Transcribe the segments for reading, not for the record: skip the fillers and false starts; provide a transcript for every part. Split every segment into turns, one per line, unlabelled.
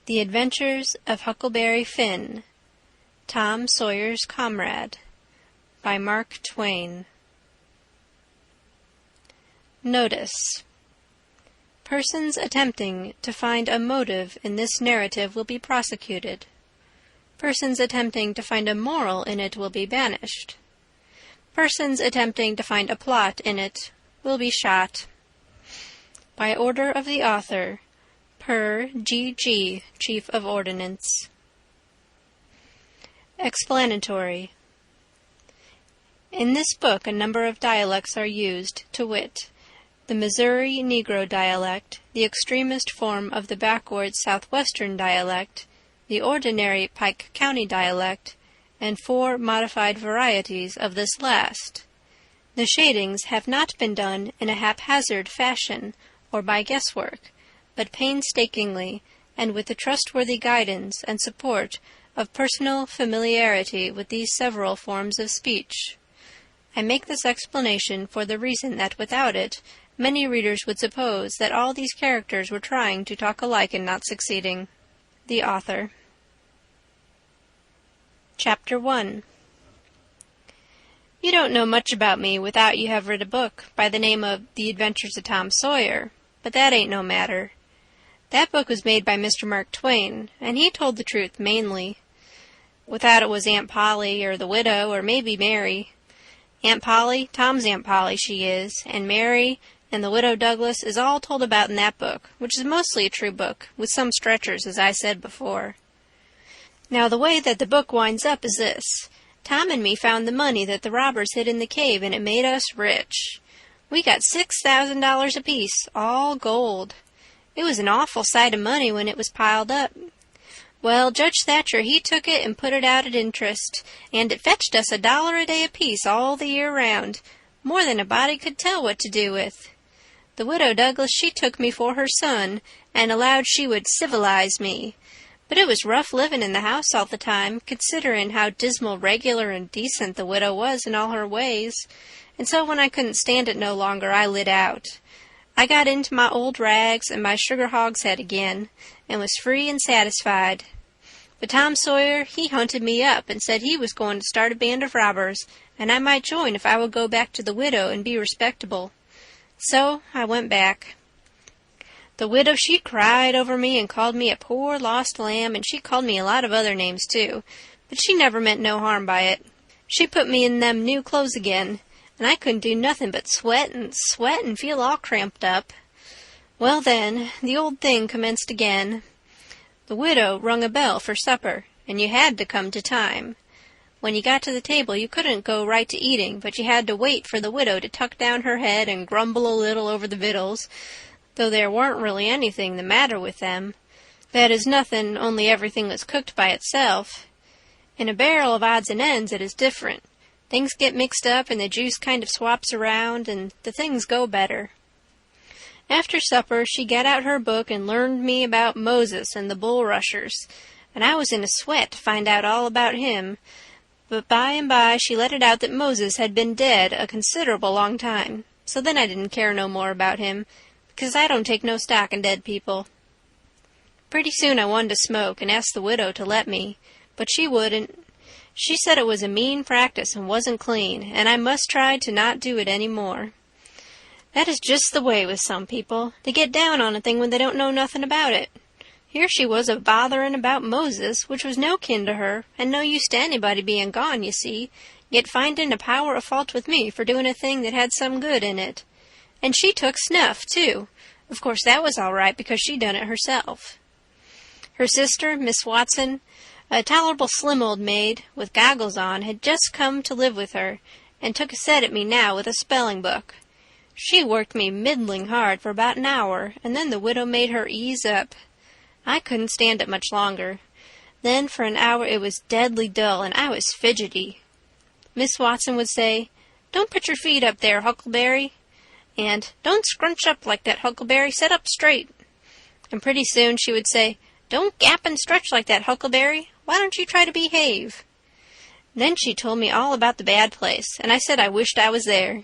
The Adventures of Huckleberry Finn, Tom Sawyer's Comrade, by Mark Twain. Notice: persons attempting to find a motive in this narrative will be prosecuted. Persons attempting to find a moral in it will be banished. Persons attempting to find a plot in it will be shot. By order of the author, per G.G., Chief of Ordnance. Explanatory. In this book a number of dialects are used, to wit, the Missouri Negro dialect, the extremest form of the backward southwestern dialect, the ordinary Pike County dialect, and 4 modified varieties of this last. The shadings have not been done in a haphazard fashion or by guesswork, but painstakingly and with the trustworthy guidance and support of personal familiarity with these several forms of speech. I make this explanation for the reason that without it many readers would suppose that all these characters were trying to talk alike and not succeeding. The Author. Chapter 1. You don't know much about me without you have read a book by the name of The Adventures of Tom Sawyer, but that ain't no matter. That book was made by Mr. Mark Twain, and he told the truth mainly. Without it was Aunt Polly, or the widow, or maybe Mary. Aunt Polly, Tom's Aunt Polly, she is, and Mary and the widow Douglas is all told about in that book, which is mostly a true book, with some stretchers, as I said before. Now the way that the book winds up is this. Tom and me found the money that the robbers hid in the cave, and it made us rich. We got $6,000 apiece, all gold. It was an awful sight of money when it was piled up. Well, Judge Thatcher, he took it and put it out at interest, and it fetched us $1 a day apiece all the year round, more than a body could tell what to do with. The widow Douglas, she took me for her son, and allowed she would civilize me. But it was rough living in the house all the time, considerin' how dismal regular and decent the widow was in all her ways, and so when I couldn't stand it no longer, I lit out. I got into my old rags and my sugar hogshead again, and was free and satisfied. But Tom Sawyer, he hunted me up and said he was going to start a band of robbers, and I might join if I would go back to the widow and be respectable. So I went back. The widow, she cried over me and called me a poor lost lamb, and she called me a lot of other names too, but she never meant no harm by it. She put me in them new clothes again, and I couldn't do nothing but sweat and feel all cramped up. Well then, the old thing commenced again. The widow rung a bell for supper, and you had to come to time. When you got to the table you couldn't go right to eating, but you had to wait for the widow to tuck down her head and grumble a little over the victuals, though there weren't really anything the matter with them. That is nothing, only everything was cooked by itself. In a barrel of odds and ends it is different. Things get mixed up and the juice kind of swaps around, and the things go better. After supper she got out her book and learned me about Moses and the bulrushers, and I was in a sweat to find out all about him, but by and by she let it out that Moses had been dead a considerable long time, so then I didn't care no more about him, because I don't take no stock in dead people. Pretty soon I wanted to smoke and asked the widow to let me, but she wouldn't. She said it was a mean practice and wasn't clean, and I must try to not do it any more. That is just the way with some people. They get down on a thing when they don't know nothing about it. Here she was a-botherin' about Moses, which was no kin to her, and no use to anybody being gone, you see, yet finding a power of fault with me for doing a thing that had some good in it. And she took snuff, too. Of course that was all right, because she done it herself. Her sister, Miss Watson, a tolerable slim old maid, with goggles on, had just come to live with her, and took a set at me now with a spelling book. She worked me middling hard for about an hour, and then the widow made her ease up. I couldn't stand it much longer. Then for an hour it was deadly dull, and I was fidgety. Miss Watson would say, "Don't put your feet up there, Huckleberry," and "Don't scrunch up like that, Huckleberry, sit up straight." And pretty soon she would say, "Don't gap and stretch like that, Huckleberry. Why don't you try to behave?" Then she told me all about the bad place, and I said I wished I was there.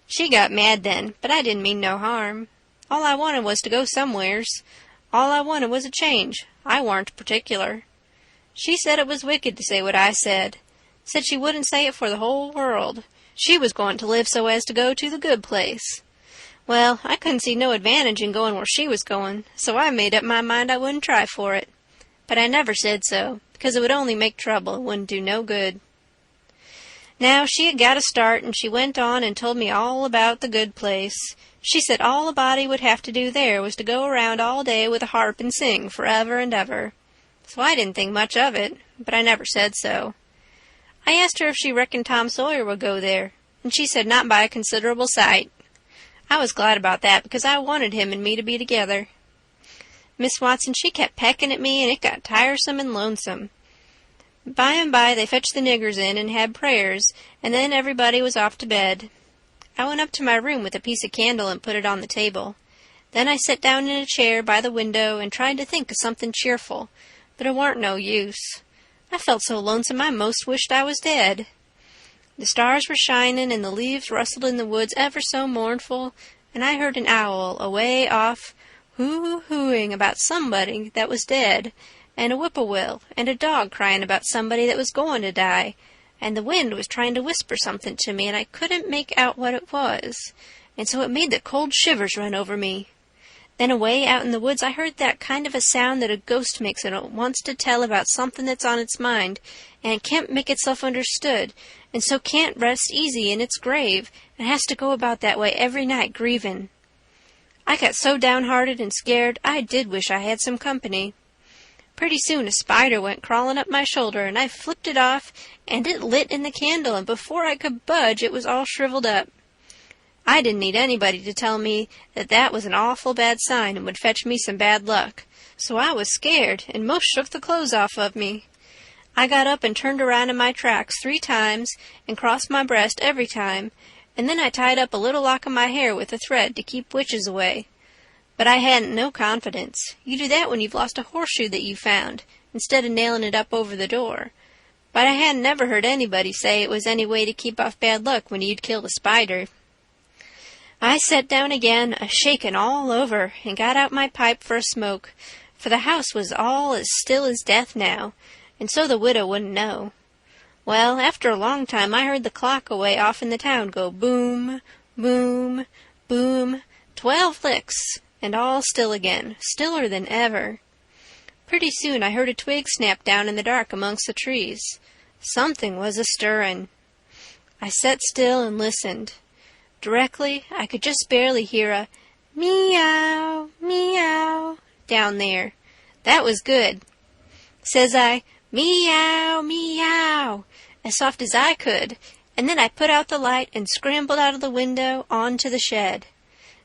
She got mad then, but I didn't mean no harm. All I wanted was to go somewheres. All I wanted was a change. I warn't particular. She said it was wicked to say what I said. Said she wouldn't say it for the whole world. She was going to live so as to go to the good place. Well, I couldn't see no advantage in going where she was going, so I made up my mind I wouldn't try for it. But I never said so, because it would only make trouble and wouldn't do no good. Now, she had got a start, and she went on and told me all about the good place. She said all a body would have to do there was to go around all day with a harp and sing forever and ever. So I didn't think much of it, but I never said so. I asked her if she reckoned Tom Sawyer would go there, and she said not by a considerable sight. I was glad about that, because I wanted him and me to be together. Miss Watson, she kept pecking at me, and it got tiresome and lonesome. By and by they fetched the niggers in and had prayers, and then everybody was off to bed. I went up to my room with a piece of candle and put it on the table. Then I sat down in a chair by the window and tried to think of something cheerful, but it warn't no use. I felt so lonesome I most wished I was dead. The stars were shining and the leaves rustled in the woods ever so mournful, and I heard an owl away off hoo-hooing about somebody that was dead, and a whippoorwill, and a dog crying about somebody that was going to die, and the wind was trying to whisper something to me, and I couldn't make out what it was, and so it made the cold shivers run over me. Then away out in the woods I heard that kind of a sound that a ghost makes when it wants to tell about something that's on its mind, and it can't make itself understood, and so can't rest easy in its grave, and has to go about that way every night grieving. I got so downhearted and scared I did wish I had some company. Pretty soon a spider went crawling up my shoulder, and I flipped it off, and it lit in the candle, and before I could budge it was all shriveled up. I didn't need anybody to tell me that that was an awful bad sign and would fetch me some bad luck, so I was scared and most shook the clothes off of me. I got up and turned around in my tracks 3 times and crossed my breast every time, and then I tied up a little lock of my hair with a thread to keep witches away. But I hadn't no confidence. You do that when you've lost a horseshoe that you found, instead of nailing it up over the door. But I hadn't never heard anybody say it was any way to keep off bad luck when you'd killed a spider. I sat down again, a-shakin' all over, and got out my pipe for a smoke, for the house was all as still as death now, and so the widow wouldn't know. Well, after a long time I heard the clock away off in the town go boom, boom, boom, 12 licks, and all still again, stiller than ever. Pretty soon I heard a twig snap down in the dark amongst the trees. Something was a-stirrin'. I sat still and listened. Directly I could just barely hear a meow, meow down there. That was good. Says I, meow, meow, as soft as I could, and then I put out the light and scrambled out of the window on to the shed.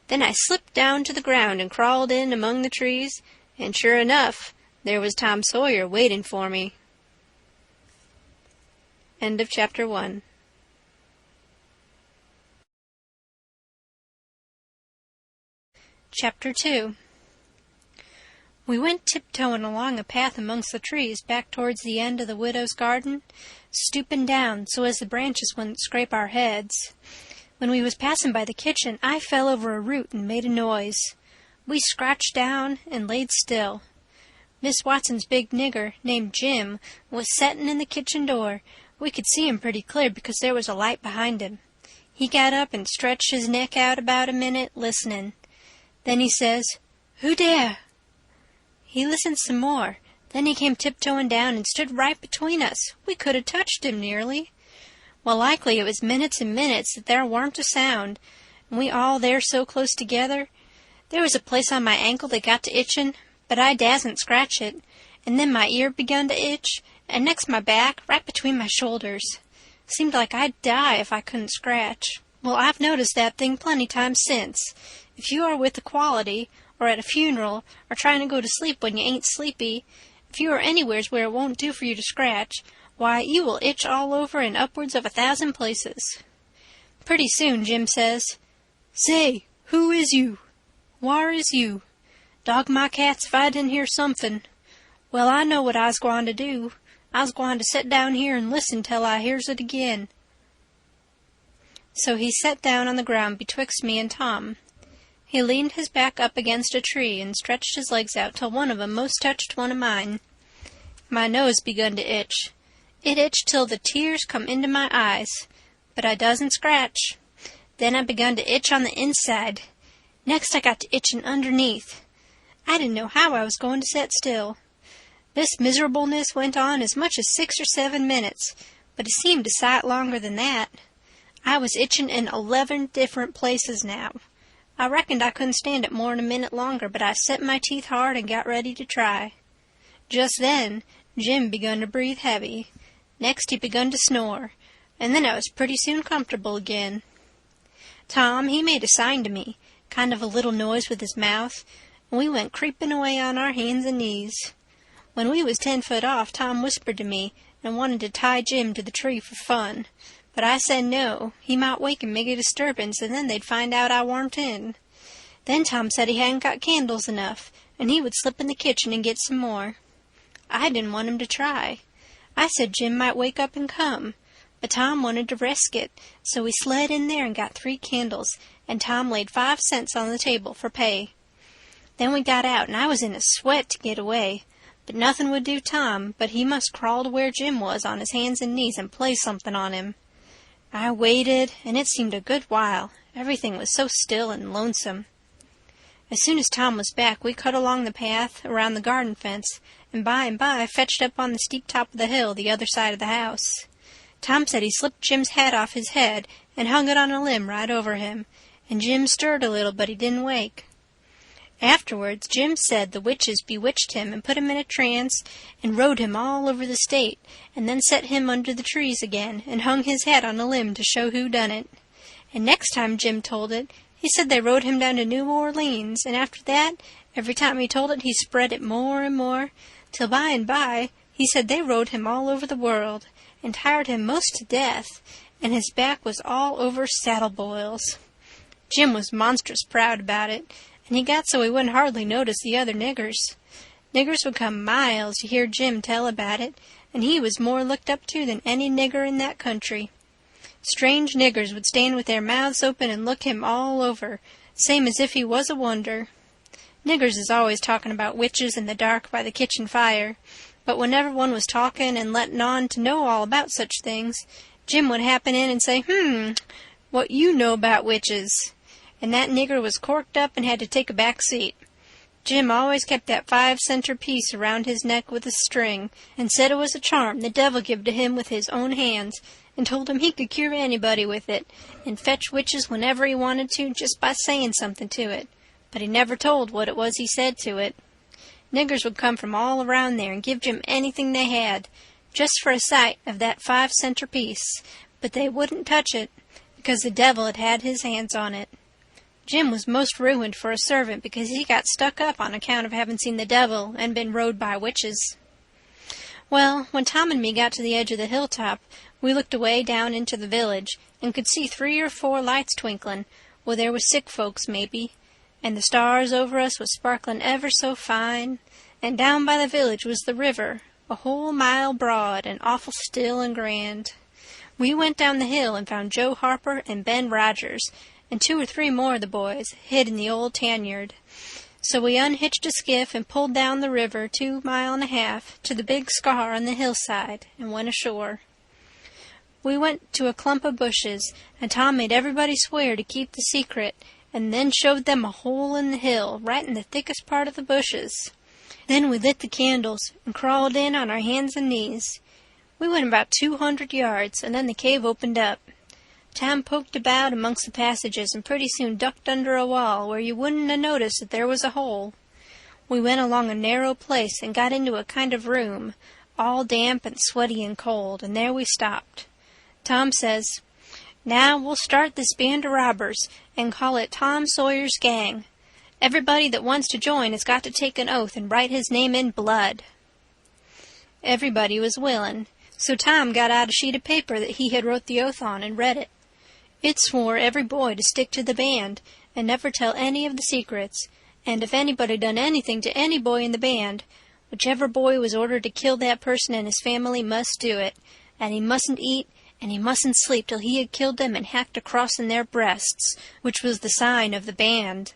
Then I slipped down to the ground and crawled in among the trees, and sure enough, there was Tom Sawyer waiting for me. End of Chapter 1. Chapter 2. We went tiptoeing along a path amongst the trees back towards the end of the widow's garden, stooping down so as the branches wouldn't scrape our heads. When we was passing by the kitchen, I fell over a root and made a noise. We scratched down and laid still. Miss Watson's big nigger, named Jim, was settin' in the kitchen door. We could see him pretty clear because there was a light behind him. He got up and stretched his neck out about a minute, listening. Then he says, "Who dare?" He listened some more. Then he came tiptoeing down and stood right between us. We could have touched him nearly. Well, likely it was minutes and minutes that there warn't a sound, and we all there so close together. There was a place on my ankle that got to itchin', but I dasn't scratch it, and then my ear begun to itch, and next my back, right between my shoulders. Seemed like I'd die if I couldn't scratch. Well, I've noticed that thing plenty times since. If you are with Equality, or at a funeral, or trying to go to sleep when you ain't sleepy, if you are anywheres where it won't do for you to scratch, why, you will itch all over in upwards of 1,000 places. Pretty soon Jim says, "Say, who is you? Whar is you? Dog my cats if I didn't hear something. Well, I know what I's gwine to do. I's gwine to set down here and listen till I hears it again." So he sat down on the ground betwixt me and Tom. He leaned his back up against a tree and stretched his legs out till one of 'em most touched one of mine. My nose begun to itch. It itched till the tears come into my eyes, but I doesn't scratch. Then I begun to itch on the inside. Next I got to itching underneath. I didn't know how I was going to set still. This miserableness went on as much as 6 or 7 minutes, but it seemed a sight longer than that. I was itching in 11 different places now. I reckoned I couldn't stand it more'n a minute longer, but I set my teeth hard and got ready to try. Just then Jim begun to breathe heavy. Next he begun to snore, and then I was pretty soon comfortable again. Tom, he made a sign to me, kind of a little noise with his mouth, and we went creeping away on our hands and knees. When we was 10 foot off, Tom whispered to me and wanted to tie Jim to the tree for fun. But I said no, he might wake and make a disturbance, and then they'd find out I warn't in. Then Tom said he hadn't got candles enough, and he would slip in the kitchen and get some more. I didn't want him to try. I said Jim might wake up and come, but Tom wanted to risk it, so we slid in there and got 3 candles, and Tom laid 5 cents on the table for pay. Then we got out, and I was in a sweat to get away, but nothing would do Tom, but he must crawl to where Jim was on his hands and knees and play something on him. I waited, and it seemed a good while. Everything was so still and lonesome. As soon as Tom was back, we cut along the path around the garden fence, and by fetched up on the steep top of the hill the other side of the house. Tom said he slipped Jim's hat off his head and hung it on a limb right over him, and Jim stirred a little, but he didn't wake. Afterwards, Jim said the witches bewitched him and put him in a trance and rode him all over the state, and then set him under the trees again and hung his hat on a limb to show who done it. And next time Jim told it, he said they rode him down to New Orleans, and after that, every time he told it, he spread it more and more, till by and by he said they rode him all over the world, and tired him most to death, and his back was all over saddle boils. Jim was monstrous proud about it, and he got so he wouldn't hardly notice the other niggers. Niggers would come miles to hear Jim tell about it, and he was more looked up to than any nigger in that country. Strange niggers would stand with their mouths open and look him all over, same as if he was a wonder. Niggers is always talking about witches in the dark by the kitchen fire, but whenever one was talking and letting on to know all about such things, Jim would happen in and say, what you know about witches? And that nigger was corked up and had to take a back seat. Jim always kept that 5-center piece around his neck with a string, and said it was a charm the devil give to him with his own hands, and told him he could cure anybody with it, and fetch witches whenever he wanted to just by saying something to it, but he never told what it was he said to it. Niggers would come from all around there and give Jim anything they had, just for a sight of that 5-center piece, but they wouldn't touch it, because the devil had had his hands on it. Jim was most ruined for a servant because he got stuck up on account of having seen the devil and been rode by witches. Well, when Tom and me got to the edge of the hilltop, we looked away down into the village and could see 3 or 4 lights twinkling, where there was sick folks maybe, and the stars over us was sparkling ever so fine, and down by the village was the river, a whole mile broad and awful still and grand. We went down the hill and found Joe Harper and Ben Rogers, and 2 or 3 more of the boys hid in the old tanyard. So we unhitched a skiff and pulled down the river 2.5 miles to the big scar on the hillside and went ashore. We went to a clump of bushes, and Tom made everybody swear to keep the secret, and then showed them a hole in the hill, right in the thickest part of the bushes. Then we lit the candles and crawled in on our hands and knees. We went about 200 yards, and then the cave opened up. Tom poked about amongst the passages and pretty soon ducked under a wall where you wouldn't have noticed that there was a hole. We went along a narrow place and got into a kind of room, all damp and sweaty and cold, and there we stopped. Tom says, "Now we'll start this band of robbers and call it Tom Sawyer's Gang. Everybody that wants to join has got to take an oath and write his name in blood." Everybody was willing, so Tom got out a sheet of paper that he had wrote the oath on and read it. It swore every boy to stick to the band and never tell any of the secrets, and if anybody done anything to any boy in the band, whichever boy was ordered to kill that person and his family must do it, and he mustn't eat and he mustn't sleep till he had killed them and hacked a cross in their breasts, which was the sign of the band.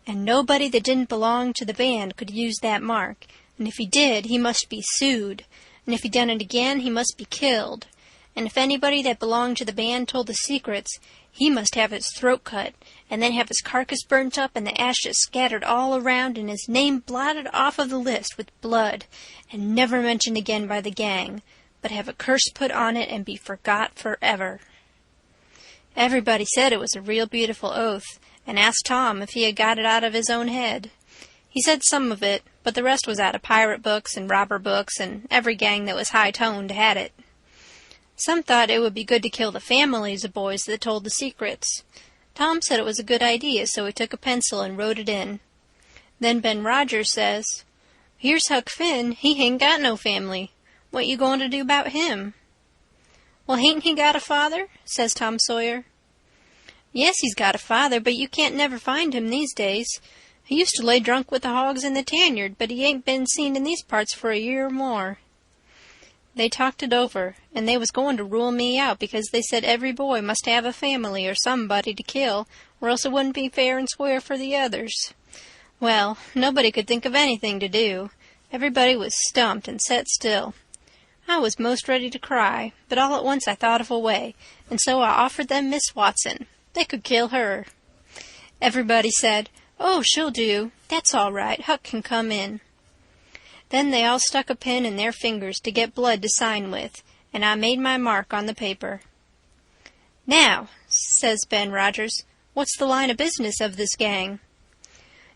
and nobody that didn't belong to the band could use that mark, and if he did, he must be sued, and if he done it again, he must be killed, and if anybody that belonged to the band told the secrets, he must have his throat cut, and then have his carcass burnt up and the ashes scattered all around and his name blotted off of the list with blood, and never mentioned again by the gang, but have a curse put on it and be forgot forever. Everybody said it was a real beautiful oath, and asked Tom if he had got it out of his own head. He said some of it, but the rest was out of pirate books and robber books, and every gang that was high-toned had it. Some thought it would be good to kill the families of boys that told the secrets. Tom said it was a good idea, so he took a pencil and wrote it in. Then Ben Rogers says, "Here's Huck Finn, he ain't got no family. What you going to do about him?" "Well, hain't he got a father?" says Tom Sawyer. "Yes, he's got a father, but you can't never find him these days. He used to lay drunk with the hogs in the tanyard, but he ain't been seen in these parts for a year or more." They talked it over, and they was going to rule me out because they said every boy must have a family or somebody to kill, or else it wouldn't be fair and square for the others. Well, nobody could think of anything to do. Everybody was stumped and set still. I was most ready to cry, but all at once I thought of a way, and so I offered them Miss Watson. They could kill her. Everybody said, "Oh, she'll do. That's all right. Huck can come in." Then they all stuck a pin in their fingers to get blood to sign with, and I made my mark on the paper. "Now," says Ben Rogers, "what's the line of business of this gang?"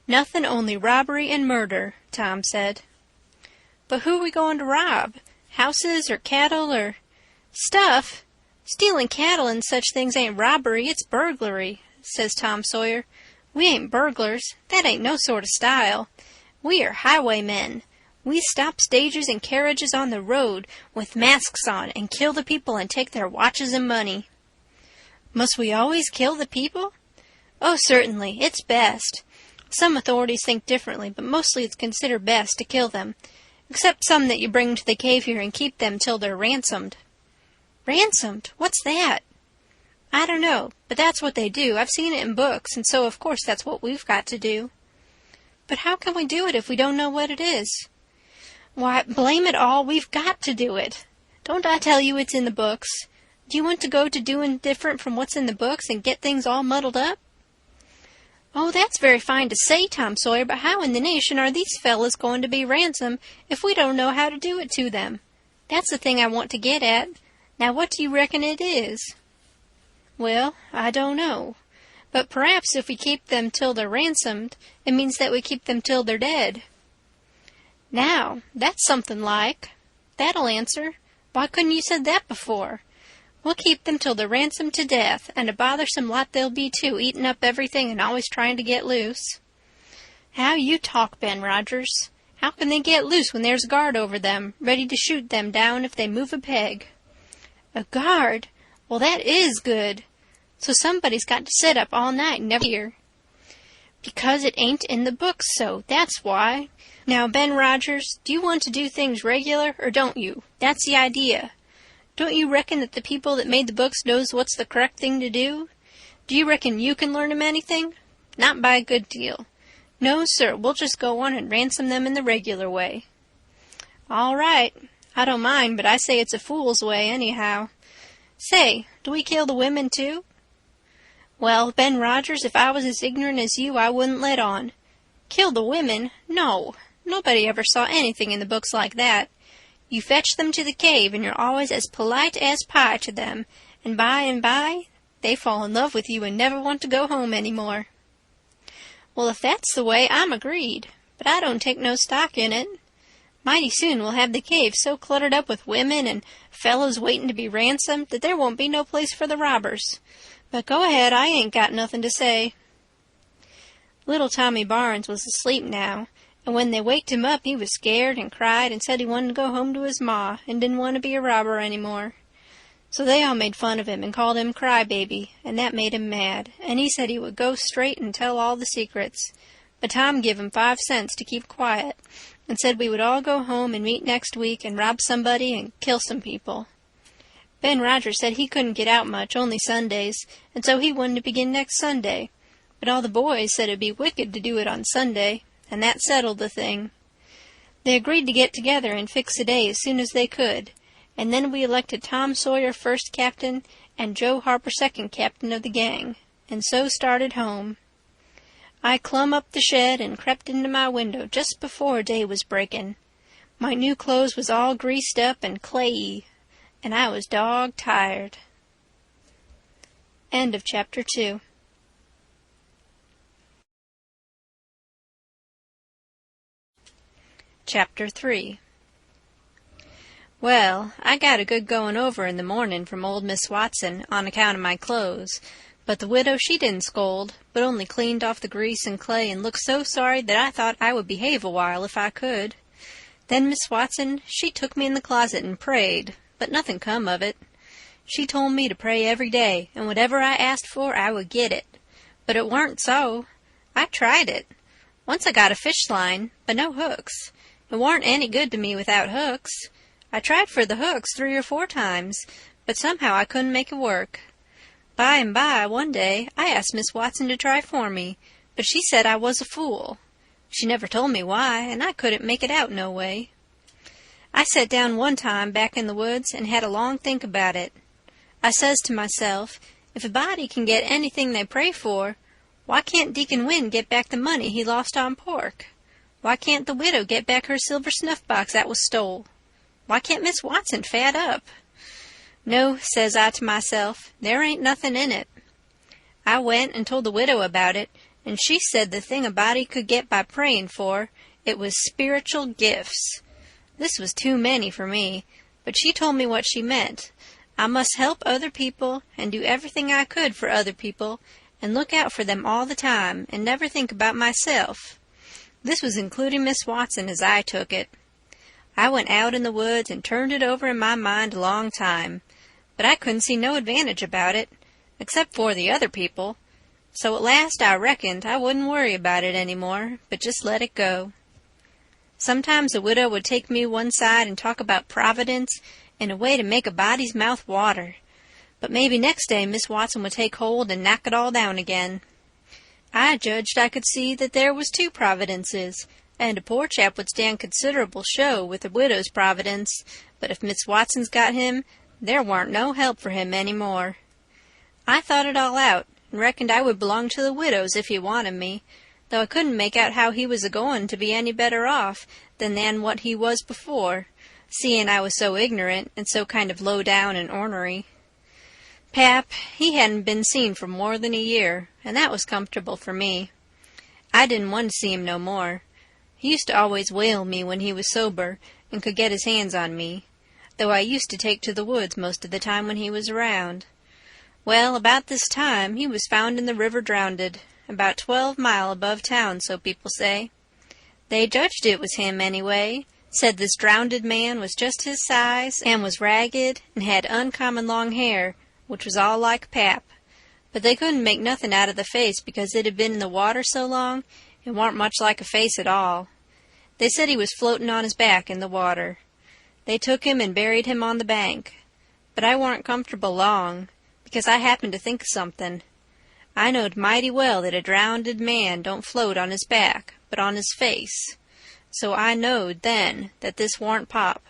"Nothing only robbery and murder," Tom said. "But who are we going to rob? Houses or cattle or—" "Stuff! Stealing cattle and such things ain't robbery, it's burglary," says Tom Sawyer. "We ain't burglars. That ain't no sort of style. We are highwaymen. We stop stages and carriages on the road with masks on and kill the people and take their watches and money." "Must we always kill the people?" "Oh, certainly. It's best. Some authorities think differently, but mostly it's considered best to kill them, except some that you bring to the cave here and keep them till they're ransomed." "Ransomed? What's that?" "I don't know, but that's what they do. I've seen it in books, and so of course that's what we've got to do." "But how can we do it if we don't know what it is?" "Why, blame it all, we've got to do it. Don't I tell you it's in the books? Do you want to go to doing different from what's in the books and get things all muddled up?" "Oh, that's very fine to say, Tom Sawyer, but how in the nation are these fellows going to be ransomed if we don't know how to do it to them? That's the thing I want to get at. Now, what do you reckon it is?" "Well, I don't know. But perhaps if we keep them till they're ransomed, it means that we keep them till they're dead." "Now, that's something like. That'll answer. Why couldn't you said that before? We'll keep them till they're ransomed to death, and a bothersome lot they'll be too, eating up everything and always trying to get loose." "How you talk, Ben Rogers. How can they get loose when there's a guard over them, ready to shoot them down if they move a peg?" "A guard? Well, that is good. So somebody's got to sit up all night and never hear." "Because it ain't in the books so, that's why. Now, Ben Rogers, do you want to do things regular, or don't you? That's the idea. Don't you reckon that the people that made the books knows what's the correct thing to do? Do you reckon you can learn 'em anything? Not by a good deal. No, sir, we'll just go on and ransom them in the regular way." "All right. I don't mind, but I say it's a fool's way, anyhow. Say, do we kill the women, too?" "Well, Ben Rogers, if I was as ignorant as you, I wouldn't let on. Kill the women? No. Nobody ever saw anything in the books like that. You fetch them to the cave, and you're always as polite as pie to them, and by, they fall in love with you and never want to go home any more." "Well, if that's the way, I'm agreed, but I don't take no stock in it. Mighty soon we'll have the cave so cluttered up with women and fellows waiting to be ransomed that there won't be no place for the robbers. But go ahead, I ain't got nothing to say." Little Tommy Barnes was asleep now, and when they waked him up he was scared and cried and said he wanted to go home to his ma and didn't want to be a robber any more. So they all made fun of him and called him Crybaby, and that made him mad, and he said he would go straight and tell all the secrets. But Tom give him 5 cents to keep quiet, and said we would all go home and meet next week and rob somebody and kill some people. Ben Rogers said he couldn't get out much, only Sundays, and so he wanted to begin next Sunday. but all the boys said it'd be wicked to do it on Sunday, and that settled the thing. They agreed to get together and fix a day as soon as they could, and then we elected Tom Sawyer first captain and Joe Harper second captain of the gang, and so started home. I clumb up the shed and crept into my window just before day was breaking. My new clothes was all greased up and clayey, and I was dog-tired. End of Chapter 2. Chapter 3. Well, I got a good going over in the morning from old Miss Watson on account of my clothes, but the widow she didn't scold, but only cleaned off the grease and clay and looked so sorry that I thought I would behave a while if I could. Then Miss Watson, she took me in the closet and prayed, but nothing come of it. She told me to pray every day, and whatever I asked for I would get it. But it warn't so. I tried it. Once I got a fish line, but no hooks. It warn't any good to me without hooks. I tried for the hooks 3 or 4 times, but somehow I couldn't make it work. By and by, one day, I asked Miss Watson to try for me, but she said I was a fool. She never told me why, and I couldn't make it out no way. I sat down one time back in the woods and had a long think about it. I says to myself, if a body can get anything they pray for, why can't Deacon Wynne get back the money he lost on pork? Why can't the widow get back her silver snuff-box that was stole? Why can't Miss Watson fat up? No, says I to myself, there ain't nothing in it. I went and told the widow about it, and she said the thing a body could get by praying for, it was spiritual gifts. This was too many for me, but she told me what she meant. I must help other people and do everything I could for other people and look out for them all the time and never think about myself. This was including Miss Watson as I took it. I went out in the woods and turned it over in my mind a long time, but I couldn't see no advantage about it, except for the other people. So at last I reckoned I wouldn't worry about it any more, but just let it go. Sometimes the widow would take me one side and talk about Providence in a way to make a body's mouth water, but maybe next day Miss Watson would take hold and knock it all down again. I judged I could see that there was 2 providences, and a poor chap would stand considerable show with a widow's providence, but if Miss Watson's got him, there warn't no help for him any more. I thought it all out, and reckoned I would belong to the widow's if he wanted me, though I couldn't make out how he was a-going to be any better off than what he was before, seeing I was so ignorant and so kind of low down and ornery. Pap, he hadn't been seen for more than a year, and that was comfortable for me. I didn't want to see him no more. He used to always whale me when he was sober and could get his hands on me, though I used to take to the woods most of the time when he was around. Well, about this time he was found in the river drownded, about 12 mile above town, so people say. They judged it was him anyway, said this drownded man was just his size and was ragged and had uncommon long hair, which was all like Pap, but they couldn't make nothing out of the face because it had been in the water so long it warn't much like a face at all. They said he was floating on his back in the water. They took him and buried him on the bank, but I warn't comfortable long, because I happened to think of something. I knowed mighty well that a drownded man don't float on his back, but on his face, so I knowed then that this warn't Pop,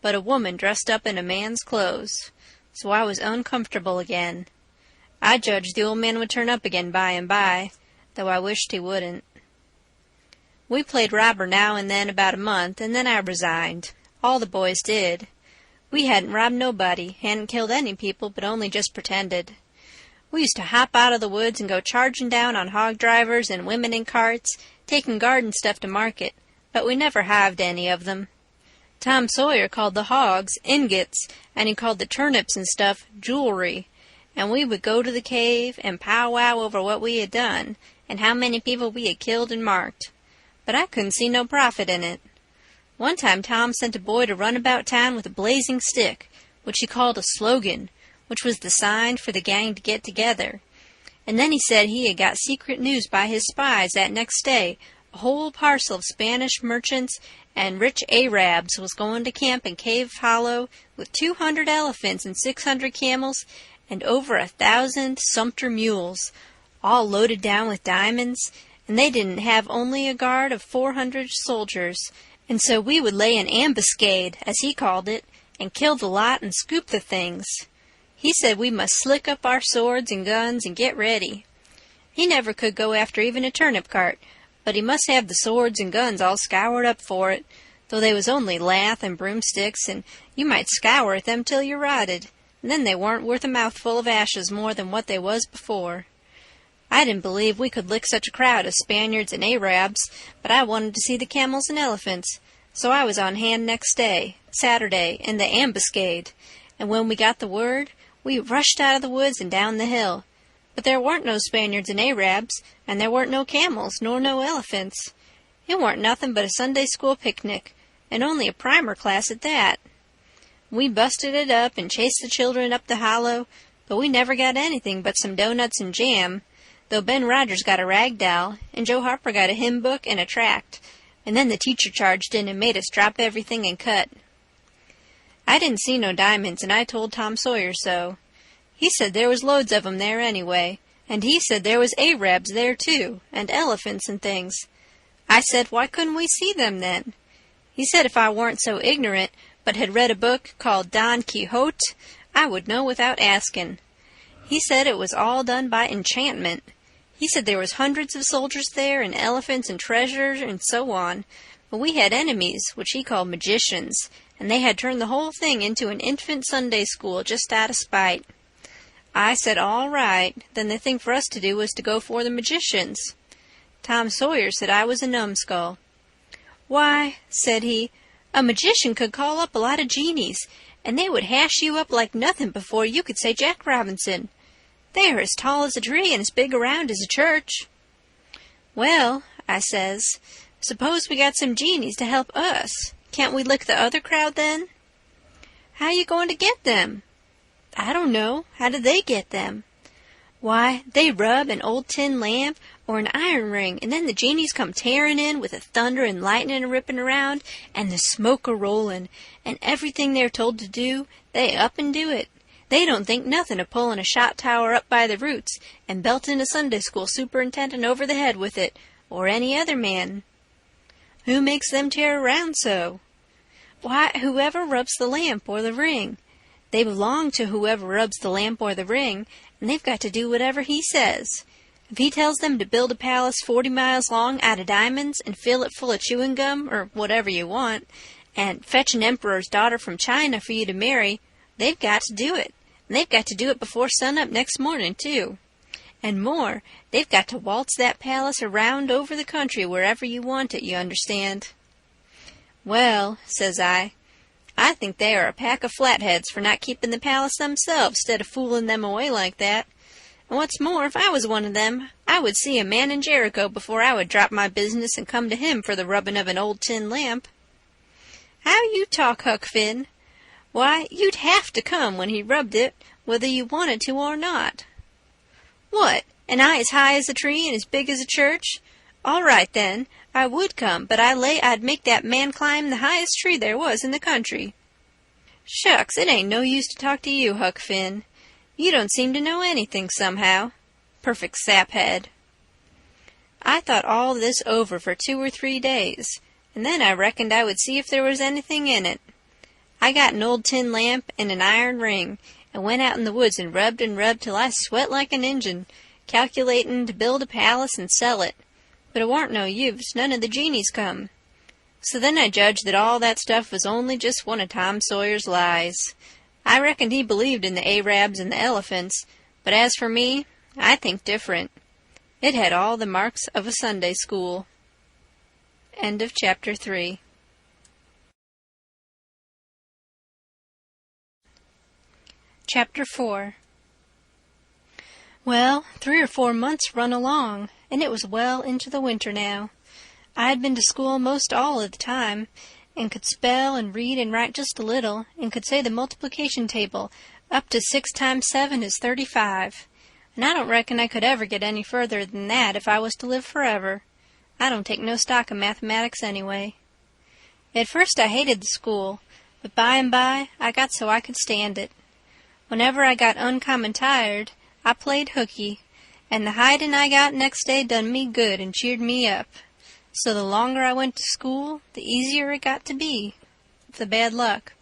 but a woman dressed up in a man's clothes. So I was uncomfortable again. I judged the old man would turn up again by and by, though I wished he wouldn't. We played robber now and then about a month, and then I resigned. All the boys did. We hadn't robbed nobody, hadn't killed any people, but only just pretended. We used to hop out of the woods and go charging down on hog drivers and women in carts, taking garden stuff to market, but we never hived any of them. Tom Sawyer called the hogs ingots, and he called the turnips and stuff jewelry, and we would go to the cave and powwow over what we had done and how many people we had killed and marked. But I couldn't see no profit in it. One time Tom sent a boy to run about town with a blazing stick, which he called a slogan, which was the sign for the gang to get together. And then he said he had got secret news by his spies that next day a whole parcel of Spanish merchants and rich Arabs was going to camp in Cave Hollow with 200 elephants and 600 camels and over 1,000 sumpter mules, all loaded down with diamonds, and they didn't have only a guard of 400 soldiers, and so we would lay an ambuscade, as he called it, and kill the lot and scoop the things. He said we must slick up our swords and guns and get ready. He never could go after even a turnip cart, but he must have the swords and guns all scoured up for it, though they was only lath and broomsticks, and you might scour at them till you rotted, and then they warn't worth a mouthful of ashes more than what they was before. I didn't believe we could lick such a crowd of Spaniards and Arabs, but I wanted to see the camels and elephants, so I was on hand next day, Saturday, in the ambuscade, and when we got the word, we rushed out of the woods and down the hill. But there weren't no Spaniards and Arabs, and there weren't no camels, nor no elephants. It weren't nothing but a Sunday school picnic, and only a primer class at that. We busted it up and chased the children up the hollow, but we never got anything but some doughnuts and jam, though Ben Rogers got a rag doll, and Joe Harper got a hymn book and a tract, and then the teacher charged in and made us drop everything and cut. I didn't see no diamonds, and I told Tom Sawyer so. He said there was loads of 'em there anyway, and he said there was Arabs there too, and elephants and things. I said, why couldn't we see them then? He said if I weren't so ignorant, but had read a book called Don Quixote, I would know without asking. He said it was all done by enchantment. He said there was hundreds of soldiers there, and elephants and treasures and so on, but we had enemies, which he called magicians, and they had turned the whole thing into an infant Sunday school just out of spite. I said all right, then the thing for us to do was to go for the magicians. Tom Sawyer said I was a numbskull. Why, said he, a magician could call up a lot of genies, and they would hash you up like nothing before you could say Jack Robinson. They are as tall as a tree and as big around as a church. Well, I says, suppose we got some genies to help us. Can't we lick the other crowd then? How you going to get them? I don't know. How do they get them? Why, they rub an old tin lamp or an iron ring, and then the genies come tearing in with the thunder and lightning a-ripping around, and the smoke a-rolling, and everything they're told to do, they up and do it. They don't think nothing of pulling a shot tower up by the roots and belting a Sunday school superintendent over the head with it, or any other man. Who makes them tear around so? Why, whoever rubs the lamp or the ring. They belong to whoever rubs the lamp or the ring, and they've got to do whatever he says. If he tells them to build a palace 40 miles long out of diamonds and fill it full of chewing gum, or whatever you want, and fetch an emperor's daughter from China for you to marry, they've got to do it. And they've got to do it before sunup next morning, too. And more, they've got to waltz that palace around over the country wherever you want it, you understand. Well, says I think they are a pack of flatheads for not keeping the palace themselves instead of fooling them away like that. And what's more, if I was one of them, I would see a man in Jericho before I would drop my business and come to him for the rubbing of an old tin lamp. How you talk, Huck Finn. Why, you'd have to come when he rubbed it, whether you wanted to or not. What, and I as high as a tree and as big as a church? All right, then, I would come, but I lay I'd make that man climb the highest tree there was in the country. Shucks, it ain't no use to talk to you, Huck Finn. You don't seem to know anything somehow. Perfect saphead. I thought all this over for 2 or 3 days, and then I reckoned I would see if there was anything in it. I got an old tin lamp and an iron ring, and went out in the woods and rubbed till I sweat like an Injun, calculatin' to build a palace and sell it. But it warn't no use, none of the genies come. So then I judged that all that stuff was only just one of Tom Sawyer's lies. I reckoned he believed in the Arabs and the elephants, but as for me, I think different. It had all the marks of a Sunday school. End of chapter 3. Chapter 4. Well, 3 or 4 months run along, and it was well into the winter now. I had been to school most all of the time, and could spell and read and write just a little, and could say the multiplication table up to 6 times 7 is 35. And I don't reckon I could ever get any further than that if I was to live forever. I don't take no stock in mathematics anyway. At first I hated the school, but by and by I got so I could stand it. Whenever I got uncommon tired, I played hooky, and the hidin' I got next day done me good and cheered me up. So the longer I went to school, the easier it got to be, the bad luck.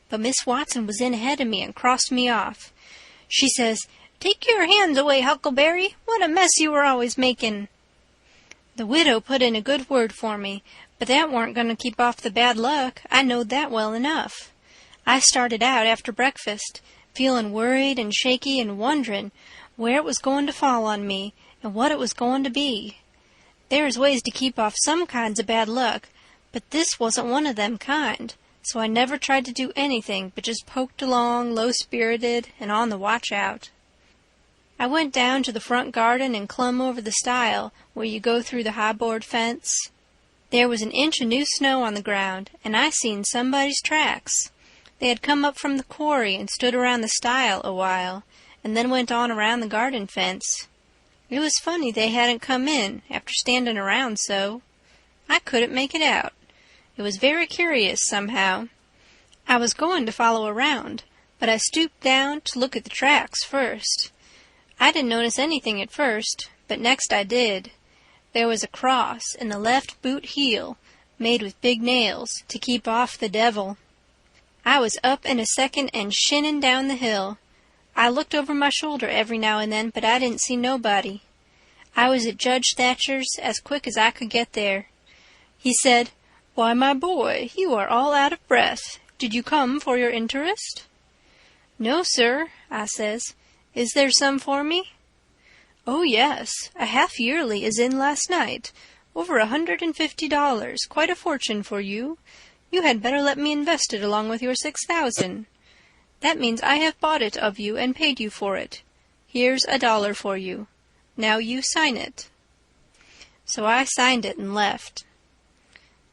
But Miss Watson was in ahead of me and crossed me off. She says, "Take your hands away, Huckleberry. What a mess you were always making." The widow put in a good word for me, but that warn't going to keep off the bad luck. I knowed that well enough. I started out after breakfast, feeling worried and shaky and wondering where it was going to fall on me and what it was going to be. There's ways to keep off some kinds of bad luck, but this wasn't one of them kind, so I never tried to do anything but just poked along, low-spirited and on the watch-out. I went down to the front garden and clumb over the stile where you go through the high-board fence. There was an inch of new snow on the ground, and I seen somebody's tracks. They had come up from the quarry and stood around the stile a while, and then went on around the garden fence. It was funny they hadn't come in after standing around so. I couldn't make it out. It was very curious, somehow. I was going to follow around, but I stooped down to look at the tracks first. I didn't notice anything at first, but next I did. There was a cross in the left boot heel, made with big nails, to keep off the devil. I was up in a second and shinning down the hill. I looked over my shoulder every now and then, but I didn't see nobody. I was at Judge Thatcher's as quick as I could get there. He said, "Why, my boy, you are all out of breath. Did you come for your interest?" "No, sir," I says. "Is there some for me?" "Oh, yes. A half-yearly is in last night. Over $150, quite a fortune for you. You had better let me invest it along with your 6,000. That means I have bought it of you and paid you for it. Here's $1 for you. Now you sign it." So I signed it and left.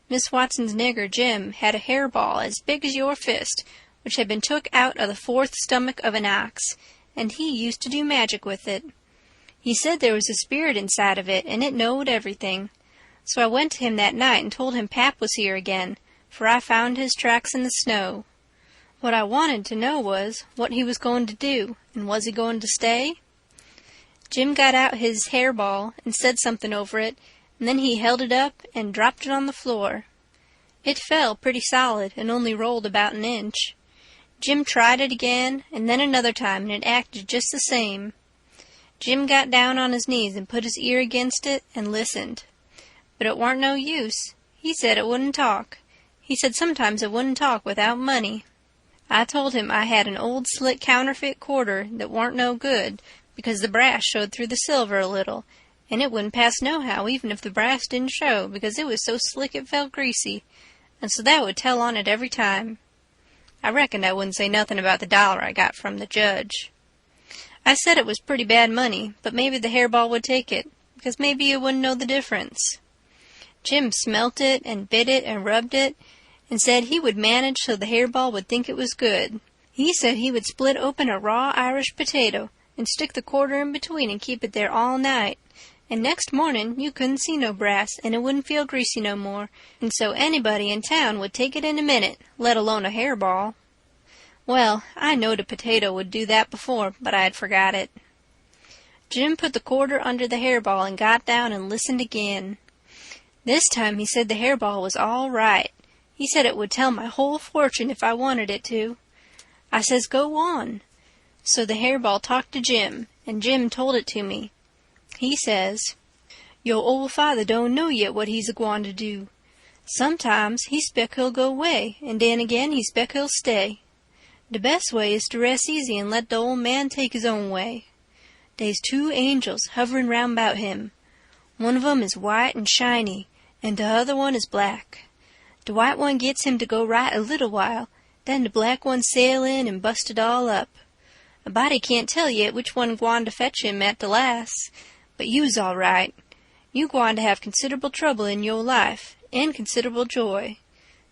Miss Watson's nigger Jim had a hairball as big as your fist, which had been took out of the fourth stomach of an ox, and he used to do magic with it. He said there was a spirit inside of it, and it knowed everything. So I went to him that night and told him Pap was here again, for I found his tracks in the snow. What I wanted to know was what he was going to do, and was he going to stay? Jim got out his hairball and said something over it, and then he held it up and dropped it on the floor. It fell pretty solid and only rolled about an inch. Jim tried it again, and then another time, and it acted just the same. Jim got down on his knees and put his ear against it and listened. But it warn't no use. He said it wouldn't talk. He said sometimes it wouldn't talk without money. I told him I had an old slick counterfeit quarter that warn't no good, because the brass showed through the silver a little, and it wouldn't pass nohow even if the brass didn't show, because it was so slick it felt greasy, and so that would tell on it every time. I reckoned I wouldn't say nothing about the $1 I got from the judge. I said it was pretty bad money, but maybe the hairball would take it, because maybe you wouldn't know the difference. Jim smelt it and bit it and rubbed it, and said he would manage so the hairball would think it was good. He said he would split open a raw Irish potato and stick the quarter in between and keep it there all night, and next morning you couldn't see no brass, and it wouldn't feel greasy no more, and so anybody in town would take it in a minute, let alone a hairball. Well, I knowed a potato would do that before, but I had forgot it. Jim put the quarter under the hairball and got down and listened again. This time he said the hairball was all right. He said it would tell my whole fortune if I wanted it to. I says, "Go on." So the hairball talked to Jim, and Jim told it to me. He says, "Yo' old father don't know yet what he's a-gwine to do. Sometimes he spec he'll go away, and den again he spec he'll stay. The best way is to rest easy and let the old man take his own way. Dey's 2 angels hovering round 'bout him. One of 'em is white and shiny, and the other one is black. The white one gets him to go right a little while, then the black one sail in and bust it all up. A body can't tell yet which one gwine to fetch him at the last, but you's all right. You gwine to have considerable trouble in yo' life, and considerable joy.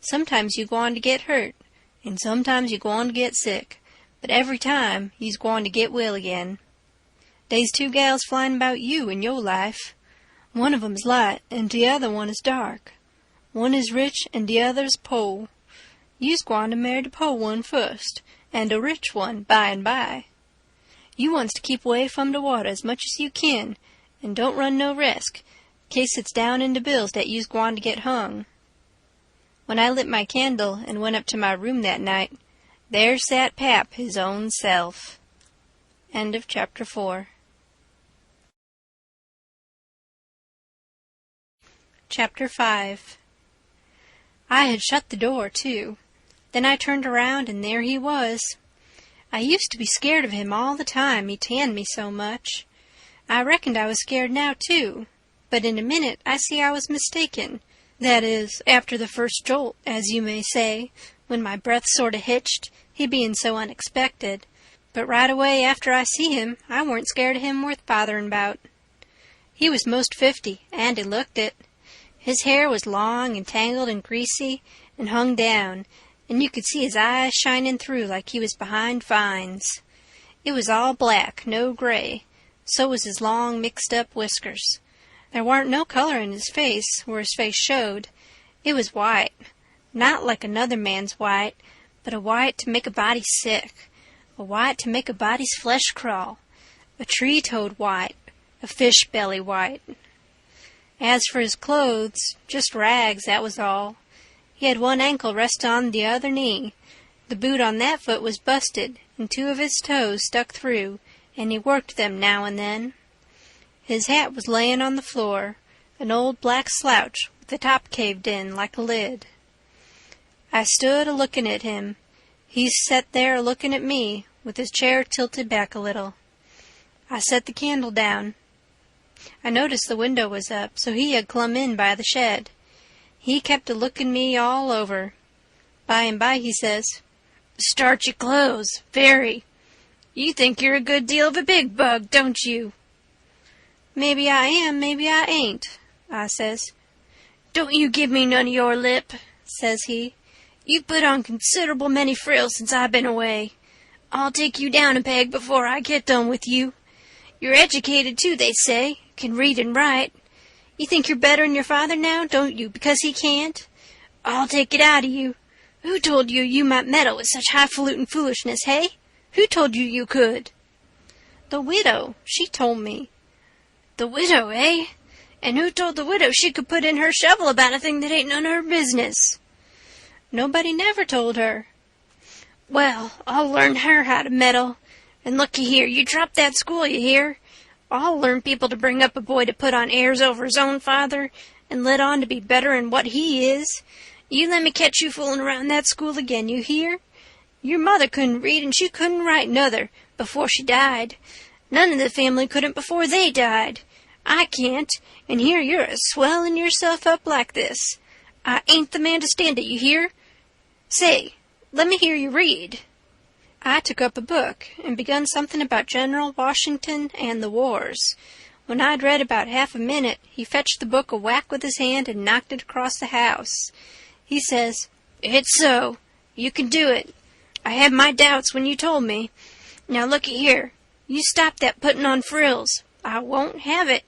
Sometimes you gwine to get hurt, and sometimes you gwine to get sick, but every time you's gwine to get well again. Dey's 2 gals flying about you in yo' life. One of 'em's light, and the other one is dark. One is rich, and the other's po'. You's gwine to marry the po' one first, and the rich one by and by. You wants to keep away from the water as much as you kin, and don't run no risk, case it's down in the bills that you's gwine to get hung. When I lit my candle and went up to my room that night, there sat Pap his own self. End of chapter 4. Chapter 5. I had shut the door, too. Then I turned around, and there he was. I used to be scared of him all the time, he tanned me so much. I reckoned I was scared now, too, but in a minute I see I was mistaken. That is, after the first jolt, as you may say, when my breath sort of hitched, he being so unexpected. But right away after I see him, I warn't scared of him worth bothering about. He was most 50, and he looked it. His hair was long and tangled and greasy and hung down, and you could see his eyes shining through like he was behind vines. It was all black, no gray. So was his long, mixed-up whiskers. There warn't no color in his face where his face showed. It was white, not like another man's white, but a white to make a body sick, a white to make a body's flesh crawl, a tree-toad white, a fish-belly white. As for his clothes, just rags, that was all. He had one ankle rest on the other knee. The boot on that foot was busted, and 2 of his toes stuck through, and he worked them now and then. His hat was layin' on the floor, an old black slouch with the top caved in like a lid. I stood a-lookin' at him. He set there a-lookin' at me, with his chair tilted back a little. I set the candle down. I noticed the window was up, so he had clumb in by the shed. He kept a-lookin' me all over. By and by he says, "Starchy clothes, very. You think you're a good deal of a big bug, don't you?" "Maybe I am, maybe I ain't," I says. "Don't you give me none of your lip," says he. "You've put on considerable many frills since I've been away. I'll take you down a peg before I get done with you. You're educated, too, they say, can read and write. You think you're better'n your father now, don't you, because he can't? I'll take it out of you. Who told you you might meddle with such highfalutin foolishness, hey? Who told you you could?" "The widow. She told me." "The widow, eh? And who told the widow she could put in her shovel about a thing that ain't none of her business?" "Nobody never told her." "Well, I'll learn her how to meddle. And looky here, you drop that school, you hear? I'll learn people to bring up a boy to put on airs over his own father, and let on to be better'n what he is. You let me catch you fooling around that school again, you hear? Your mother couldn't read, and she couldn't write nother, before she died. None of the family couldn't before they died. I can't, and here you're a-swelling yourself up like this. I ain't the man to stand it, you hear? Say, let me hear you read." I took up a book and begun something about General Washington and the wars. When I'd read about half a minute, he fetched the book a whack with his hand and knocked it across the house. He says, "It's so. You can do it. I had my doubts when you told me. Now looky here. You stop that putting on frills. I won't have it.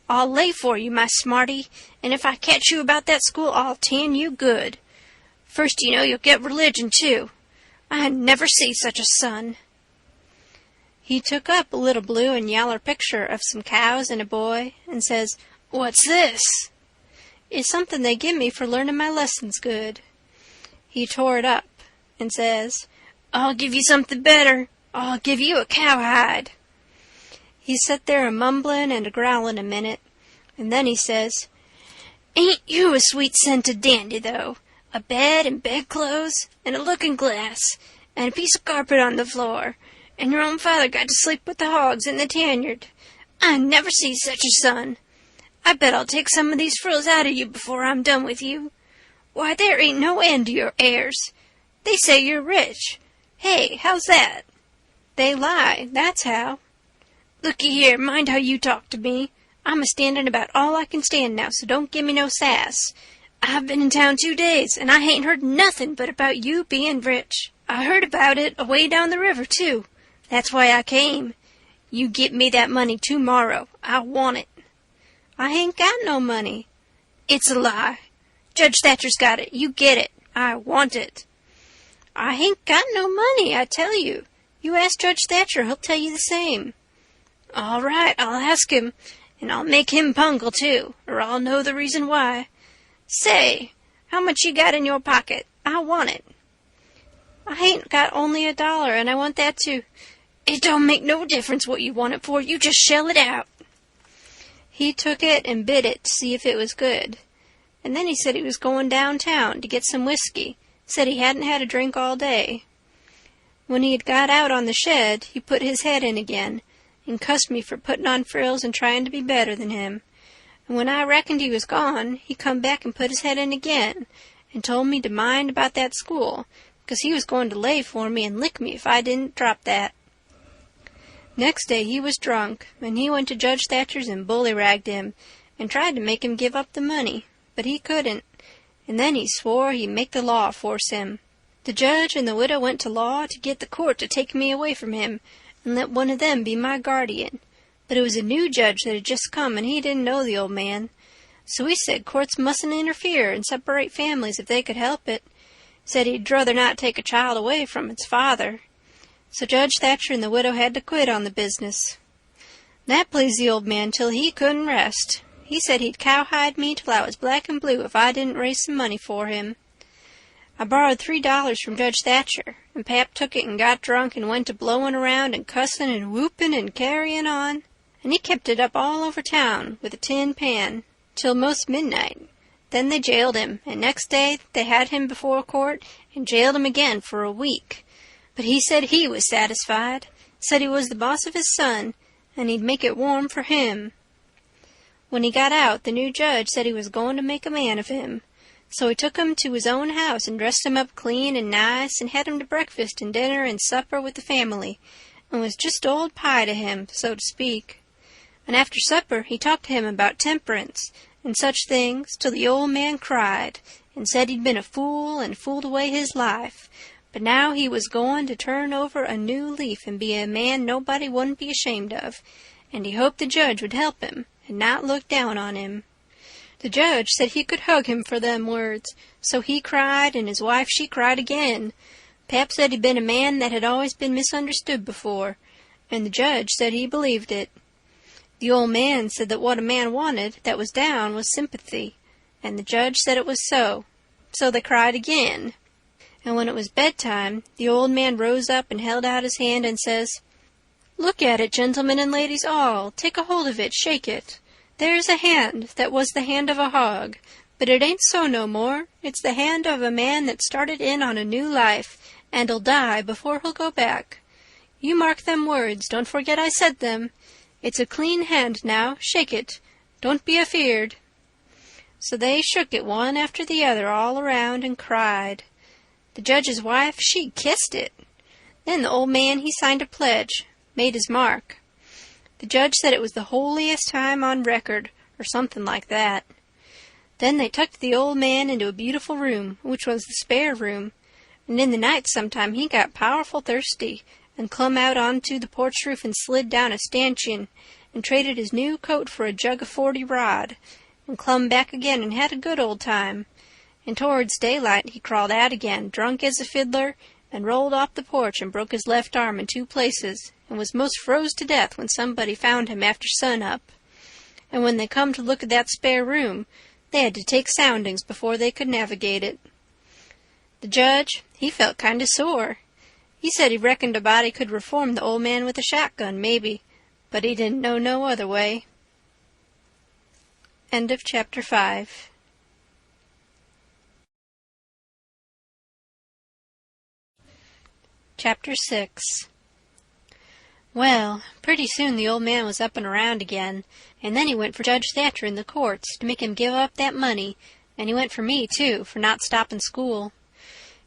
I'll lay for you, my smarty, and if I catch you about that school, I'll tan you good. First, you know, you'll get religion, too. I never see such a son." He took up a little blue and yaller picture of some cows and a boy, and says, "What's this?" "It's something they give me for learning my lessons good." He tore it up, and says, "I'll give you something better. I'll give you a cowhide." He set there a-mumbling and a-growling a minute, and then he says, "Ain't you a sweet-scented dandy, though? A bed and bedclothes, and a looking-glass, and a piece of carpet on the floor, and your own father got to sleep with the hogs in the tanyard. I never see such a son. I bet I'll take some of these frills out of you before I'm done with you. Why, there ain't no end to your airs. They say you're rich. Hey, how's that?" "They lie, that's how." "Looky here, mind how you talk to me. I'm a-standing about all I can stand now, so don't give me no sass. I've been in town 2 days, and I hain't heard nothing but about you being rich. I heard about it away down the river, too. That's why I came. You get me that money tomorrow. I want it." "I hain't got no money." "It's a lie. Judge Thatcher's got it. You get it. I want it." "I hain't got no money, I tell you. You ask Judge Thatcher, he'll tell you the same. All right, I'll ask him, and I'll make him pungle, too, or I'll know the reason why. Say, how much you got in your pocket? I want it. I ain't got only $1, and I want that, too. It don't make no difference what you want it for, you just shell it out. He took it and bit it to see if it was good. And then he said he was going downtown to get some whiskey, said he hadn't had a drink all day. When he had got out on the shed, he put his head in again, and cussed me for putting on frills and trying to be better than him. And when I reckoned he was gone, he come back and put his head in again, and told me to mind about that school, because he was going to lay for me and lick me if I didn't drop that. Next day he was drunk, and he went to Judge Thatcher's and bully-ragged him, and tried to make him give up the money, but he couldn't, and then he swore he'd make the law force him. The judge and the widow went to law to get the court to take me away from him, and let one of them be my guardian, but it was a new judge that had just come, and he didn't know the old man. So he said courts mustn't interfere and separate families if they could help it. Said he'd druther not take a child away from its father. So Judge Thatcher and the widow had to quit on the business. That pleased the old man till he couldn't rest. He said he'd cowhide me till I was black and blue if I didn't raise some money for him. I borrowed $3 from Judge Thatcher, and Pap took it and got drunk and went to blowing around and cussing and whooping and carrying on, and he kept it up all over town with a tin pan till most midnight. Then they jailed him, and next day they had him before court and jailed him again for a week. But he said he was satisfied, said he was the boss of his son, and he'd make it warm for him. When he got out, the new judge said he was going to make a man of him. So he took him to his own house and dressed him up clean and nice and had him to breakfast and dinner and supper with the family, and was just old pie to him, so to speak. And after supper he talked to him about temperance and such things till the old man cried and said he'd been a fool and fooled away his life, but now he was going to turn over a new leaf and be a man nobody wouldn't be ashamed of, and he hoped the judge would help him and not look down on him. The judge said he could hug him for them words, so he cried, and his wife she cried again. Pap said he'd been a man that had always been misunderstood before, and the judge said he believed it. The old man said that what a man wanted that was down was sympathy, and the judge said it was so. So they cried again. And when it was bedtime, the old man rose up and held out his hand and says, "Look at it, gentlemen and ladies all. Take a hold of it, shake it. There's a hand that was the hand of a hog, but it ain't so no more. It's the hand of a man that started in on a new life, and'll die before he'll go back. You mark them words, don't forget I said them. It's a clean hand now, shake it. Don't be afeard." So they shook it one after the other all around and cried. The judge's wife, she kissed it. Then the old man, he signed a pledge, made his mark. The judge said it was the holiest time on record, or something like that. Then they tucked the old man into a beautiful room, which was the spare room, and in the night sometime he got powerful thirsty, and clumb out onto the porch roof and slid down a stanchion, and traded his new coat for a jug of 40 rod, and clumb back again and had a good old time. And towards daylight he crawled out again, drunk as a fiddler, and rolled off the porch and broke his left arm in 2 places, and was most froze to death when somebody found him after sun-up. And when they come to look at that spare room, they had to take soundings before they could navigate it. The judge, he felt kind of sore. He said he reckoned a body could reform the old man with a shotgun, maybe, but he didn't know no other way. End of chapter 5. Chapter 6. Well, pretty soon the old man was up and around again, and then he went for Judge Thatcher in the courts to make him give up that money, and he went for me, too, for not stopping school.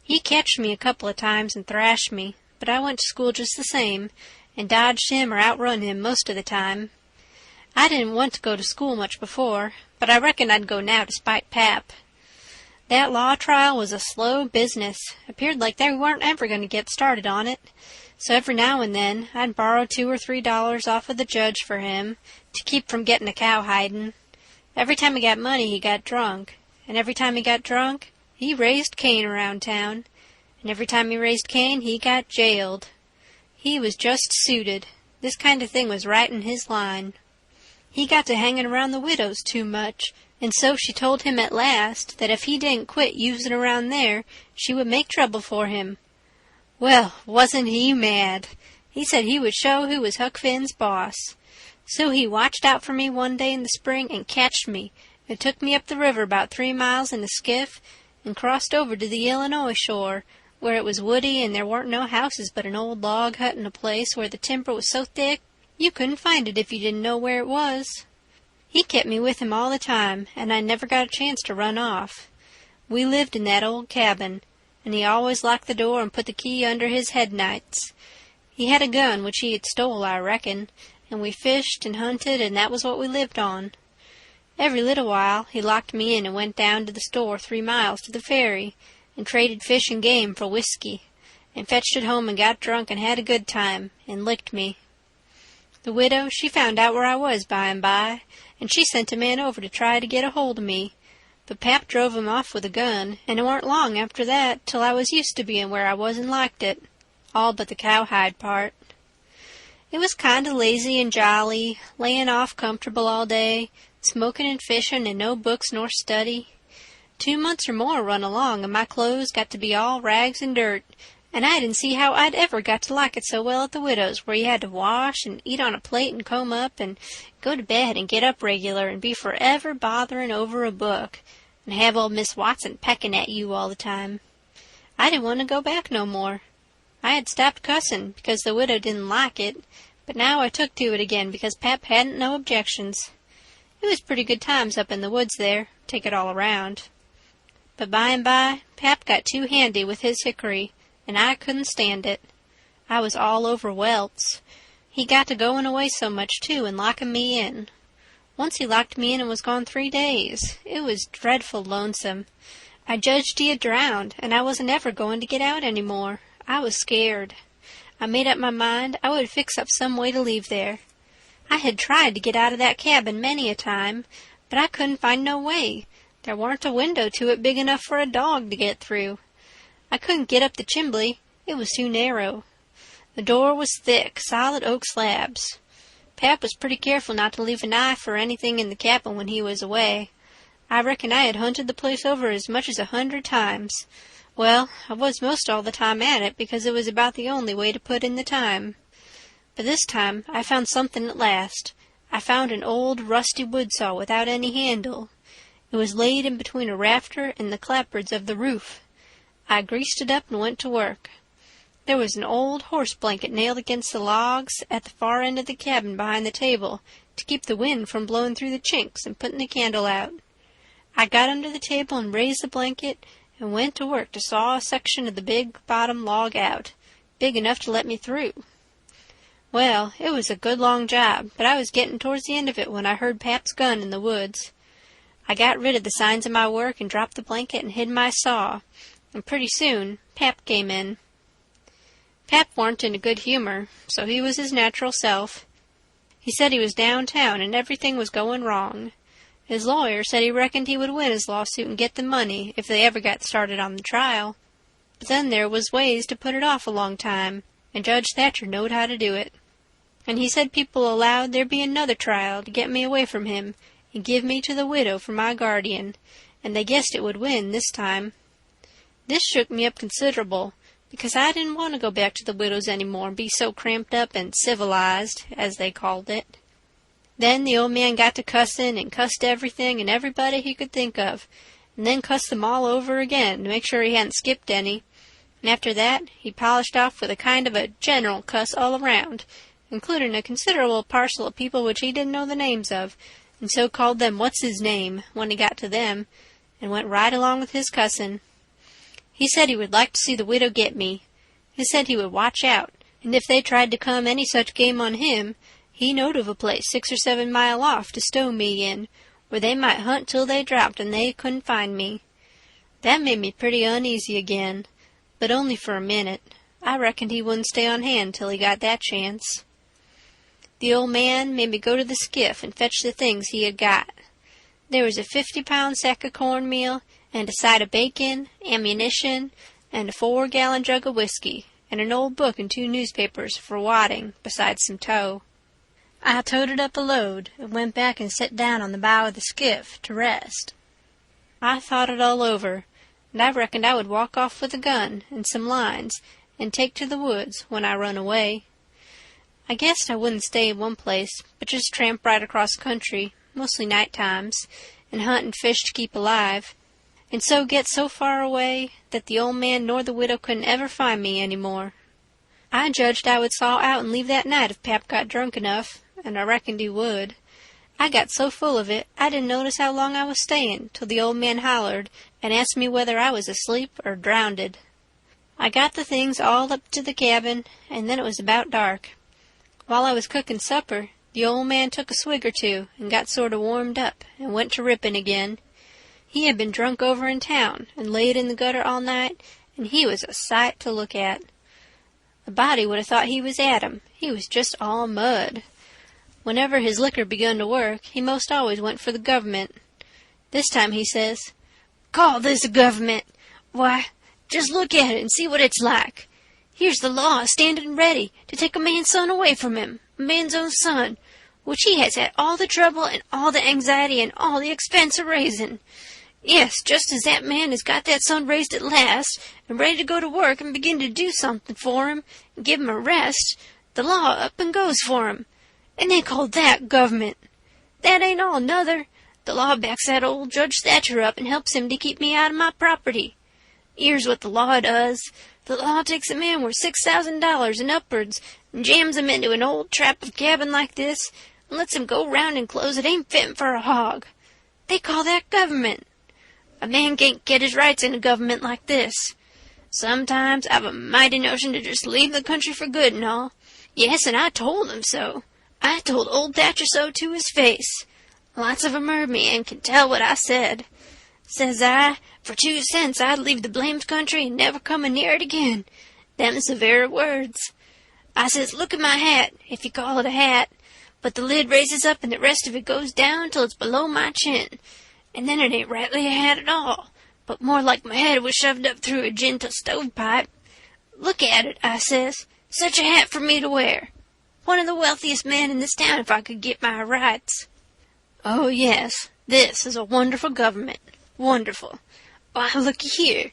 He catched me a couple of times and thrashed me, but I went to school just the same, and dodged him or outrun him most of the time. I didn't want to go to school much before, but I reckoned I'd go now to spite Pap. That law trial was a slow business. Appeared like they weren't ever going to get started on it. So every now and then I'd borrow $2 or $3 off of the judge for him, to keep from getting a cowhiding. Every time he got money he got drunk, and every time he got drunk he raised Cain around town, and every time he raised Cain he got jailed. He was just suited. This kind of thing was right in his line. He got to hanging around the widow's too much, and so she told him at last that if he didn't quit using around there, she would make trouble for him. Well, wasn't he mad? He said he would show who was Huck Finn's boss. So he watched out for me one day in the spring and catched me, and took me up the river about 3 miles in a skiff, and crossed over to the Illinois shore, where it was woody and there weren't no houses but an old log hut in a place where the timber was so thick you couldn't find it if you didn't know where it was. He kept me with him all the time, and I never got a chance to run off. We lived in that old cabin, and he always locked the door and put the key under his head nights. He had a gun which he had stole, I reckon, and we fished and hunted, and that was what we lived on. Every little while he locked me in and went down to the store 3 miles to the ferry, and traded fish and game for whiskey, and fetched it home and got drunk and had a good time, and licked me. The widow, she found out where I was by and by, and she sent a man over to try to get a hold of me, but Pap drove him off with a gun, and it warn't long after that till I was used to being where I was and liked it, all but the cowhide part. It was kind of lazy and jolly, laying off comfortable all day, smoking and fishing, and no books nor study. 2 months or more run along, and my clothes got to be all rags and dirt, and I didn't see how I'd ever got to like it so well at the widow's, where you had to wash and eat on a plate and comb up and go to bed and get up regular and be forever bothering over a book, and have old Miss Watson pecking at you all the time. I didn't want to go back no more. I had stopped cussing because the widow didn't like it, but now I took to it again because Pap hadn't no objections. It was pretty good times up in the woods there, take it all around. But by and by, Pap got too handy with his hickory, and I couldn't stand it. I was all over welts. He got to going away so much, too, and locking me in. Once he locked me in and was gone 3 days. It was dreadful lonesome. I judged he had drowned, and I wasn't ever going to get out any more. I was scared. I made up my mind I would fix up some way to leave there. I had tried to get out of that cabin many a time, but I couldn't find no way. There warn't a window to it big enough for a dog to get through. I couldn't get up the chimbley. It was too narrow. The door was thick, solid oak slabs. Pap was pretty careful not to leave a knife or anything in the cabin when he was away. I reckon I had hunted the place over as much as 100 times. Well, I was most all the time at it because it was about the only way to put in the time. But this time I found something at last. I found an old rusty wood saw without any handle. It was laid in between a rafter and the clapboards of the roof. I greased it up and went to work. There was an old horse blanket nailed against the logs at the far end of the cabin behind the table to keep the wind from blowing through the chinks and putting the candle out. I got under the table and raised the blanket and went to work to saw a section of the big bottom log out, big enough to let me through. Well, it was a good long job, but I was getting towards the end of it when I heard Pap's gun in the woods. I got rid of the signs of my work and dropped the blanket and hid my saw, and pretty soon Pap came in. Pap warn't in a good humor, so he was his natural self. He said he was downtown and everything was going wrong. His lawyer said he reckoned he would win his lawsuit and get the money if they ever got started on the trial. But then there was ways to put it off a long time, and Judge Thatcher knowed how to do it. And he said people allowed there'd be another trial to get me away from him and give me to the widow for my guardian, and they guessed it would win this time. This shook me up considerable, because I didn't want to go back to the widow's any more and be so cramped up and civilized, as they called it. Then the old man got to cussing and cussed everything and everybody he could think of, and then cussed them all over again to make sure he hadn't skipped any, and after that he polished off with a kind of a general cuss all around, including a considerable parcel of people which he didn't know the names of, and so called them what's-his-name when he got to them, and went right along with his cussing. He said he would like to see the widow get me. He said he would watch out, and if they tried to come any such game on him, he knowed of a place 6 or 7 mile off to stow me in, where they might hunt till they dropped and they couldn't find me. That made me pretty uneasy again, but only for a minute. I reckoned he wouldn't stay on hand till he got that chance. The old man made me go to the skiff and fetch the things he had got. There was a 50-pound sack of cornmeal, and a side of bacon, ammunition, and a 4-gallon jug of whiskey, and an old book and 2 newspapers for wadding, besides some tow. I toted up a load and went back and sat down on the bow of the skiff to rest. I thought it all over, and I reckoned I would walk off with a gun and some lines and take to the woods when I run away. I guessed I wouldn't stay in one place, but just tramp right across country, mostly night times, and hunt and fish to keep alive, and so get so far away that the old man nor the widow couldn't ever find me any more. I judged I would saw out and leave that night if Pap got drunk enough, and I reckoned he would. I got so full of it I didn't notice how long I was staying till the old man hollered and asked me whether I was asleep or drownded. I got the things all up to the cabin, and then it was about dark. While I was cooking supper, the old man took a swig or 2 and got sort of warmed up and went to ripping again. He had been drunk over in town and laid in the gutter all night, and he was a sight to look at. A body would have thought he was Adam. He was just all mud. Whenever his liquor begun to work, he most always went for the government. This time he says, "Call this a government? Why, just look at it and see what it's like. Here's the law standing ready to take a man's son away from him, a man's own son, which he has had all the trouble and all the anxiety and all the expense of raising. Yes, just as that man has got that son raised at last and ready to go to work and begin to do something for him and give him a rest, the law up and goes for him. And they call that government. That ain't all, nuther. The law backs that old Judge Thatcher up and helps him to keep me out of my property. Here's what the law does. The law takes a man worth $6,000 and upwards and jams him into an old trap of cabin like this and lets him go round in clothes that ain't fitting for a hog. They call that government. A man can't get his rights in a government like this. Sometimes I've a mighty notion to just leave the country for good and all. Yes, and I told him so. I told old Thatcher so to his face. Lots of 'em heard me and can tell what I said. Says I, for 2 cents I'd leave the blamed country and never come near it again. Them's the very words. I says, look at my hat, if you call it a hat, but the lid raises up and the rest of it goes down till it's below my chin, and then it ain't rightly a hat at all, but more like my head was shoved up through a gentle stovepipe. Look at it, I says, such a hat for me to wear. One of the wealthiest men in this town if I could get my rights. Oh, yes, this is a wonderful government. Wonderful. Why, looky here.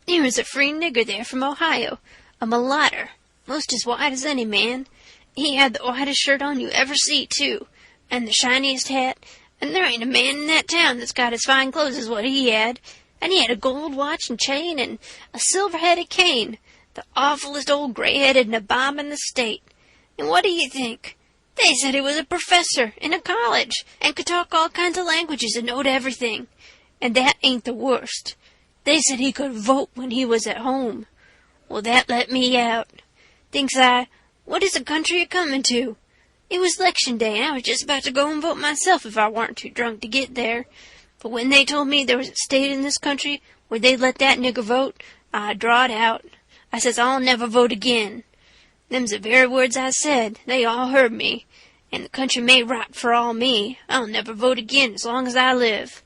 There is a free nigger there from Ohio, a mulatto, most as white as any man. He had the whitest shirt on you ever see, too, and the shiniest hat, and there ain't a man in that town that's got as fine clothes as what he had, and he had a gold watch and chain and a silver-headed cane, the awfulest old gray-headed nabob in the state. And what do you think? They said he was a professor in a college and could talk all kinds of languages and knowed everything. And that ain't the worst. They said he could vote when he was at home. Well, that let me out. Thinks I, what is the country a-comin' to? It was 'lection day, and I was just about to go and vote myself if I warn't too drunk to get there. But when they told me there was a state in this country where they'd let that nigger vote, I drawed out. I says I'll never vote again. Them's the very words I said. They all heard me. And the country may rot for all me. I'll never vote again as long as I live.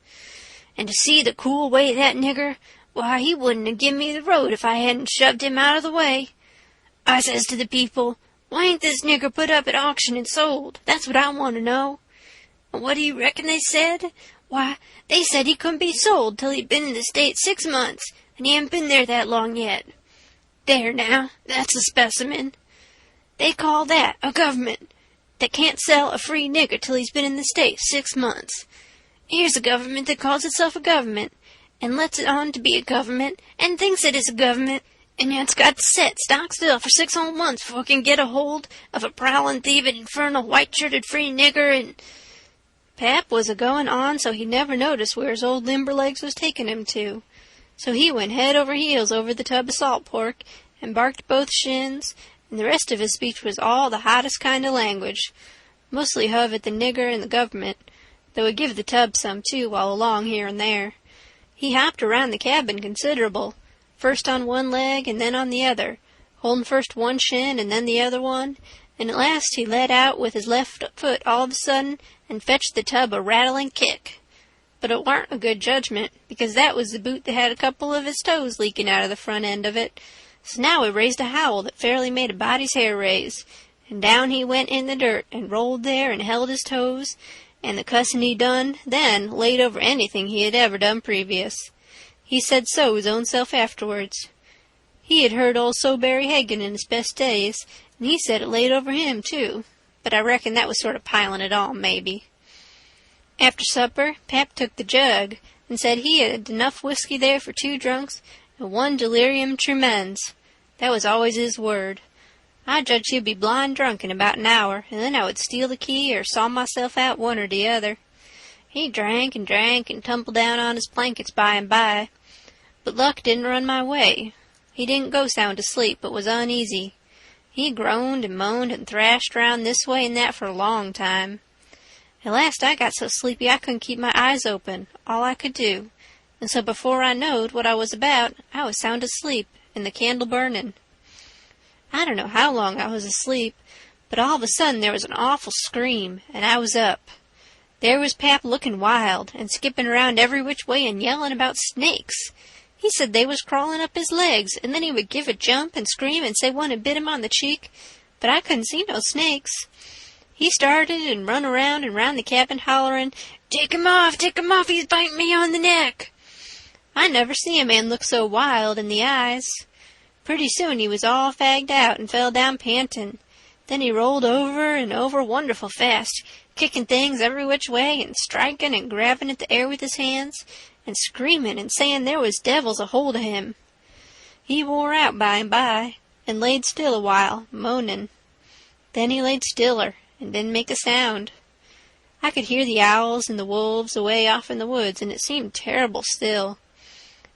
And to see the cool way of that nigger, why, he wouldn't have given me the road if I hadn't shoved him out of the way. I says to the people, why ain't this nigger put up at auction and sold? That's what I want to know. And what do you reckon they said? Why, they said he couldn't be sold till he'd been in the state 6 months, and he hadn't been there that long yet. There now, that's a specimen. They call that a government that can't sell a free nigger till he's been in the state 6 months. Here's a government that calls itself a government, and lets it on to be a government, and thinks it is a government, and yet it's got to set stock still for 6 whole months before it can get a hold of a prowling, thieving, infernal, white-shirted free nigger, and... Pap was a-going on so he never noticed where his old limberlegs was taking him to. So he went head over heels over the tub of salt pork, and barked both shins, and the rest of his speech was all the hottest kind of language, mostly huv at the nigger and the government, though he give the tub some, too, while along here and there. He hopped around the cabin considerable, first on one leg and then on the other, holding first one shin and then the other one, and at last he let out with his left foot all of a sudden and fetched the tub a rattling kick. But it warn't a good judgment, because that was the boot that had a couple of his toes leaking out of the front end of it, So now he raised a howl that fairly made a body's hair raise, and down he went in the dirt, and rolled there, and held his toes, and the cussin' he done then laid over anything he had ever done previous. He said so his own self afterwards. He had heard old Soberry Hagan in his best days, and he said it laid over him, too, but I reckon that was sort of piling it on, maybe. After supper, Pap took the jug, and said he had enough whiskey there for 2 drunks and 1 delirium tremens. That was always his word. I judged he'd be blind drunk in about an hour, and then I would steal the key or saw myself out one or the other. He drank and tumbled down on his blankets by and by, but luck didn't run my way. He didn't go sound asleep, but was uneasy. He groaned and moaned and thrashed round this way and that for a long time. At last I got so sleepy I couldn't keep my eyes open, all I could do, and so before I knowed what I was about, I was sound asleep, and the candle burning. I don't know how long I was asleep, but all of a sudden there was an awful scream, and I was up. There was Pap looking wild, and skipping around every which way and yelling about snakes. He said they was crawling up his legs, and then he would give a jump and scream and say one had bit him on the cheek, but I couldn't see no snakes. He started and run around and round the cabin hollering, take him off, he's biting me on the neck." I never see a man look so wild in the eyes. Pretty soon he was all fagged out and fell down panting. Then he rolled over and over wonderful fast, kicking things every which way and striking and grabbing at the air with his hands, and screaming and saying there was devils a hold of him. He wore out by and by, and laid still a while, moaning. Then he laid stiller, and didn't make a sound. I could hear the owls and the wolves away off in the woods, and it seemed terrible still.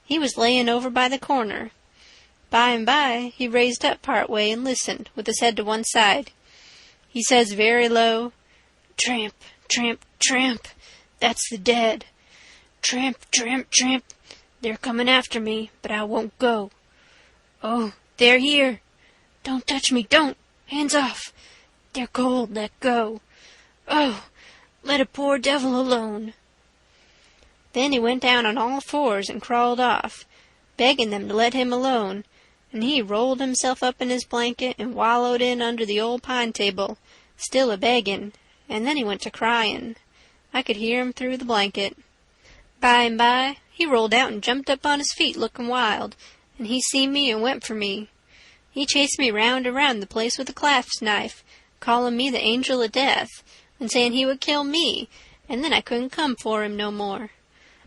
He was laying over by the corner. By and by he raised up part way and listened, with his head to one side. He says very low, "Tramp, tramp, tramp, that's the dead. Tramp, tramp, tramp, they're coming after me, but I won't go. Oh, they're here. Don't touch me, don't. Hands off. They're cold, let go. Oh, let a poor devil alone." Then he went down on all fours and crawled off, begging them to let him alone, and he rolled himself up in his blanket and wallowed in under the old pine table, still a-begging, and then he went to crying. I could hear him through the blanket. By and by he rolled out and jumped up on his feet looking wild, and he seen me and went for me. He chased me round and round the place with a clasp knife, calling me the angel of death, and saying he would kill me, and then I couldn't come for him no more.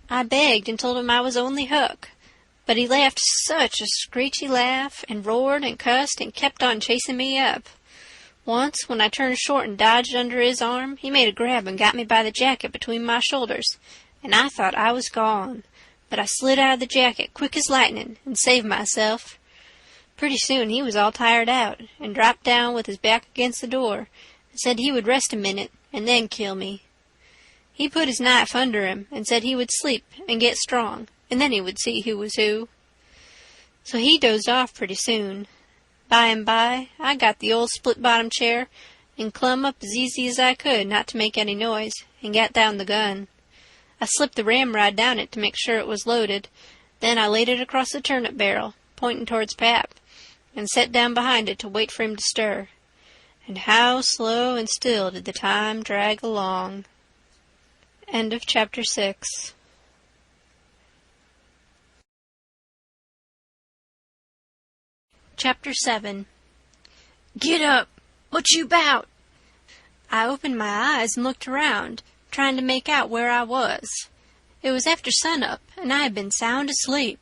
I begged and told him I was only Huck, but he laughed such a screechy laugh, and roared and cussed and kept on chasing me up. Once, when I turned short and dodged under his arm, he made a grab and got me by the jacket between my shoulders, and I thought I was gone, but I slid out of the jacket quick as lightning and saved myself. Pretty soon he was all tired out, and dropped down with his back against the door, and said he would rest a minute and then kill me. He put his knife under him and said he would sleep and get strong, and then he would see who was who. So he dozed off pretty soon. By and by I got the old split-bottom chair and clumb up as easy as I could not to make any noise, and got down the gun. I slipped the ramrod down it to make sure it was loaded, then I laid it across the turnip barrel, pointing towards Pap, and sat down behind it to wait for him to stir. And how slow and still did the time drag along. End of chapter 6. Chapter 7. "Get up! What you 'bout?" I opened my eyes and looked around, trying to make out where I was. It was after sunup, and I had been sound asleep.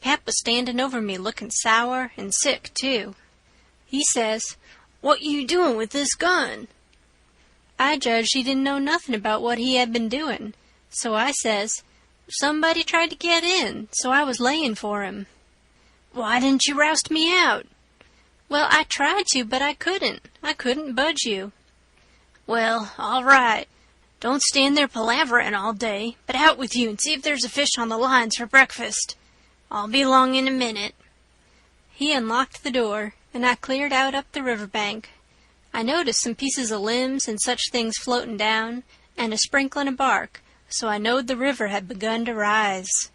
Pap was standing over me looking sour and sick, too. He says, "What you doing with this gun?" I judged he didn't know nothing about what he had been doing, so I says, "Somebody tried to get in, so I was laying for him." "Why didn't you roust me out?" "Well, I tried to, but I couldn't. I couldn't budge you." "Well, all right. Don't stand there palavering all day, but out with you and see if there's a fish on the lines for breakfast. I'll be along in a minute." He unlocked the door, and I cleared out up the river bank. I noticed some pieces of limbs and such things floating down, and a sprinkling of bark, so I knowed the river had begun to rise.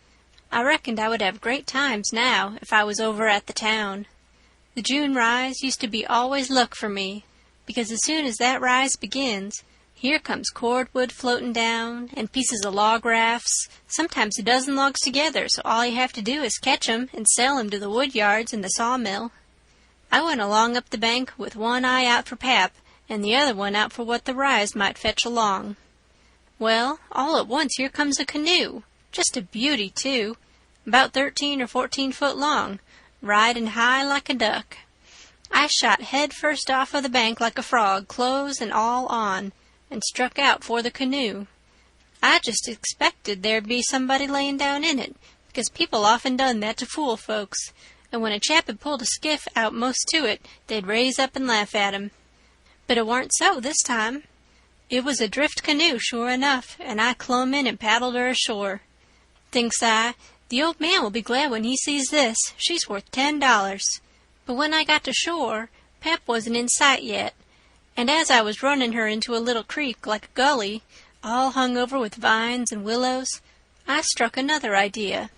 I reckoned I would have great times now if I was over at the town. The June rise used to be always luck for me, because as soon as that rise begins, here comes cordwood floating down, and pieces of log rafts, sometimes a dozen logs together, so all you have to do is catch 'em and sell 'em to the wood yards and the sawmill. I went along up the bank with one eye out for Pap, and the other one out for what the rise might fetch along. Well, all at once here comes a canoe, just a beauty, too, about 13 or 14 foot long, riding high like a duck. I shot head first off of the bank like a frog, clothes and all on, and struck out for the canoe. I just expected there'd be somebody layin' down in it, because people often done that to fool folks, and when a chap had pulled a skiff out most to it, they'd raise up and laugh at him. But it warn't so this time. It was a drift canoe, sure enough, and I clumb in and paddled her ashore. Thinks I, the old man will be glad when he sees this. She's worth $10. But when I got to shore, Pap wasn't in sight yet, and as I was running her into a little creek like a gully, all hung over with vines and willows, I struck another idea.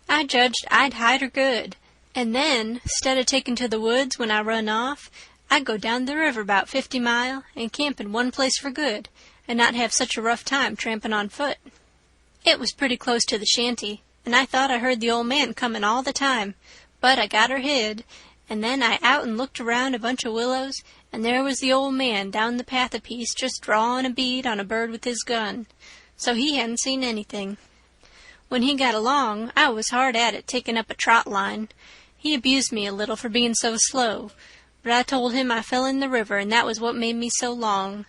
I judged I'd hide her good, and then, 'stead of taking to the woods when I run off, I'd go down the river 'bout 50 mile and camp in one place for good, and not have such a rough time tramping on foot. It was pretty close to the shanty, and I thought I heard the old man comin' all the time, but I got her hid, and then I out and looked around a bunch of willows, and there was the old man down the path a piece just drawin' a bead on a bird with his gun, so he hadn't seen anything. When he got along, I was hard at it taking up a trot line. He abused me a little for being so slow, but I told him I fell in the river, and that was what made me so long.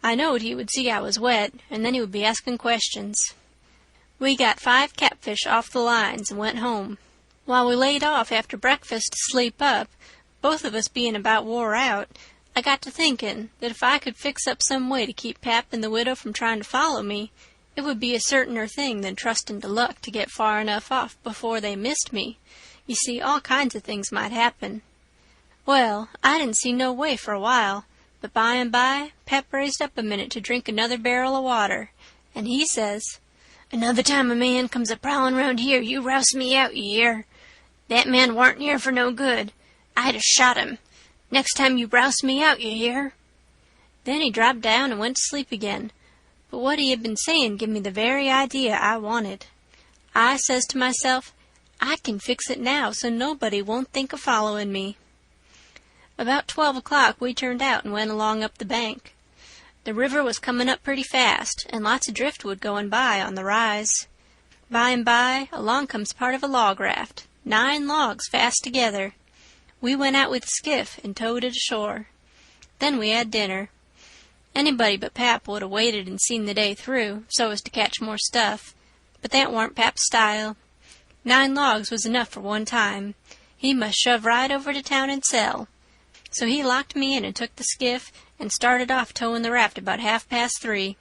I knowed he would see I was wet, and then he would be asking questions. We got 5 catfish off the lines and went home. While we laid off after breakfast to sleep up, both of us being about wore out, I got to thinking that if I could fix up some way to keep Pap and the widow from trying to follow me, it would be a certainer thing than trusting to luck to get far enough off before they missed me. You see, all kinds of things might happen. Well, I didn't see no way for a while, but by and by Pap raised up a minute to drink another barrel of water, and he says, "Another time a man comes a-prowlin' round here, you rouse me out, you hear? That man warn't here for no good. I'd 'a' shot him. Next time you rouse me out, you hear?" Then he dropped down and went to sleep again, but what he had been saying give me the very idea I wanted. I says to myself, I can fix it now so nobody won't think of following me. About 12 o'clock we turned out and went along up the bank. The river was coming up pretty fast, and lots of driftwood going by on the rise. By and by, along comes part of a log raft, 9 logs fast together. We went out with the skiff and towed it ashore. Then we had dinner. Anybody but Pap would have waited and seen the day through, so as to catch more stuff, but that warn't Pap's style. 9 logs was enough for one time. He must shove right over to town and sell. So he locked me in and took the skiff and started off towing the raft about 3:30.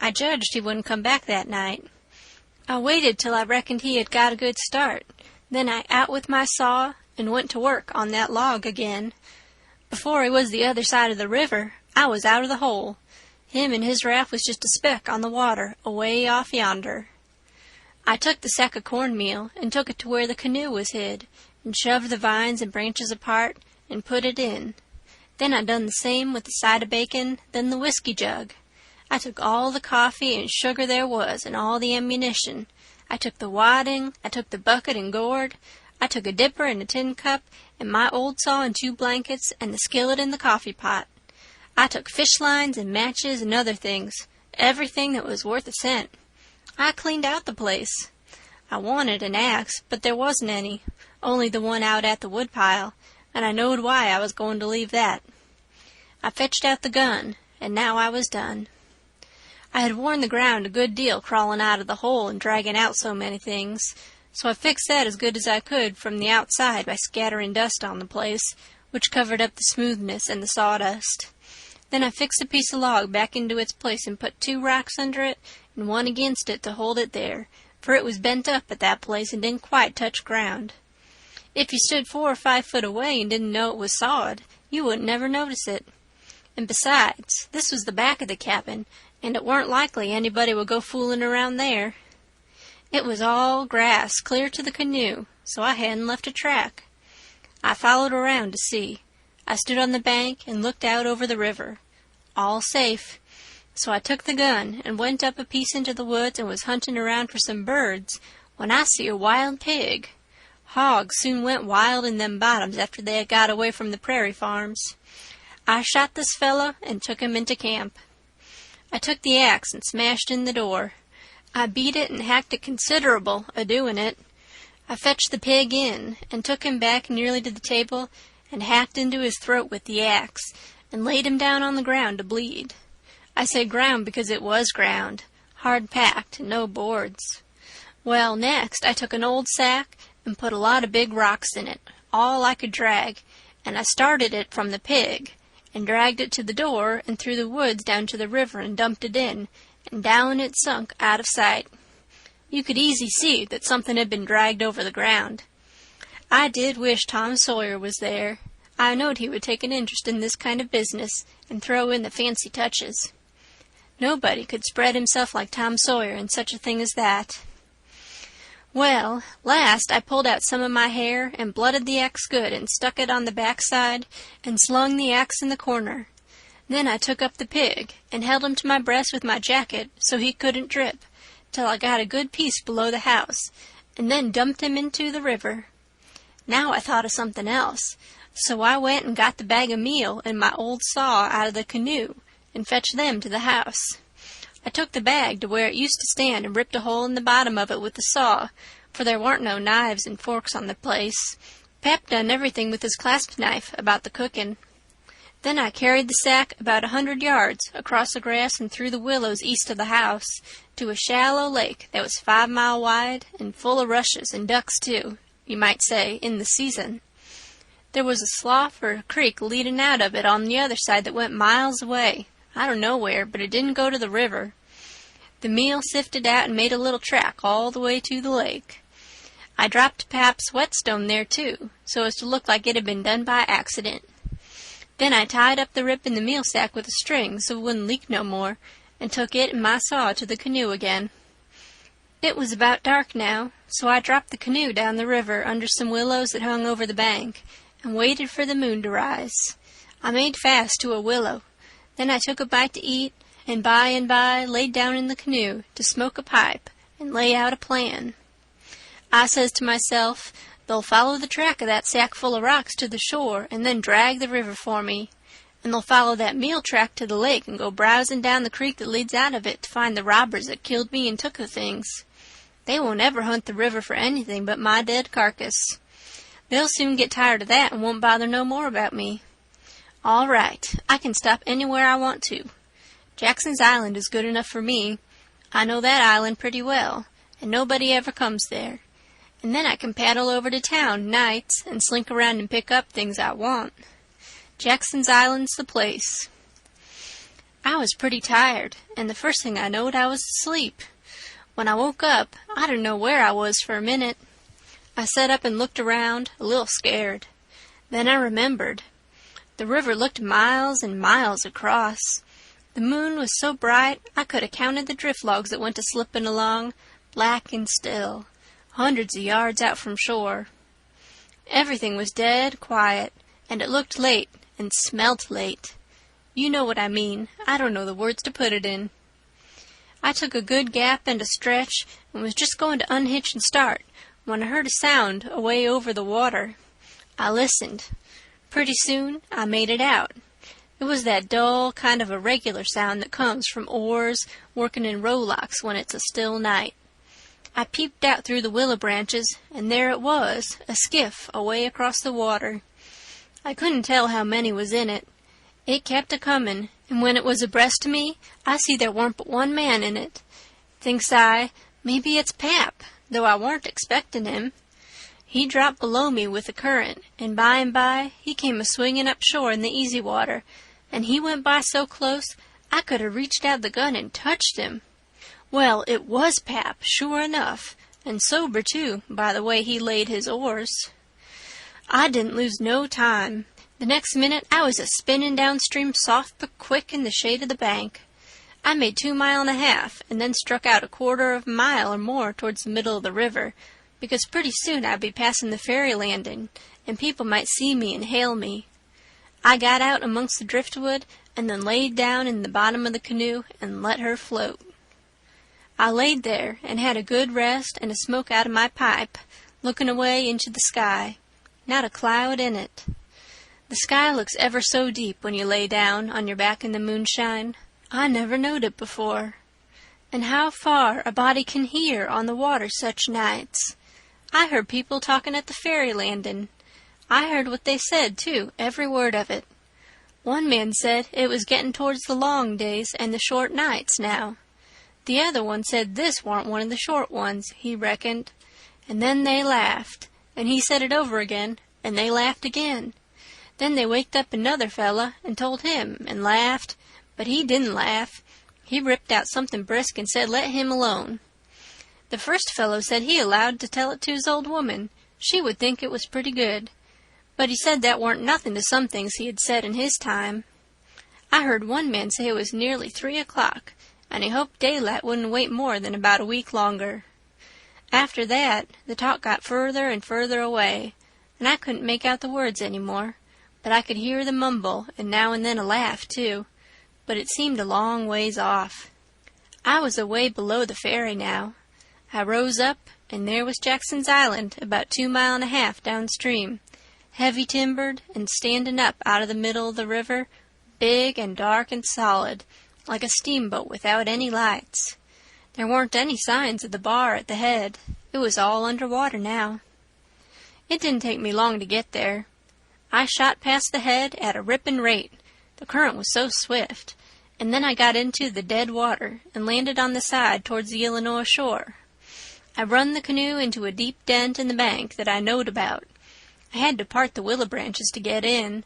I judged he wouldn't come back that night. I waited till I reckoned he had got a good start. Then I out with my saw and went to work on that log again. Before he was the other side of the river, I was out of the hole. Him and his raft was just a speck on the water, away off yonder. I took the sack of cornmeal and took it to where the canoe was hid, and shoved the vines and branches apart, and put it in. Then I done the same with the side of bacon, then the whiskey jug. I took all the coffee and sugar there was, and all the ammunition. I took the wadding, I took the bucket and gourd, I took a dipper and a tin cup, and my old saw and 2 blankets, and the skillet and the coffee pot. I took fish lines and matches and other things, everything that was worth a cent. I cleaned out the place. I wanted an axe, but there wasn't any, only the one out at the woodpile, and I knowed why I was going to leave that. I fetched out the gun, and now I was done. I had worn the ground a good deal crawling out of the hole and dragging out so many things, so I fixed that as good as I could from the outside by scattering dust on the place, which covered up the smoothness and the sawdust. Then I fixed a piece of log back into its place and put 2 rocks under it and one against it to hold it there, for it was bent up at that place and didn't quite touch ground. If you stood 4 or 5 foot away and didn't know it was sawed, you wouldn't never notice it. And besides, this was the back of the cabin, and it warn't likely anybody would go fooling around there. It was all grass clear to the canoe, so I hadn't left a track. I followed around to see. I stood on the bank and looked out over the river. All safe. So I took the gun and went up a piece into the woods and was hunting around for some birds when I see a wild pig. Hogs soon went wild in them bottoms after they had got away from the prairie farms. I shot this fellow and took him into camp. I took the axe and smashed in the door. I beat it and hacked it considerable a-doing it. I fetched the pig in and took him back nearly to the table and hacked into his throat with the axe and laid him down on the ground to bleed. I say ground because it was ground, hard-packed and no boards. Well, next I took an old sack and put a lot of big rocks in it, all I could drag, and I started it from the pig and dragged it to the door and through the woods down to the river and dumped it in, and down it sunk out of sight. You could easy see that something had been dragged over the ground. I did wish Tom Sawyer was there. I knowed he would take an interest in this kind of business and throw in the fancy touches. Nobody could spread himself like Tom Sawyer in such a thing as that. Well, last I pulled out some of my hair and blooded the axe good and stuck it on the backside and slung the axe in the corner. Then I took up the pig and held him to my breast with my jacket so he couldn't drip, till I got a good piece below the house, and then dumped him into the river. Now I thought of something else, so I went and got the bag of meal and my old saw out of the canoe and fetched them to the house. I took the bag to where it used to stand and ripped a hole in the bottom of it with the saw, for there warn't no knives and forks on the place. Pap done everything with his clasp knife about the cooking. Then I carried the sack about 100 yards across the grass and through the willows east of the house to a shallow lake that was 5 miles wide and full of rushes and ducks too, you might say, in the season. There was a slough or a creek leading out of it on the other side that went miles away. I don't know where, but it didn't go to the river. The meal sifted out and made a little track all the way to the lake. I dropped Pap's whetstone there, too, so as to look like it had been done by accident. Then I tied up the rip in the meal sack with a string so it wouldn't leak no more, and took it and my saw to the canoe again. It was about dark now, so I dropped the canoe down the river under some willows that hung over the bank, and waited for the moon to rise. I made fast to a willow. Then I took a bite to eat, and by laid down in the canoe to smoke a pipe and lay out a plan. I says to myself, they'll follow the track of that sack full of rocks to the shore and then drag the river for me, and they'll follow that meal track to the lake and go browsing down the creek that leads out of it to find the robbers that killed me and took the things. They won't ever hunt the river for anything but my dead carcass. They'll soon get tired of that and won't bother no more about me. All right, I can stop anywhere I want to. Jackson's Island is good enough for me. I know that island pretty well, and nobody ever comes there. And then I can paddle over to town nights and slink around and pick up things I want. Jackson's Island's the place. I was pretty tired, and the first thing I knowed I was asleep. When I woke up, I didn't know where I was for a minute. I sat up and looked around, a little scared. Then I remembered. The river looked miles and miles across. The moon was so bright I could have counted the drift logs that went a-slipping along, black and still, hundreds of yards out from shore. Everything was dead quiet, and it looked late and smelt late. You know what I mean. I don't know the words to put it in. I took a good gap and a stretch and was just going to unhitch and start when I heard a sound away over the water. I listened. Pretty soon I made it out. It was that dull kind of a regular sound that comes from oars working in rowlocks when it's a still night. I peeped out through the willow branches, and there it was, a skiff away across the water. I couldn't tell how many was in it. It kept a-comin', and when it was abreast of me, I see there warn't but one man in it. Thinks I, maybe it's Pap, though I warn't expectin' him. He dropped below me with the current, and by he came a-swinging up shore in the easy water, and he went by so close I could have reached out the gun and touched him. Well, it was Pap, sure enough, and sober, too, by the way he laid his oars. I didn't lose no time. The next minute I was a-spinning downstream soft but quick in the shade of the bank. I made 2 miles and a half, and then struck out 1/4 of a mile or more towards the middle of the river, because pretty soon I'd be passing the ferry landing, and people might see me and hail me. I got out amongst the driftwood, and then laid down in the bottom of the canoe and let her float. I laid there and had a good rest and a smoke out of my pipe, looking away into the sky. Not a cloud in it. The sky looks ever so deep when you lay down on your back in the moonshine. I never knowed it before. And how far a body can hear on the water such nights. I heard people talking at the ferry landing. I heard what they said, too, every word of it. One man said it was getting towards the long days and the short nights now. The other one said this warn't one of the short ones, he reckoned. And then they laughed, and he said it over again, and they laughed again. Then they waked up another fella and told him, and laughed, but he didn't laugh. He ripped out something brisk and said let him alone. The first fellow said he allowed to tell it to his old woman. She would think it was pretty good. But he said that warn't nothing to some things he had said in his time. I heard one man say it was nearly 3 o'clock, and he hoped daylight wouldn't wait more than about a week longer. After that, the talk got further and further away, and I couldn't make out the words any more, but I could hear the mumble, and now and then a laugh, too, but it seemed a long ways off. I was away below the ferry now. I rose up, and there was Jackson's Island, about 2 miles and a half downstream, heavy-timbered and standing up out of the middle of the river, big and dark and solid, like a steamboat without any lights. There weren't any signs of the bar at the head. It was all under water now. It didn't take me long to get there. I shot past the head at a ripping rate. The current was so swift. And then I got into the dead water and landed on the side towards the Illinois shore. I run the canoe into a deep dent in the bank that I knowed about. I had to part the willow branches to get in,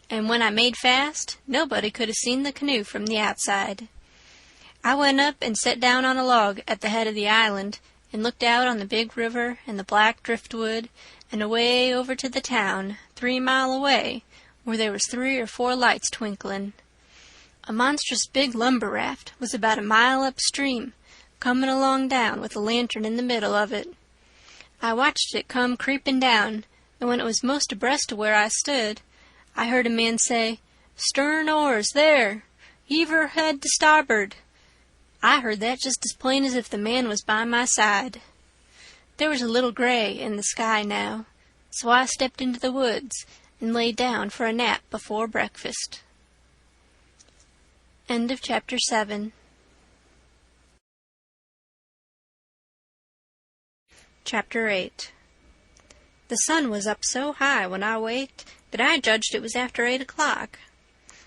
and when I made fast, nobody could have seen the canoe from the outside. I went up and set down on a log at the head of the island and looked out on the big river and the black driftwood and away over to the town, 3 mile away, where there was 3 or 4 lights twinkling. A monstrous big lumber raft was about a mile upstream, coming along down with a lantern in the middle of it. I watched it come creeping down, and when it was most abreast of where I stood, I heard a man say, "Stern oars, there! Heave her head to starboard." I heard that just as plain as if the man was by my side. There was a little gray in the sky now, so I stepped into the woods and lay down for a nap before breakfast. End of Chapter 7. Chapter 8. The sun was up so high when I waked that I judged it was after 8 o'clock.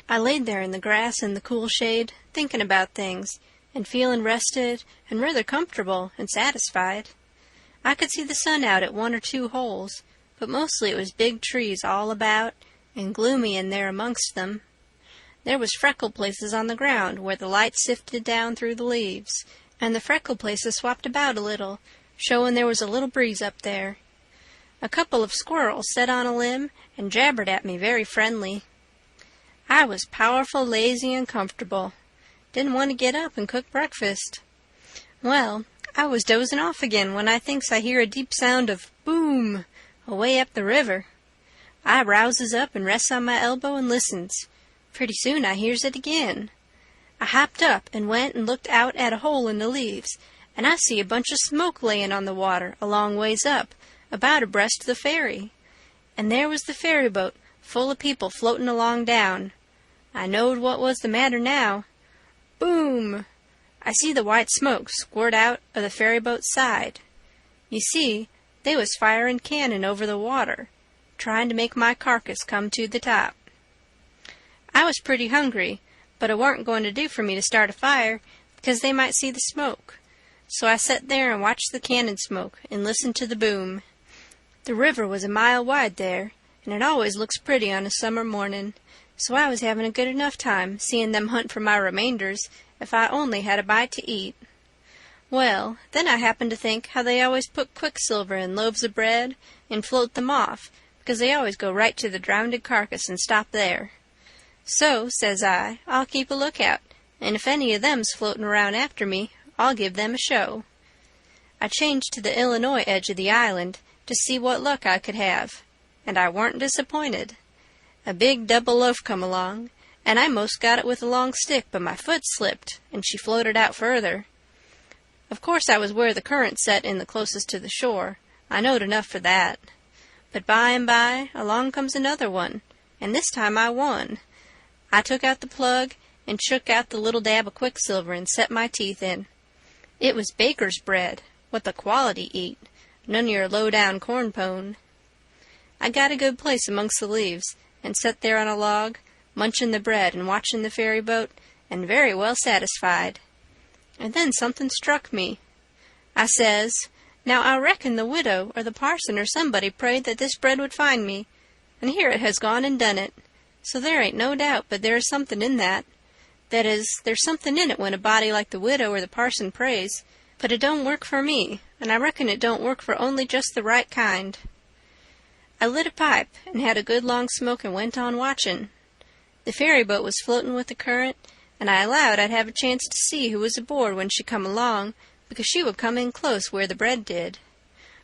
I laid there in the grass in the cool shade, thinking about things, and feeling rested and rather comfortable and satisfied. I could see the sun out at 1 or 2 holes, but mostly it was big trees all about, and gloomy in there amongst them. There was freckled places on the ground where the light sifted down through the leaves, and the freckled places swapped about a little, showing there was a little breeze up there. A couple of squirrels set on a limb and jabbered at me very friendly. I was powerful lazy and comfortable. Didn't want to get up and cook breakfast. Well, I was dozing off again when I thinks I hear a deep sound of boom away up the river. I rouses up and rests on my elbow and listens. Pretty soon I hears it again. I hopped up and went and looked out at a hole in the leaves, and I see a bunch of smoke layin' on the water a long ways up, about abreast of the ferry. And there was the ferry boat, full of people floating along down. I knowed what was the matter now. Boom! I see the white smoke squirt out of the ferry boat's side. You see, they was firing cannon over the water, trying to make my carcass come to the top. I was pretty hungry, but it warn't going to do for me to start a fire, because they might see the smoke. So I sat there and watched the cannon smoke and listened to the boom. The river was a mile wide there, and it always looks pretty on a summer morning, so I was having a good enough time seeing them hunt for my remainders if I only had a bite to eat. Well, then I happened to think how they always put quicksilver in loaves of bread and float them off, because they always go right to the drownded carcass and stop there. So, says I, I'll keep a lookout and if any of them's floating around after me, I'll give them a show. I changed to the Illinois edge of the island to see what luck I could have, and I warn't disappointed. A big double loaf come along, and I most got it with a long stick, but my foot slipped, and she floated out further. Of course I was where the current set in the closest to the shore. I knowed enough for that. But by and by along comes another one, and this time I won. I took out the plug and shook out the little dab of quicksilver and set my teeth in. It was baker's bread, what the quality eat, none of your low-down corn-pone. I got a good place amongst the leaves, and set there on a log, munchin' the bread and watchin' the ferry boat, and very well satisfied. And then something struck me. I says, now I reckon the widow or the parson or somebody prayed that this bread would find me, and here it has gone and done it. So there ain't no doubt but there is something in that. That is, there's something in it when a body like the widow or the parson prays, but it don't work for me, and I reckon it don't work for only just the right kind. I lit a pipe and had a good long smoke and went on watchin'. The ferry boat was floatin' with the current, and I allowed I'd have a chance to see who was aboard when she come along, because she would come in close where the bread did.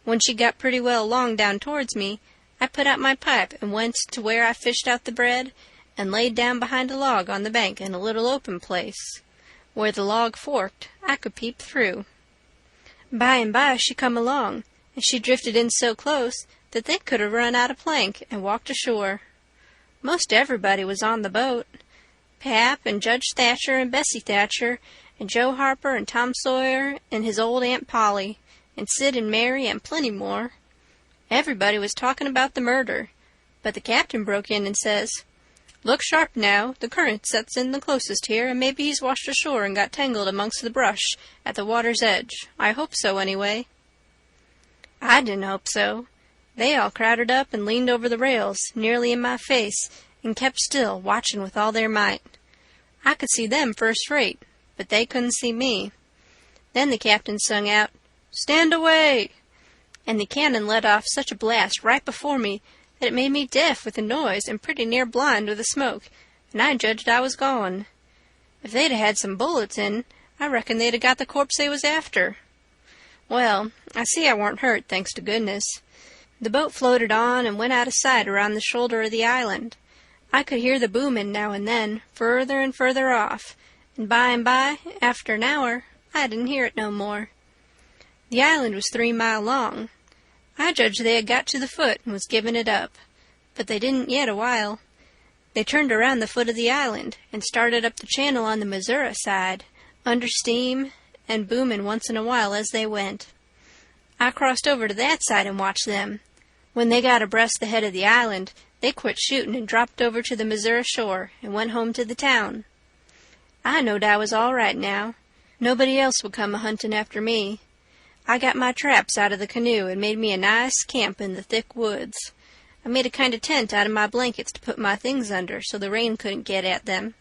When she got pretty well along down towards me, I put out my pipe and went to where I fished out the bread, and laid down behind a log on the bank in a little open place. Where the log forked, I could peep through. By and by she come along, and she drifted in so close that they could have run out a plank and walked ashore. Most everybody was on the boat. Pap and Judge Thatcher and Bessie Thatcher and Joe Harper and Tom Sawyer and his old Aunt Polly and Sid and Mary and plenty more. Everybody was talking about the murder, but the captain broke in and says, "Look sharp now, the current sets in the closest here, and maybe he's washed ashore and got tangled amongst the brush at the water's edge. I hope so, anyway." I didn't hope so. They all crowded up and leaned over the rails, nearly in my face, and kept still, watching with all their might. I could see them first rate, but they couldn't see me. Then the captain sung out, "Stand away!" and the cannon let off such a blast right before me that it made me deaf with the noise and pretty near blind with the smoke, and I judged I was gone. If they'd had some bullets in, I reckon they'd have got the corpse they was after. Well, I see I warn't hurt, thanks to goodness. The boat floated on and went out of sight around the shoulder of the island. I could hear the boomin' now and then, further and further off, and by, after an hour, I didn't hear it no more. The island was 3 mile long. I judged they had got to the foot and was giving it up, but they didn't yet a while. They turned around the foot of the island and started up the channel on the Missouri side, under steam and boomin' once in a while as they went. I crossed over to that side and watched them. When they got abreast the head of the island, they quit shootin' and dropped over to the Missouri shore and went home to the town. I knowed I was all right now. Nobody else would come a-huntin' after me. I got my traps out of the canoe and made me a nice camp in the thick woods. I made a kind of tent out of my blankets to put my things under so the rain couldn't get at them.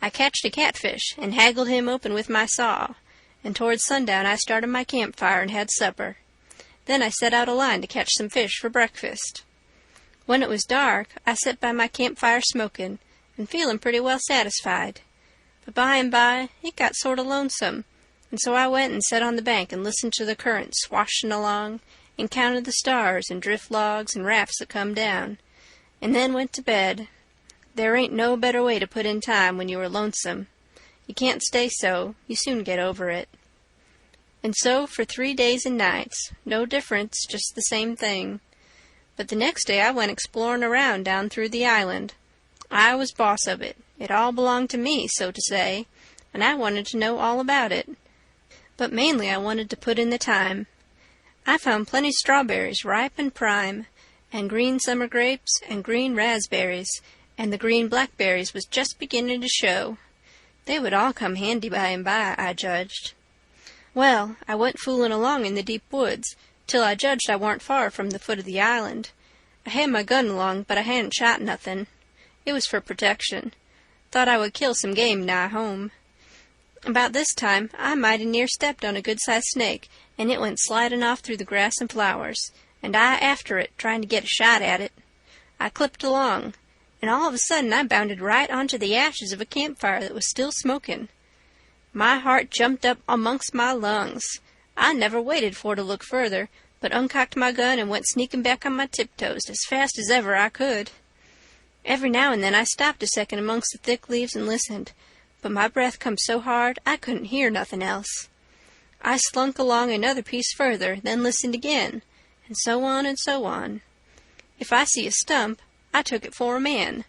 I catched a catfish and haggled him open with my saw, and towards sundown I started my campfire and had supper. Then I set out a line to catch some fish for breakfast. When it was dark, I set by my campfire smoking and feeling pretty well satisfied. But by and by it got sort of lonesome, and so I went and sat on the bank and listened to the current swashing along and counted the stars and drift logs and rafts that come down, and then went to bed. There ain't no better way to put in time when you are lonesome. You can't stay so. You soon get over it. And so for 3 days and nights, no difference, just the same thing. But the next day I went exploring around down through the island. I was boss of it. It all belonged to me, so to say, and I wanted to know all about it. But mainly I wanted to put in the time. I found plenty strawberries ripe and prime, and green summer grapes and green raspberries, and the green blackberries was just beginning to show. They would all come handy by and by, I judged. Well, I went fooling along in the deep woods, till I judged I warn't far from the foot of the island. I had my gun along, but I hadn't shot nothing. It was for protection. Thought I would kill some game nigh home. About this time I mighty near stepped on a good-sized snake, and it went sliding off through the grass and flowers, and I after it, trying to get a shot at it. I clipped along, and all of a sudden I bounded right onto the ashes of a campfire that was still smoking. My heart jumped up amongst my lungs. I never waited for to look further, but uncocked my gun and went sneaking back on my tiptoes as fast as ever I could. Every now and then I stopped a second amongst the thick leaves and listened, but my breath come so hard I couldn't hear nothing else. I slunk along another piece further, then listened again, and so on and so on. If I see a stump, I took it for a man.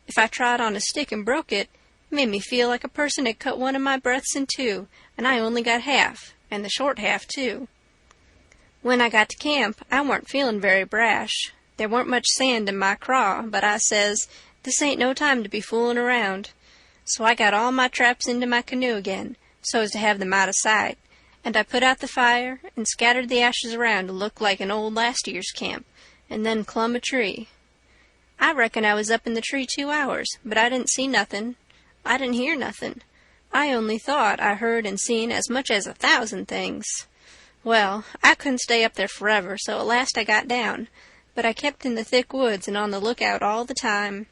If I trod on a stick and broke it, it made me feel like a person had cut one of my breaths in two, and I only got half, and the short half, too. When I got to camp, I weren't feeling very brash. There weren't much sand in my craw, but I says, this ain't no time to be fooling around. So I got all my traps into my canoe again, so as to have them out of sight, and I put out the fire and scattered the ashes around to look like an old last year's camp, and then clumb a tree. I reckon I was up in the tree 2 hours, but I didn't see nothing. I didn't hear nothing. I only thought I heard and seen as much as 1,000 things. Well, I couldn't stay up there forever, so at last I got down, but I kept in the thick woods and on the lookout all the time.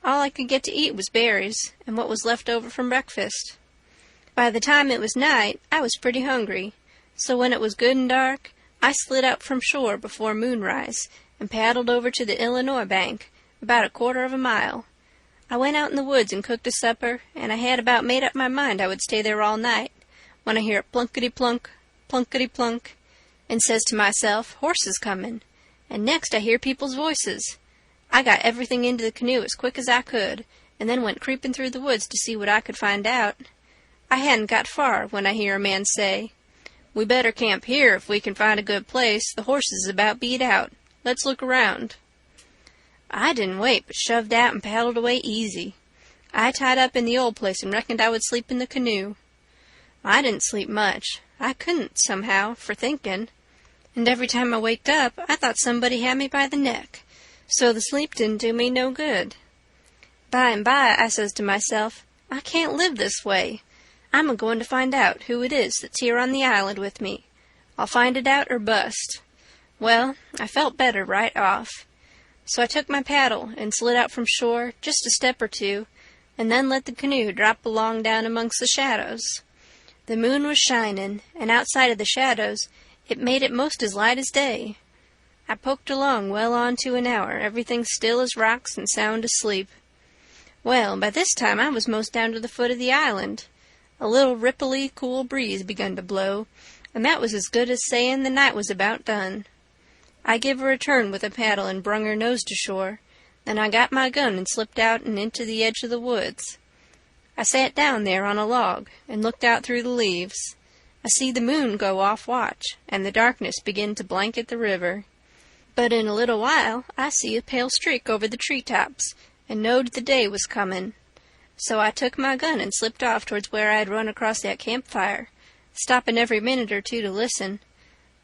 All I could get to eat was berries, and what was left over from breakfast. By the time it was night, I was pretty hungry, so when it was good and dark, I slid out from shore before moonrise and paddled over to the Illinois bank, about 1/4 mile. I went out in the woods and cooked a supper, and I had about made up my mind I would stay there all night, when I hear plunkety-plunk, plunkety-plunk, and says to myself, horses comin', and next I hear people's voices. I got everything into the canoe as quick as I could, and then went creeping through the woods to see what I could find out. I hadn't got far when I hear a man say, "We better camp here if we can find a good place. The horses is about beat out. Let's look around." I didn't wait, but shoved out and paddled away easy. I tied up in the old place and reckoned I would sleep in the canoe. I didn't sleep much. I couldn't, somehow, for thinking. And every time I waked up, I thought somebody had me by the neck, so the sleep didn't do me no good. By and by, I says to myself, I can't live this way. I'm a-going to find out who it is that's here on the island with me. I'll find it out or bust. Well, I felt better right off. So I took my paddle and slid out from shore just a step or two, and then let the canoe drop along down amongst the shadows. The moon was shining, and outside of the shadows it made it most as light as day. I poked along well on to an hour, everything still as rocks and sound asleep. Well, by this time I was most down to the foot of the island. A little ripply, cool breeze begun to blow, and that was as good as sayin' the night was about done. I give her a turn with a paddle and brung her nose to shore. Then I got my gun and slipped out and into the edge of the woods. I sat down there on a log and looked out through the leaves. I see the moon go off watch, and the darkness begin to blanket the river. But in a little while I see a pale streak over the tree-tops, and knowed the day was comin'. So I took my gun and slipped off towards where I had run across that campfire, stopping every minute or two to listen.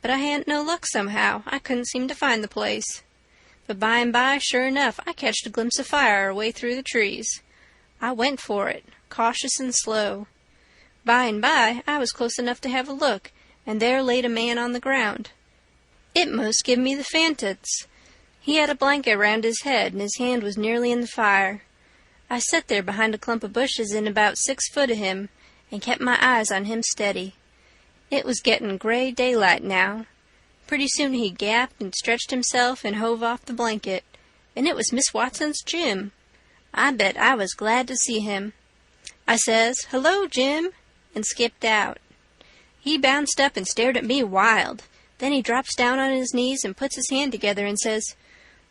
But I hadn't no luck somehow. I couldn't seem to find the place. But by and by, sure enough, I catched a glimpse of fire away through the trees. I went for it, cautious and slow. By and by, I was close enough to have a look, and there laid a man on the ground. It most give me the fantods. He had a blanket round his head, and his hand was nearly in the fire. I set there behind a clump of bushes in about 6 foot of him, and kept my eyes on him steady. It was getting gray daylight now. Pretty soon he gapped and stretched himself and hove off the blanket, and it was Miss Watson's Jim. I bet I was glad to see him. I says, "Hello, Jim," and skipped out. He bounced up and stared at me wild. Then he drops down on his knees and puts his hand together and says,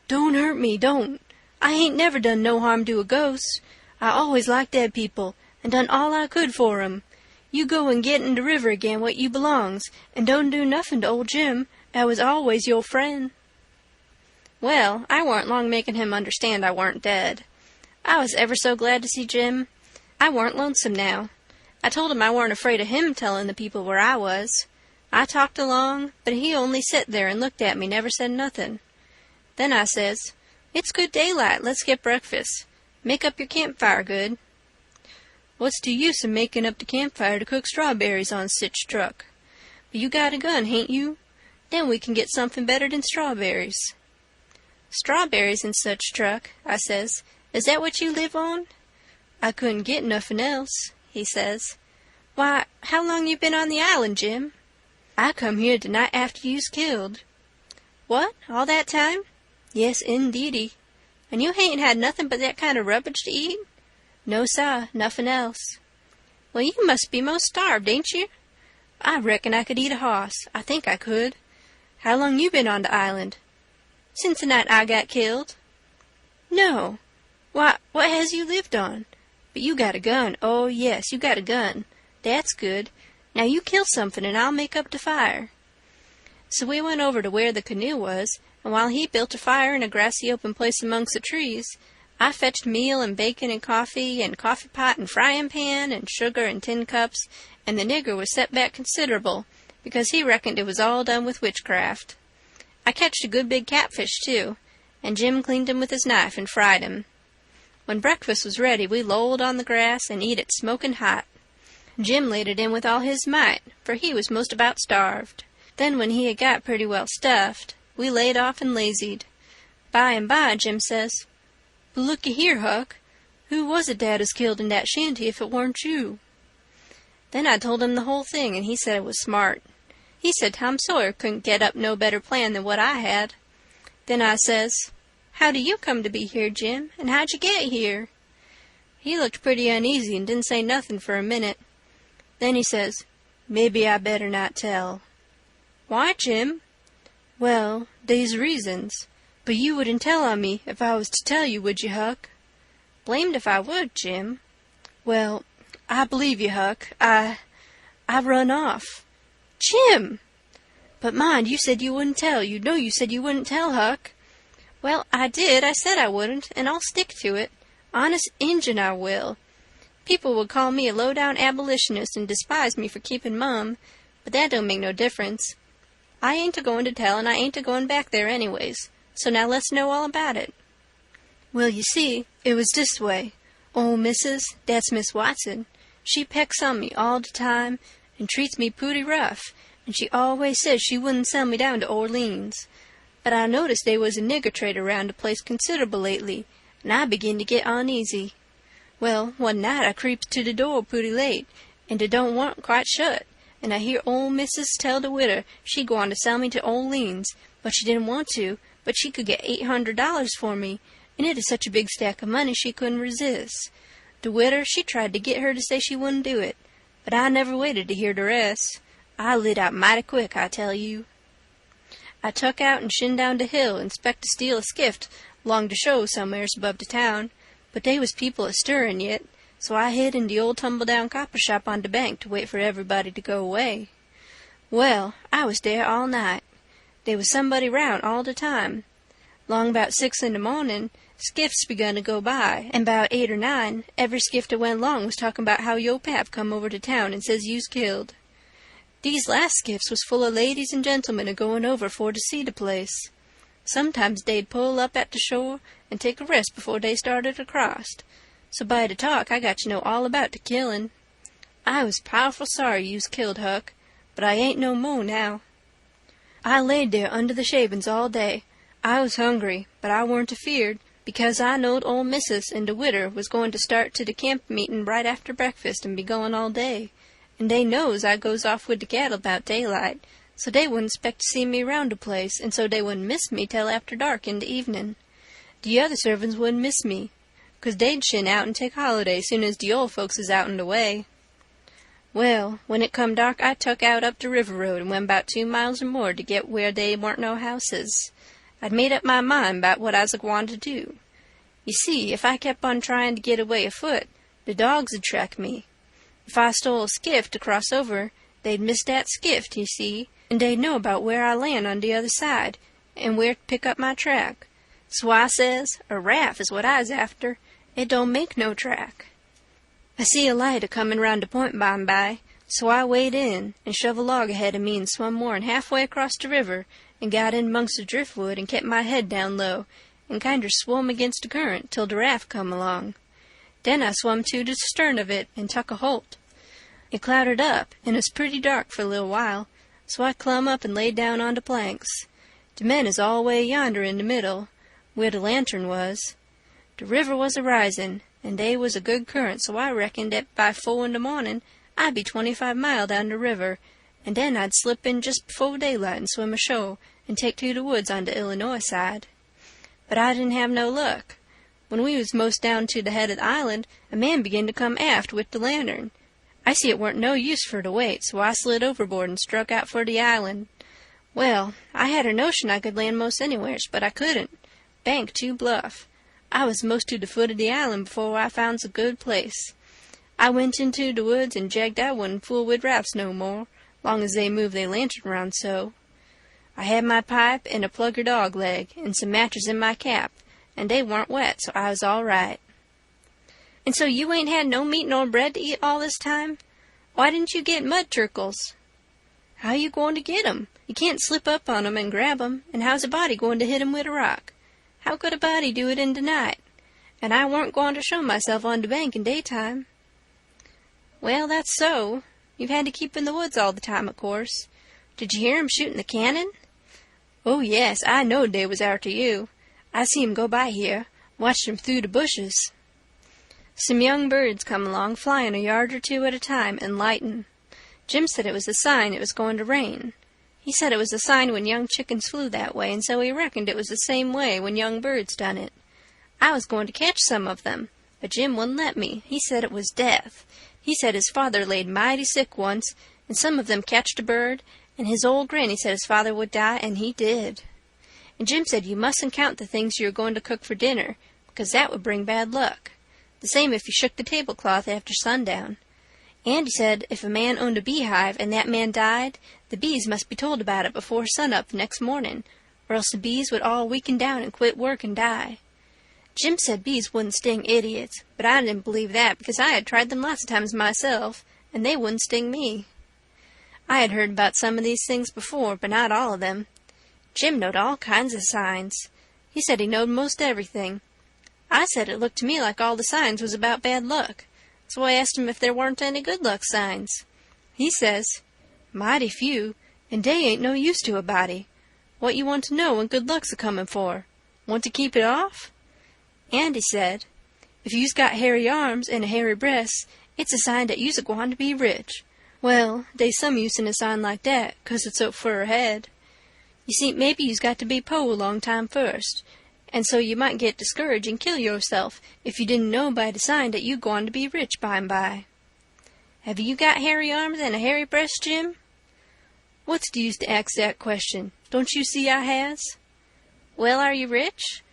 "Don't hurt me, don't. I ain't never done no harm to a ghost. I always liked dead people, and done all I could for 'em. You go and get in the river again what you belongs, and don't do nothing to old Jim. I was always your friend." Well, I warn't long making him understand I warn't dead. I was ever so glad to see Jim. I warn't lonesome now. I told him I warn't afraid of him telling the people where I was. I talked along, but he only sit there and looked at me, never said nothing. Then I says, "It's good daylight, let's get breakfast. Make up your campfire good." "What's the use of making up the campfire to cook strawberries on sich truck? But you got a gun, hain't you? Then we can get something better than strawberries." "Strawberries in such truck," I says. "Is that what you live on?" "I couldn't get nothing else," he says. Why, how long you been on the island, Jim?" "I come here the night after you's killed." "What, all that time?" "Yes, indeedy." "And you hain't had nothing but that kind of rubbish to eat?" "No, sah, nothing else." "Well, you must be most starved, ain't you?" "I reckon I could eat a hoss. I think I could." "How long you been on the island?" "Since the night I got killed." "No! Why, what has you lived on? But you got a gun. Oh, yes, you got a gun. That's good. Now you kill something and I'll make up the fire." So we went over to where the canoe was, and while he built a fire in a grassy open place amongst the trees, I fetched meal and bacon and coffee pot and frying pan and sugar and tin cups, and the nigger was set back considerable, because he reckoned it was all done with witchcraft. I catched a good big catfish, too, and Jim cleaned him with his knife and fried him. When breakfast was ready, we lolled on the grass and eat it smoking hot. Jim laid it in with all his might, for he was most about starved. Then when he had got pretty well stuffed, we laid off and lazied. By and by, Jim says, "But looky here, Huck, who was it that is killed in that shanty if it warn't you?" Then I told him the whole thing, and he said it was smart. He said Tom Sawyer couldn't get up no better plan than what I had. Then I says, "How do you come to be here, Jim, and how'd you get here?" He looked pretty uneasy and didn't say nothing for a minute. Then he says, "Maybe I better not tell." "Why, Jim?" "Well, they's reasons. But you wouldn't tell on me if I was to tell you, would you, Huck?" "Blamed if I would, Jim." "Well, I believe you, Huck. I run off." "Jim!" "But mind, you said you wouldn't tell. You know you said you wouldn't tell, Huck." "Well, I did. I said I wouldn't, and I'll stick to it. Honest Injun, I will. People would call me a low-down abolitionist and despise me for keeping mum, but that don't make no difference. I ain't a-going to tell, and I ain't a-going back there anyways, so now let's know all about it." "Well, you see, it was this way. Ol' Missus, that's Miss Watson, she pecks on me all the time and treats me pooty rough, and she always says she wouldn't sell me down to Orleans. But I noticed they was a nigger trader round the place considerable lately, and I begin to get uneasy. Well, one night I creeps to the door pooty late, and it don't want quite shut, and I hear ol' Missus tell the widder she gwine to sell me to Orleans, but she didn't want to, but she could get $800 for me, and it is such a big stack of money she couldn't resist. The widder, she tried to get her to say she wouldn't do it, but I never waited to hear the rest. I lit out mighty quick, I tell you. I tuck out and shin down the hill and spect to steal a skift along the show somewheres above the town, but they was people a-stirring yet, so I hid in the old tumble-down copper shop on the bank to wait for everybody to go away. Well, I was there all night. They was somebody round all the time. 'Long about 6 in the morning, skiffs begun to go by, and 'bout 8 or 9, every skift that went along was talking about how yo' pap come over to town and says you's killed. These last skiffs was full of ladies and gentlemen a-going over for to see the place. Sometimes they'd pull up at the shore and take a rest before they started across. So by the talk I got to know all about the killing. I was powerful sorry you's killed, Huck, but I ain't no more now. I laid there under the shavings all day. I was hungry, but I weren't afeared, because I knowed ol' Missus and the widder was going to start to the camp meeting right after breakfast and be going all day, and they knows I goes off with the cattle 'bout daylight, so they wouldn't 'spect to see me round the place, and so they wouldn't miss me till after dark in the evening. The other servants wouldn't miss me, 'cause they'd shin out and take holiday soon as the old folks is out and away. Well, when it come dark I tuck out up the river road and went 'bout 2 miles or more to get where they warn't no houses. I'd made up my mind 'bout what I's a-gwine to do. You see, if I kept on trying to get away afoot, the dogs 'd track me. If I stole a skiff to cross over, they'd miss that skiff, you see, and they'd know about where I land on the other side, and where to pick up my track. So I says, a raft is what I's after. It don't make no track. I see a light a-comin' round the point by'n by, so I wade in and shove a log ahead of me and swum more'n halfway across the river and got in 'mongst the driftwood and kept my head down low and kinder swum against the current till the raft come along. Then I swum to the stern of it and tuck a holt. It clouded up, and it was pretty dark for a little while, so I clumb up and laid down on the planks. The men is all way yonder in the middle, where the lantern was. The river was a-risin', and they was a good current, so I reckoned that by 4 in the morning I'd be 25 mile down the river, and then I'd slip in just before daylight and swim ashore and take to the woods on the Illinois side. But I didn't have no luck. When we was most down to the head of the island, a man began to come aft with the lantern. I see it weren't no use for to wait, so I slid overboard and struck out for the island. Well, I had a notion I could land most anywheres, but I couldn't. Bank too bluff. I was most to the foot of the island before I found a good place. I went into the woods and jagged I wouldn't fool with rafts no more, long as they moved their lantern round so. I had my pipe and a plugger dog leg and some matches in my cap, and they weren't wet, so I was all right. And so you ain't had no meat nor bread to eat all this time? Why didn't you get mud turkles? How you going to get 'em? You can't slip up on 'em and grab 'em, and how's a body going to hit 'em with a rock? How could a body do it in the night? And I weren't going to show myself on the bank in daytime. Well, that's so. You've had to keep in the woods all the time, of course. Did you hear 'em shooting the cannon? Oh, yes, I knowed they was arter you. I see 'em go by here, watched 'em through the bushes. Some young birds come along, flying a yard or two at a time, and lightin'. Jim said it was a sign it was going to rain. He said it was a sign when young chickens flew that way, and so he reckoned it was the same way when young birds done it. I was going to catch some of them, but Jim wouldn't let me. He said it was death. He said his father laid mighty sick once, and some of them catched a bird, and his old granny said his father would die, and he did. And Jim said you mustn't count the things you are going to cook for dinner, because that would bring bad luck. The same if you shook the tablecloth after sundown. And he said if a man owned a beehive and that man died, the bees must be told about it before sunup next morning, or else the bees would all weaken down and quit work and die. Jim said bees wouldn't sting idiots, but I didn't believe that because I had tried them lots of times myself, and they wouldn't sting me. I had heard about some of these things before, but not all of them. Jim knowed all kinds of signs. He said he knowed most everything. I said it looked to me like all the signs was about bad luck, so I asked him if there weren't any good luck signs. He says, mighty few, and they ain't no use to a body. What you want to know when good luck's a-comin' for? Want to keep it off? And he said, if you's got hairy arms and a hairy breast, it's a sign that you's a-gwine to be rich. Well, they's some use in a sign like that, 'cause it's up fur ahead. You see, maybe you's got to be po a long time first, and so you might get discouraged and kill yourself if you didn't know by the sign that you gwine to be rich by and by. Have you got hairy arms and a hairy breast, Jim? What's the use to ask that question? Don't you see I has? Well, are you rich?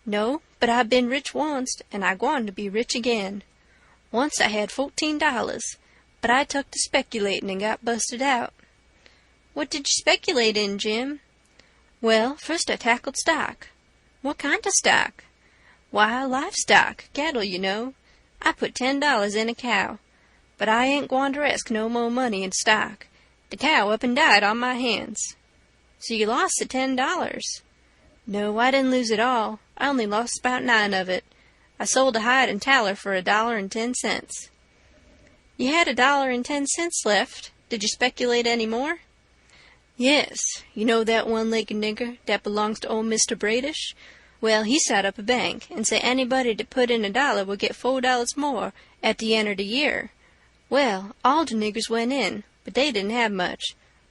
No, but I've been rich once, and I gwine to be rich again. Once I had $14, but I took to speculating and got busted out. What did you speculate in, Jim? Well, first I tackled stock. What kind of stock? Why, livestock, cattle, you know. I put $10 in a cow, but I ain't gwine to risk no more money in stock. The cow up and died on my hands. So you lost the $10. No, I didn't lose it all. I only lost about 9 of it. I sold a hide and taller for $1.10. You had $1.10 left. Did you speculate any more? Yes. You know that one-legged nigger that belongs to old Mr. Bradish? Well, he set up a bank and said anybody that put in $1 would get $4 more at the end of the year. Well, all the niggers went in, but they didn't have much.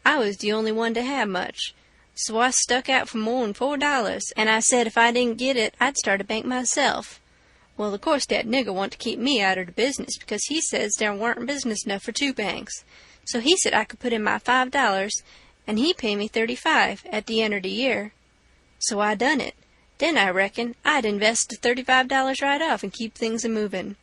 I was the only one to have much. So I stuck out for more'n $4, and I said if I didn't get it, I'd start a bank myself. Well, of course, that nigger wanted to keep me out of the business because he says there weren't business enough for 2 banks. So he said I could put in my $5, and he paid me $35 at the end of the year. So I done it. Then I reckon I'd invest the $35 right off and keep things a-movin'.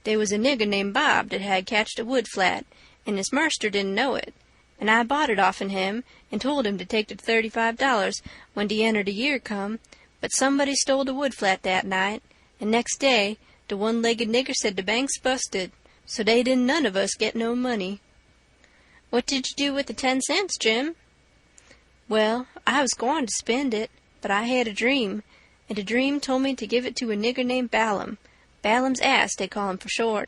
There was a nigger named Bob that had catched a wood flat, and his marster didn't know it, and I bought it off'n him and told him to take the $35 when the end of the year come, but somebody stole the wood flat that night, and next day the one-legged nigger said the bank's busted, so they didn't none of us get no money. What did you do with the 10 cents, Jim? Well, I was going to spend it, but I had a dream, and the dream told me to give it to a nigger named Balaam. Balaam's ass, they call him for short.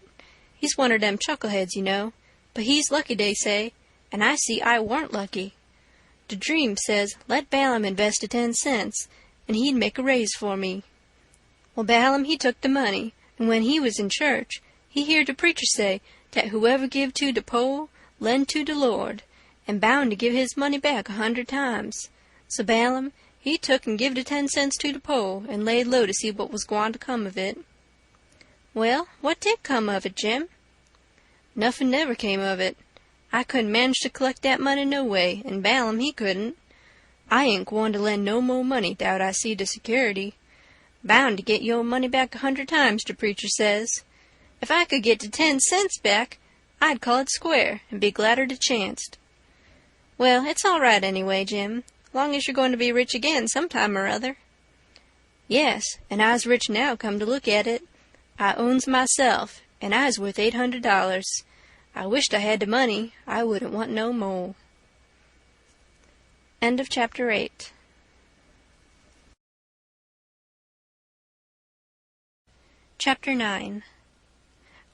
He's one of them chuckleheads, you know, but he's lucky, they say, and I see I warn't lucky. The dream says let Balaam invest the 10 cents, and he'd make a raise for me. Well, Balaam, he took the money, and when he was in church, he heard the preacher say that whoever give to de po, lend to de Lord, and bound to give his money back 100 times. So Balaam, he took and give de 10 cents to de po, and laid low to see what was gwine to come of it. Well, what did come of it, Jim? Nuffin never came of it. I couldn't manage to collect that money no way, and Balaam he couldn't. I ain't gwine to lend no more money 'thout I see de security. Bound to get yo' money back 100 times, de preacher says. If I could get de 10 cents back, I'd call it square, and be gladder de chanced. Well, it's all right anyway, Jim, long as you're going to be rich again sometime or other. Yes, and I's rich now, come to look at it. I owns myself, and I's worth $800. I wished I had the money. I wouldn't want no more. End of chapter 8. Chapter 9.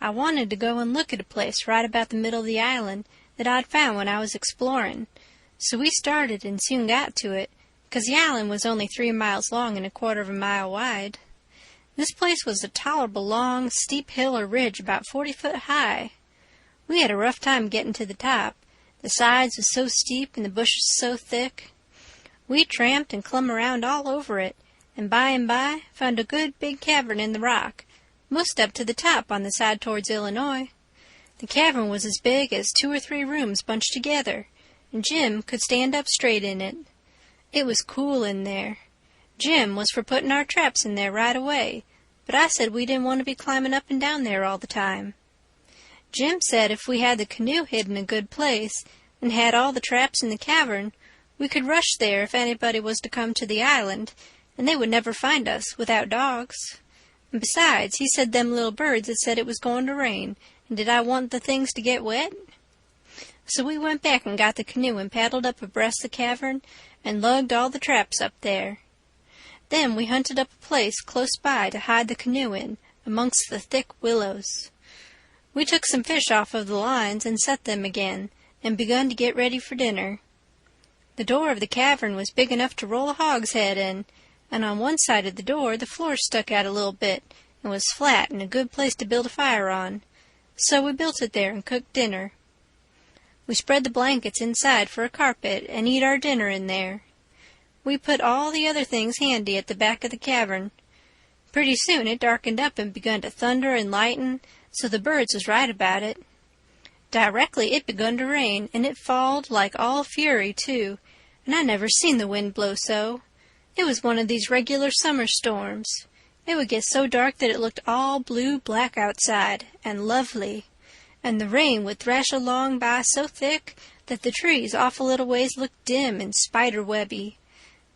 I wanted to go and look at a place right about the middle of the island that I'd found when I was exploring, so we started and soon got to it, 'cause the island was only 3 miles long and 1/4 of a mile wide. This place was a tolerable long, steep hill or ridge about 40 foot high. We had a rough time getting to the top. The sides was so steep and the bushes so thick. We tramped and clumb around all over it, and by found a good big cavern in the rock, most up to the top on the side towards Illinois. The cavern was as big as 2 or 3 rooms bunched together, and Jim could stand up straight in it. It was cool in there. Jim was for putting our traps in there right away, but I said we didn't want to be climbing up and down there all the time. Jim said if we had the canoe hid in a good place and had all the traps in the cavern, we could rush there if anybody was to come to the island, and they would never find us without dogs. And besides, he said them little birds had said it was going to rain, and did I want the things to get wet? So we went back and got the canoe and paddled up abreast the cavern and lugged all the traps up there. Then we hunted up a place close by to hide the canoe in, amongst the thick willows. We took some fish off of the lines and set them again, and begun to get ready for dinner. The door of the cavern was big enough to roll a hogshead in, and on one side of the door the floor stuck out a little bit and was flat and a good place to build a fire on. So we built it there and cooked dinner. We spread the blankets inside for a carpet and eat our dinner in there. We put all the other things handy at the back of the cavern. Pretty soon it darkened up and begun to thunder and lighten, so the birds was right about it. Directly it begun to rain, and it falled like all fury, too, and I never seen the wind blow so. It was one of these regular summer storms. It would get so dark that it looked all blue-black outside, and lovely, and the rain would thrash along by so thick that the trees off a little ways looked dim and spider-webby,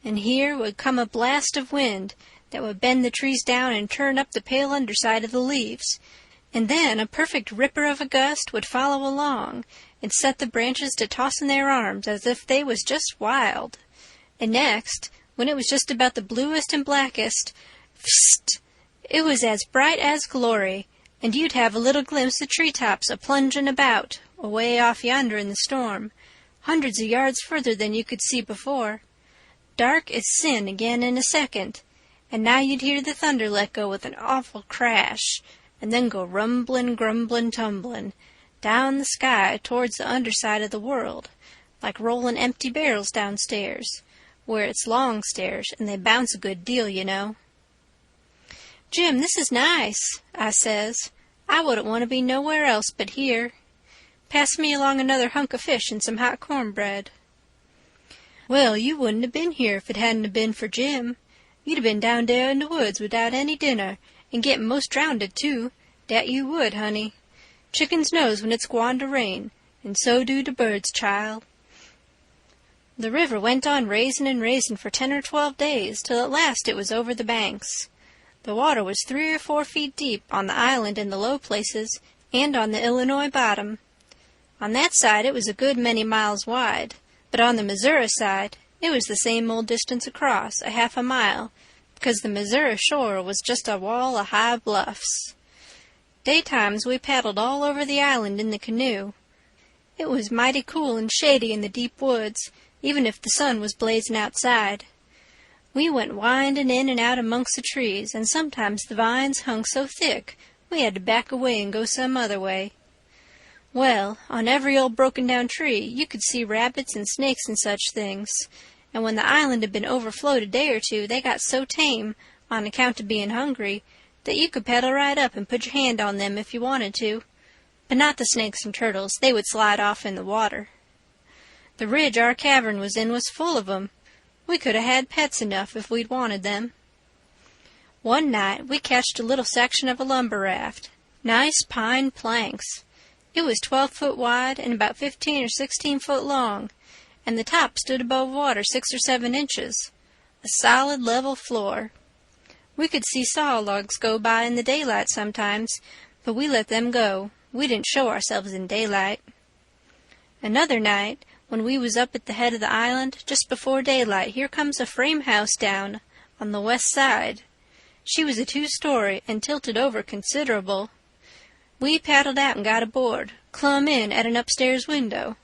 and here would come a blast of wind that would bend the trees down and turn up the pale underside of the leaves, and then a perfect ripper of a gust would follow along and set the branches to tossing their arms as if they was just wild. And next, when it was just about the bluest and blackest, psst, it was as bright as glory, and you'd have a little glimpse of tree-tops a-plunging about, away off yonder in the storm, hundreds of yards further than you could see before. Dark as sin again in a second, and now you'd hear the thunder let go with an awful crash, and then go rumblin', grumblin', tumblin' down the sky towards the underside of the world, like rollin' empty barrels downstairs, where it's long stairs, and they bounce a good deal, you know. "Jim, this is nice," I says. "I wouldn't want to be nowhere else but here. Pass me along another hunk of fish and some hot cornbread." "Well, you wouldn't have been here if it hadn't have been for Jim. You'd have been down there in the woods without any dinner, and getting most drownded, too. Dat you would, honey. Chickens knows when it's gwine to rain, and so do the birds, child." The river went on raisin' and raisin' for 10 or 12 days, till at last it was over the banks. The water was 3 or 4 feet deep on the island in the low places and on the Illinois bottom. On that side it was a good many miles wide, but on the Missouri side it was the same old distance across, a half a mile, because the Missouri shore was just a wall of high bluffs. Daytimes we paddled all over the island in the canoe. It was mighty cool and shady in the deep woods, even if the sun was blazing outside. We went winding in and out amongst the trees, and sometimes the vines hung so thick we had to back away and go some other way. Well, on every old broken-down tree you could see rabbits and snakes and such things, and when the island had been overflowed a day or two they got so tame, on account of being hungry, that you could paddle right up and put your hand on them if you wanted to. But not the snakes and turtles, they would slide off in the water. The ridge our cavern was in was full of 'em. We could 'a' had pets enough if we'd wanted them. One night we catched a little section of a lumber raft, nice pine planks. It was 12 foot wide and about 15 or 16 foot long, and the top stood above water 6 or 7 inches, a solid level floor. We could see saw logs go by in the daylight sometimes, but we let them go. We didn't show ourselves in daylight. Another night, when we was up at the head of the island, just before daylight, here comes a frame house down on the west side. She was a 2-story and tilted over considerable. We paddled out and got aboard, clumb in at an upstairs window.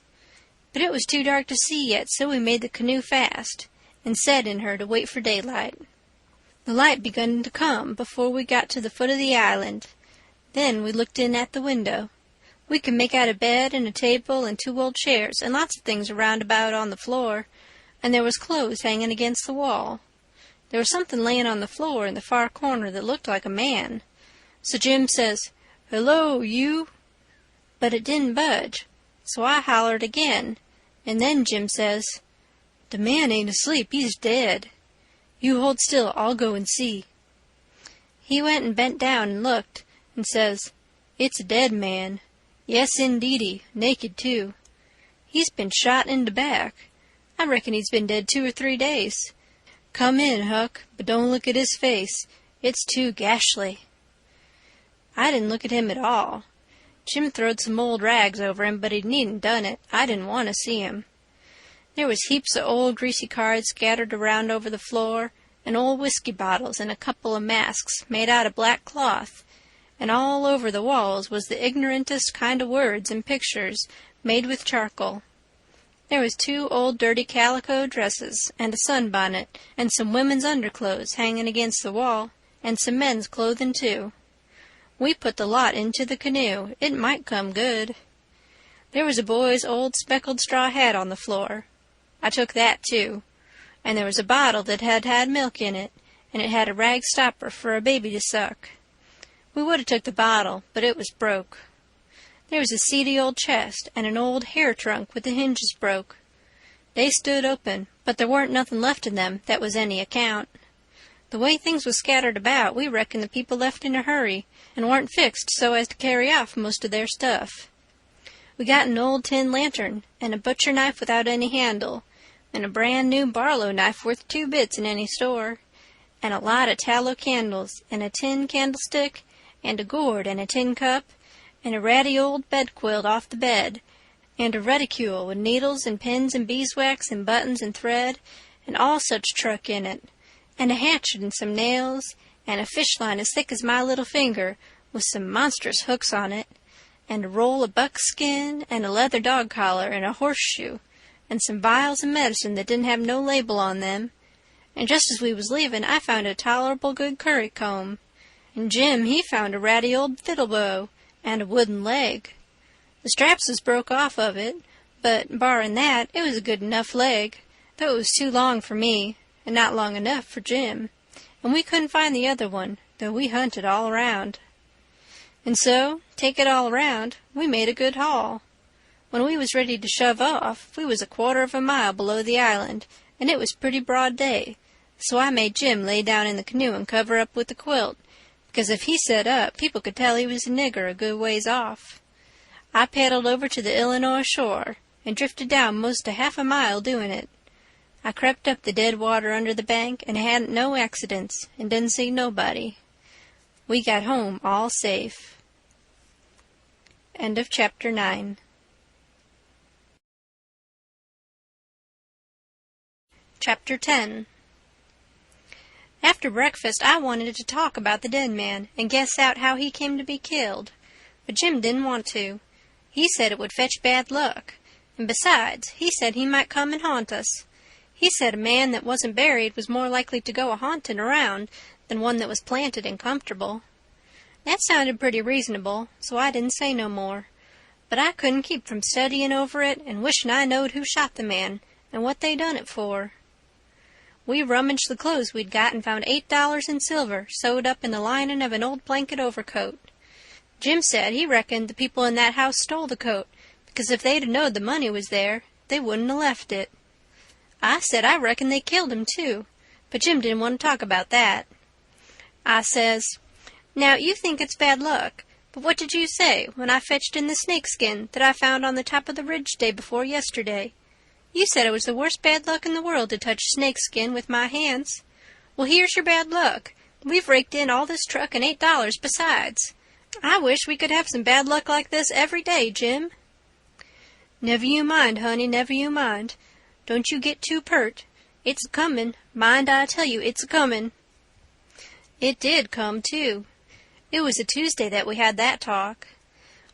But it was too dark to see yet, so we made the canoe fast, and set in her to wait for daylight. The light begun to come before we got to the foot of the island. Then we looked in at the window. We could make out a bed and a table and 2 old chairs and lots of things around about on the floor, and there was clothes hanging against the wall. There was something laying on the floor in the far corner that looked like a man. So Jim says, "Hello, you!" But it didn't budge, so I hollered again, and then Jim says, "The man ain't asleep, he's dead. You hold still, I'll go and see." He went and bent down and looked, and says, "It's a dead man. Yes, indeedy, naked, too. He's been shot in the back. I reckon he's been dead 2 or 3 days. Come in, Huck, but don't look at his face. It's too gashly." I didn't look at him at all. Jim throwed some old rags over him, but he needn't done it. I didn't want to see him. There was heaps of old greasy cards scattered around over the floor, and old whiskey bottles and a couple of masks made out of black cloth, and all over the walls was the ignorantest kind of words and pictures made with charcoal. There was 2 old dirty calico dresses and a sunbonnet and some women's underclothes hanging against the wall, and some men's clothing, too. We put the lot into the canoe. It might come good. There was a boy's old speckled straw hat on the floor. I took that, too. And there was a bottle that had had milk in it, and it had a rag stopper for a baby to suck. We would have took the bottle, but it was broke. There was a seedy old chest and an old hair trunk with the hinges broke. They stood open, but there weren't nothing left in them that was any account. The way things was scattered about, we reckon the people left in a hurry and weren't fixed so as to carry off most of their stuff. We got an old tin lantern and a butcher knife without any handle, and a brand-new Barlow knife worth 2 bits in any store, and a lot of tallow candles, and a tin candlestick, and a gourd and a tin cup, and a ratty old bedquilt off the bed, and a reticule with needles and pins and beeswax and buttons and thread, and all such truck in it, and a hatchet and some nails, and a fish line as thick as my little finger, with some monstrous hooks on it, and a roll of buckskin, and a leather dog collar, and a horseshoe, and some vials of medicine that didn't have no label on them. And just as we was leaving, I found a tolerable good currycomb, and Jim, he found a ratty old fiddle bow, and a wooden leg. The straps was broke off of it, but, barring that, it was a good enough leg, though it was too long for me, and not long enough for Jim, and we couldn't find the other one, though we hunted all around. And so, take it all around, we made a good haul. When we was ready to shove off, we was a 1/4 of a mile below the island, and it was pretty broad day, so I made Jim lay down in the canoe and cover up with the quilt, because if he set up, people could tell he was a nigger a good ways off. I paddled over to the Illinois shore, and drifted down most 1/2 a mile doing it. I crept up the dead water under the bank, and hadn't no accidents, and didn't see nobody. We got home all safe. End of Chapter 9. Chapter 10. After breakfast, I wanted to talk about the dead man and guess out how he came to be killed, but Jim didn't want to. He said it would fetch bad luck, and besides, he said he might come and haunt us. He said a man that wasn't buried was more likely to go a-haunting around than one that was planted and comfortable. That sounded pretty reasonable, so I didn't say no more. but I couldn't keep from studying over it and wishing I knowed who shot the man and what they done it for. We rummaged the clothes we'd got and found $8 in silver sewed up in the lining of an old blanket overcoat. Jim said he reckoned the people in that house stole the coat, because if they'd knowed the money was there, they wouldn't have left it. I said I reckoned they killed him, too, but Jim didn't want to talk about that. I says, "Now, you think it's bad luck, but what did you say when I fetched in the snakeskin that I found on the top of the ridge day before yesterday? You said it was the worst bad luck in the world to touch snakeskin with my hands. Well, here's your bad luck. We've raked in all this truck and $8 besides. I wish we could have some bad luck like this every day, Jim." "Never you mind, honey, never you mind. Don't you get too pert. It's a-comin'. Mind, I tell you, it's a-comin'." It did come, too. It was a Tuesday that we had that talk.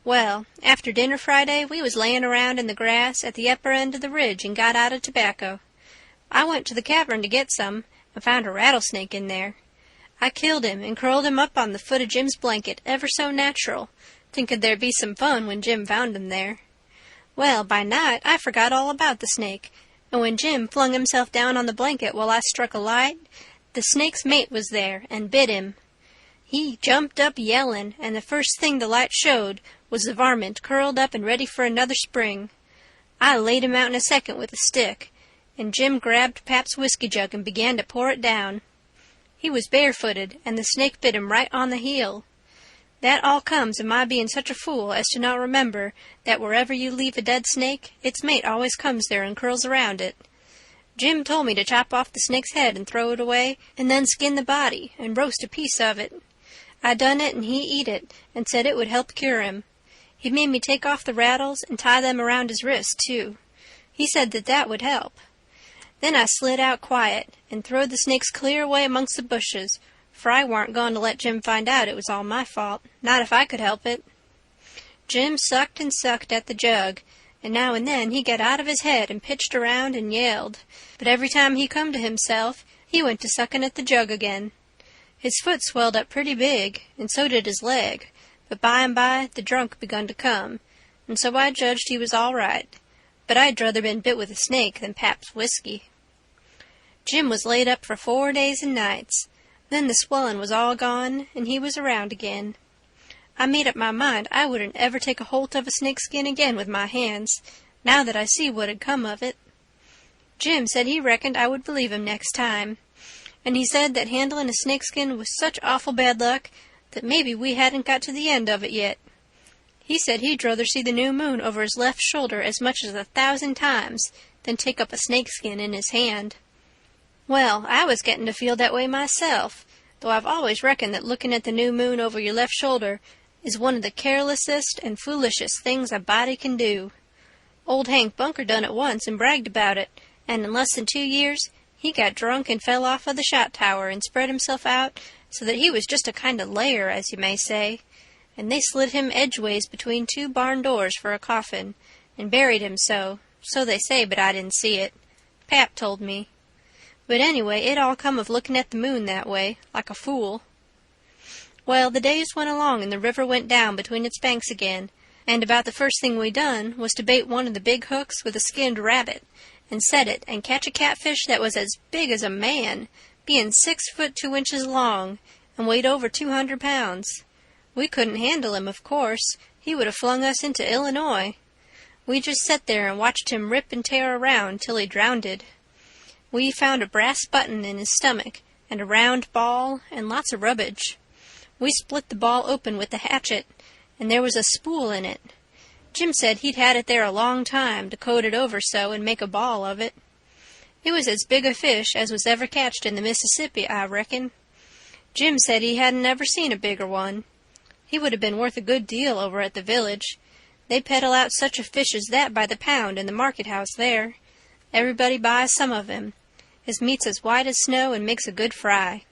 Well, after dinner Friday, we was layin' around in the grass at the upper end of the ridge and got out of tobacco. I went to the cavern to get some and found a rattlesnake in there. I killed him and curled him up on the foot of Jim's blanket ever so natural, thinking there'd be some fun when Jim found him there. Well, by night I forgot all about the snake, and when Jim flung himself down on the blanket while I struck a light, the snake's mate was there and bit him. He jumped up yellin', and the first thing the light showed was the varmint curled up and ready for another spring. I laid him out in a second with a stick, and Jim grabbed Pap's whiskey jug and began to pour it down. He was barefooted, and the snake bit him right on the heel. That all comes of my being such a fool as to not remember that wherever you leave a dead snake, its mate always comes there and curls around it. Jim told me to chop off the snake's head and throw it away, and then skin the body and roast a piece of it. I done it, and he eat it, and said it would help cure him. He made me take off the rattles and tie them around his wrist, too. He said that would help. Then I slid out quiet and throwed the snakes clear away amongst the bushes, for I warn't going to let Jim find out it was all my fault, not if I could help it. Jim sucked and sucked at the jug, and now and then he got out of his head and pitched around and yelled, but every time he come to himself, he went to sucking at the jug again. His foot swelled up pretty big, and so did his leg, but by and by the drunk begun to come, and so I judged he was all right, but I'd druther been bit with a snake than Pap's whiskey. Jim was laid up for 4 days and nights. Then the swellin' was all gone, and he was around again. I made up my mind I wouldn't ever take a holt of a snakeskin again with my hands, now that I see what had come of it. Jim said he reckoned I would believe him next time, and he said that handling a snakeskin was such awful bad luck that maybe we hadn't got to the end of it yet. He said he'd druther see the new moon over his left shoulder as much as 1,000 times than take up a snakeskin in his hand. Well, I was getting to feel that way myself, though I've always reckoned that looking at the new moon over your left shoulder is one of the carelessest and foolishest things a body can do. Old Hank Bunker done it once and bragged about it, and in less than 2 years he got drunk and fell off of the shot tower and spread himself out so that he was just a kind of layer, as you may say, and they slid him edgeways between 2 barn doors for a coffin, and buried him so they say, but I didn't see it. Pap told me. But anyway, it all come of looking at the moon that way, like a fool. Well, the days went along and the river went down between its banks again, and about the first thing we done was to bait one of the big hooks with a skinned rabbit, and set it and catch a catfish that was as big as a man, being 6 foot 2 inches long, and weighed over 200 pounds. We couldn't handle him, of course. He would have flung us into Illinois. We just set there and watched him rip and tear around till he drownded. We found a brass button in his stomach, and a round ball, and lots of rubbage. We split the ball open with the hatchet, and there was a spool in it. Jim said he'd had it there a long time to coat it over so and make a ball of it. It was as big a fish as was ever catched in the Mississippi, I reckon. Jim said he hadn't ever seen a bigger one. He would have been worth a good deal over at the village. They peddle out such a fish as that by the pound in the market-house there. Everybody buys some of him. His meat's as white as snow and makes a good fry.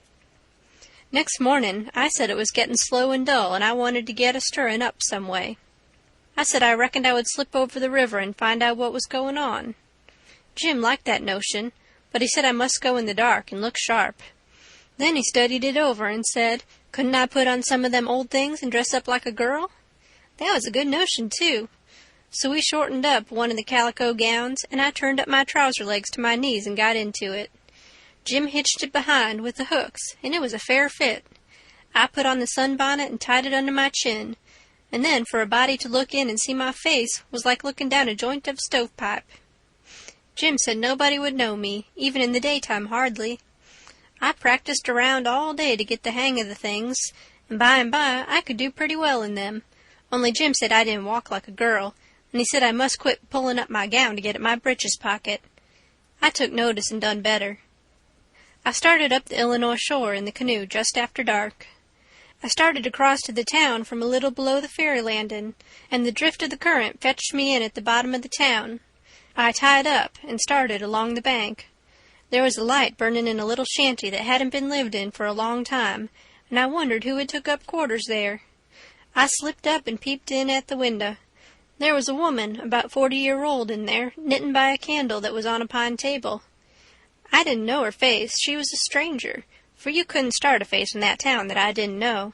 Next morning I said it was getting slow and dull, and I wanted to get a stirring up some way. I said I reckoned I would slip over the river and find out what was going on. Jim liked that notion, but he said I must go in the dark and look sharp. Then he studied it over and said, couldn't I put on some of them old things and dress up like a girl? That was a good notion, too. So we shortened up one of the calico gowns, and I turned up my trouser legs to my knees and got into it. Jim hitched it behind with the hooks, and it was a fair fit. I put on the sunbonnet and tied it under my chin, and then for a body to look in and see my face was like looking down a joint of stovepipe. Jim said nobody would know me, even in the daytime hardly. I practiced around all day to get the hang of the things, and by I could do pretty well in them, only Jim said I didn't walk like a girl, and he said I must quit pulling up my gown to get at my breeches pocket. I took notice and done better. I started up the Illinois shore in the canoe just after dark. I started across to the town from a little below the ferry landing, and the drift of the current fetched me in at the bottom of the town. I tied up and started along the bank. There was a light burning in a little shanty that hadn't been lived in for a long time, and I wondered who had took up quarters there. I slipped up and peeped in at the window. There was a woman, about 40-year-old, in there, knitting by a candle that was on a pine table. I didn't know her face. She was a stranger, for you couldn't start a face in that town that I didn't know.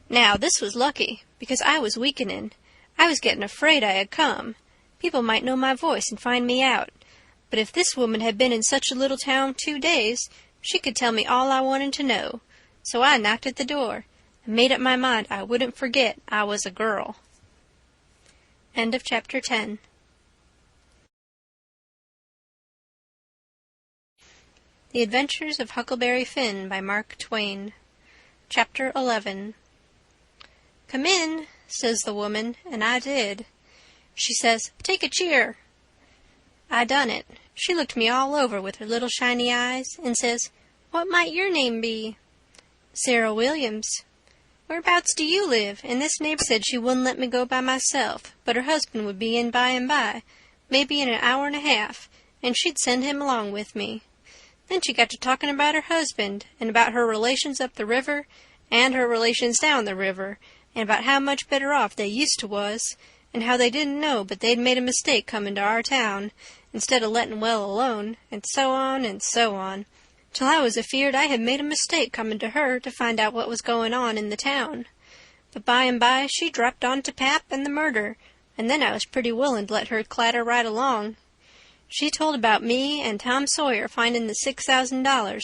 Now, this was lucky, because I was weakening. I was getting afraid I had come. People might know my voice and find me out. But if this woman had been in such a little town 2 days, she could tell me all I wanted to know. So I knocked at the door, and made up my mind I wouldn't forget I was a girl. End of Chapter 10. The Adventures of Huckleberry Finn by Mark Twain. Chapter 11. "Come in," says the woman, and I did. She says, "Take a cheer." I done it. She looked me all over with her little shiny eyes, and says, "What might your name be?" "Sarah Williams." "Whereabouts do you live?" And this neighbor said she wouldn't let me go by myself, but her husband would be in by, maybe in an hour and a half, and she'd send him along with me. Then she got to talking about her husband, and about her relations up the river, and her relations down the river, and about how much better off they used to was, and how they didn't know but they'd made a mistake coming to our town, instead of letting well alone, and so on, till I was afeard I had made a mistake coming to her to find out what was going on in the town. But by she dropped on to pap and the murder, and then I was pretty willing to let her clatter right along. She told about me and Tom Sawyer finding the $6,000,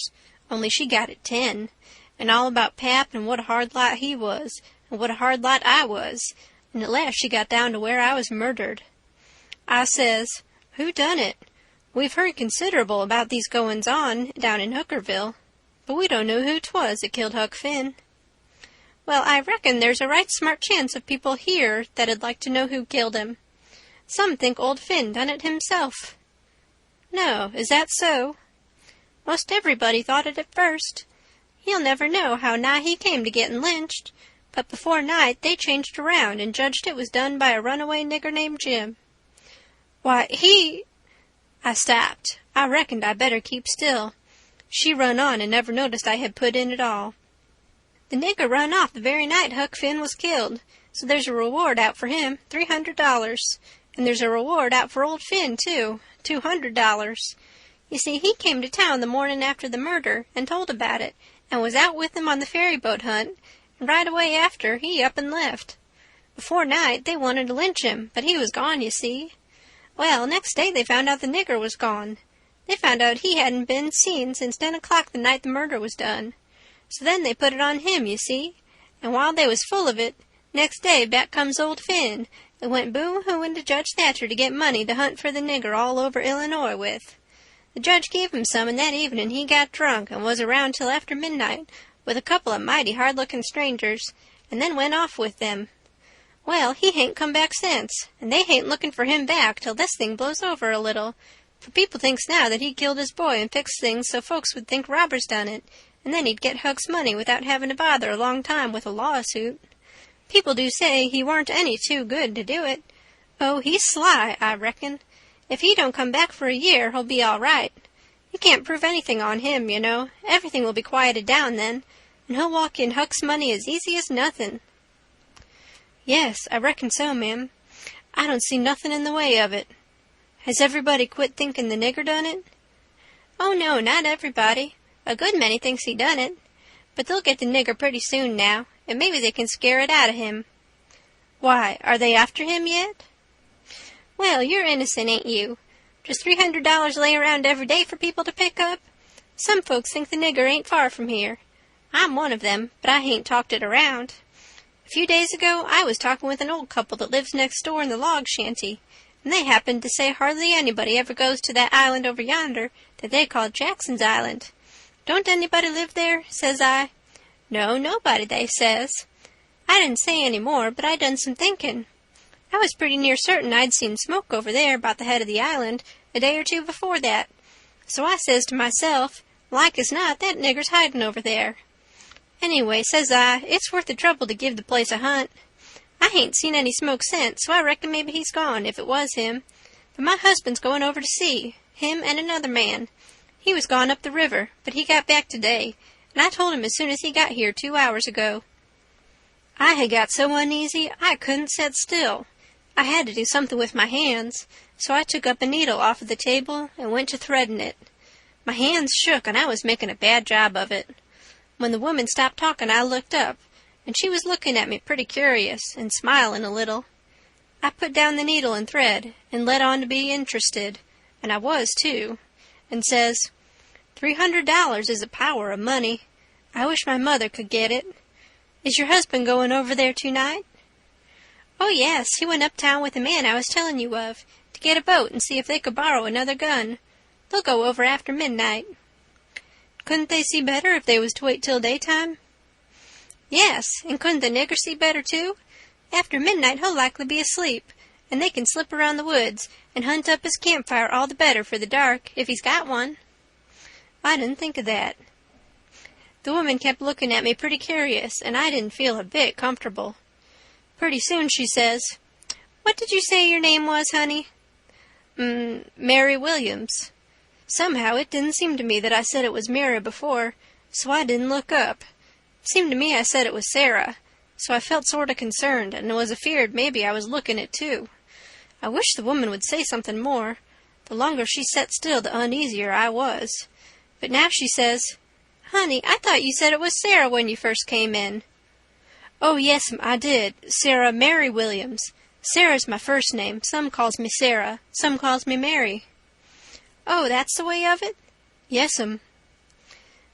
only she got it 10, and all about pap and what a hard lot he was, and what a hard lot I was, and at last she got down to where I was murdered. I says, "Who done it? We've heard considerable about these goings-on down in Hookerville, but we don't know who 'twas that killed Huck Finn." "Well, I reckon there's a right smart chance of people here that'd like to know who killed him. Some think old Finn done it himself." "No, is that so?" "Most everybody thought it at first. You'll never know how nigh he came to getting lynched, but before night they changed around and judged it was done by a runaway nigger named Jim." "Why, he—" I stopped. I reckoned I better keep still. She run on and never noticed I had put in at all. "The nigger run off the very night Huck Finn was killed, so there's a reward out for him, $300. And there's a reward out for old Finn, too, $200. You see, he came to town the morning after the murder and told about it, and was out with him on the ferry boat hunt, and right away after he up and left. Before night they wanted to lynch him, but he was gone, you see. Well, next day they found out the nigger was gone. They found out he hadn't been seen since 10 o'clock the night the murder was done. So then they put it on him, you see, and while they was full of it, next day back comes old Finn, and went boo-hooing to Judge Thatcher to get money to hunt for the nigger all over Illinois with. The judge gave him some, and that evening he got drunk and was around till after midnight with a couple of mighty hard-looking strangers, and then went off with them. Well, he hain't come back since, and they hain't looking for him back till this thing blows over a little, for people thinks now that he killed his boy and fixed things so folks would think robbers done it, and then he'd get Huck's money without having to bother a long time with a lawsuit. People do say he weren't any too good to do it. Oh, he's sly, I reckon. If he don't come back for a year, he'll be all right. You can't prove anything on him, you know. Everything will be quieted down then, and he'll walk in Huck's money as easy as nothing." "Yes, I reckon so, ma'am. I don't see nothing in the way of it. Has everybody quit thinking the nigger done it?" "Oh, no, not everybody. A good many thinks he done it. But they'll get the nigger pretty soon now, and maybe they can scare it out of him." "Why, are they after him yet?" Well, you're innocent, ain't you? Does $300 lay around every day for people to pick up? Some folks think the nigger ain't far from here. I'm one of them, but I hain't talked it around. A few days ago I was talking with an old couple that lives next door in the log shanty, and they happened to say hardly anybody ever goes to that island over yonder that they call Jackson's Island. Don't anybody live there? Says I. No, nobody, they says. I didn't say any more, but I done some thinking. I was pretty near certain I'd seen smoke over there about the head of the island a day or two before that. So I says to myself, like as not, that nigger's hiding over there. Anyway, says I, it's worth the trouble to give the place a hunt. I hain't seen any smoke since, so I reckon maybe he's gone, if it was him. But my husband's going over to see, him and another man. He was gone up the river, but he got back today, and I told him as soon as he got here 2 hours ago. I had got so uneasy I couldn't sit still. I had to do something with my hands, so I took up a needle off of the table and went to threading it. My hands shook, and I was making a bad job of it. When the woman stopped talking, I looked up, and she was looking at me pretty curious and smiling a little. I put down the needle and thread and let on to be interested, and I was, too, and says, $300 is a power of money. I wish my mother could get it. Is your husband going over there tonight? Oh, yes, he went uptown with the man I was telling you of, to get a boat and see if they could borrow another gun. They'll go over after midnight. Couldn't they see better if they was to wait till daytime? Yes, and couldn't the nigger see better, too? After midnight he'll likely be asleep, and they can slip around the woods and hunt up his campfire all the better for the dark, if he's got one. I didn't think of that. The woman kept looking at me pretty curious, and I didn't feel a bit comfortable. Pretty soon she says, What did you say your name was, honey? Mary Williams. Somehow it didn't seem to me that I said it was Mary before, so I didn't look up. It seemed to me I said it was Sarah, so I felt sort of concerned and was afeard maybe I was looking it too. I wished the woman would say something more. The longer she sat still, the uneasier I was. But now she says, Honey, I thought you said it was Sarah when you first came in. Oh, yes'm, I did. Sarah Mary Williams. Sarah's my first name. Some calls me Sarah. Some calls me Mary. Oh, that's the way of it? Yes'm.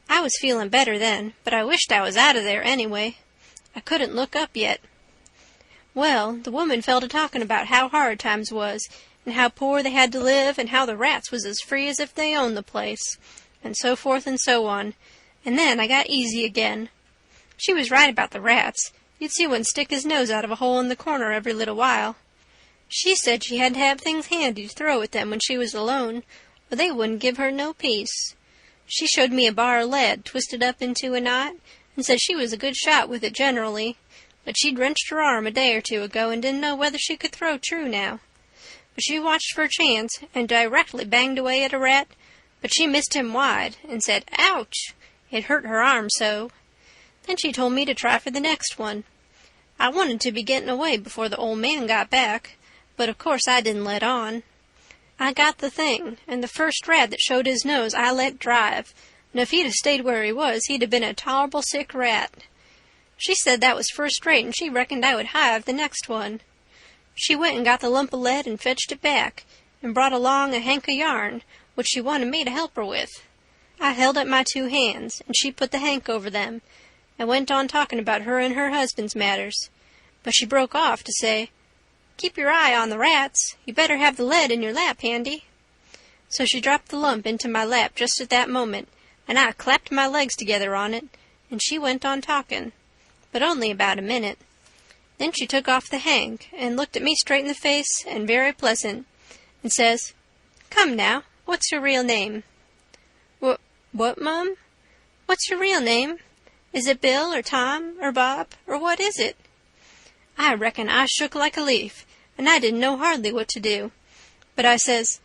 I was feeling better then, but I wished I was out of there anyway. I couldn't look up yet. Well, the woman fell to talking about how hard times was, and how poor they had to live, and how the rats was as free as if they owned the place, and so forth and so on, and then I got easy again. She was right about the rats. You'd see one stick his nose out of a hole in the corner every little while. She said she had to have things handy to throw at them when she was alone, or they wouldn't give her no peace. She showed me a bar of lead twisted up into a knot, and said she was a good shot with it generally, but she'd wrenched her arm a day or two ago and didn't know whether she could throw true now. But she watched for a chance, and directly banged away at a rat, but she missed him wide, and said, Ouch! It hurt her arm so. Then she told me to try for the next one. I wanted to be getting away before the old man got back, but of course I didn't let on. I got the thing, and the first rat that showed his nose I let drive, and if he'd have stayed where he was, he'd have been a tolerable sick rat. She said that was first rate, and she reckoned I would hive the next one. She went and got the lump of lead and fetched it back, and brought along a hank of yarn, which she wanted me to help her with. I held up my 2 hands, and she put the hank over them, and went on talking about her and her husband's matters. But she broke off to say, Keep your eye on the rats. You better have the lead in your lap handy. So she dropped the lump into my lap just at that moment, and I clapped my legs together on it, and she went on talking, but only about a minute. Then she took off the hank, and looked at me straight in the face, and very pleasant, and says, Come now, what's your real name? What, Mum? What's your real name? Is it Bill, or Tom, or Bob, or what is it? I reckon I shook like a leaf, and I didn't know hardly what to do. But I says,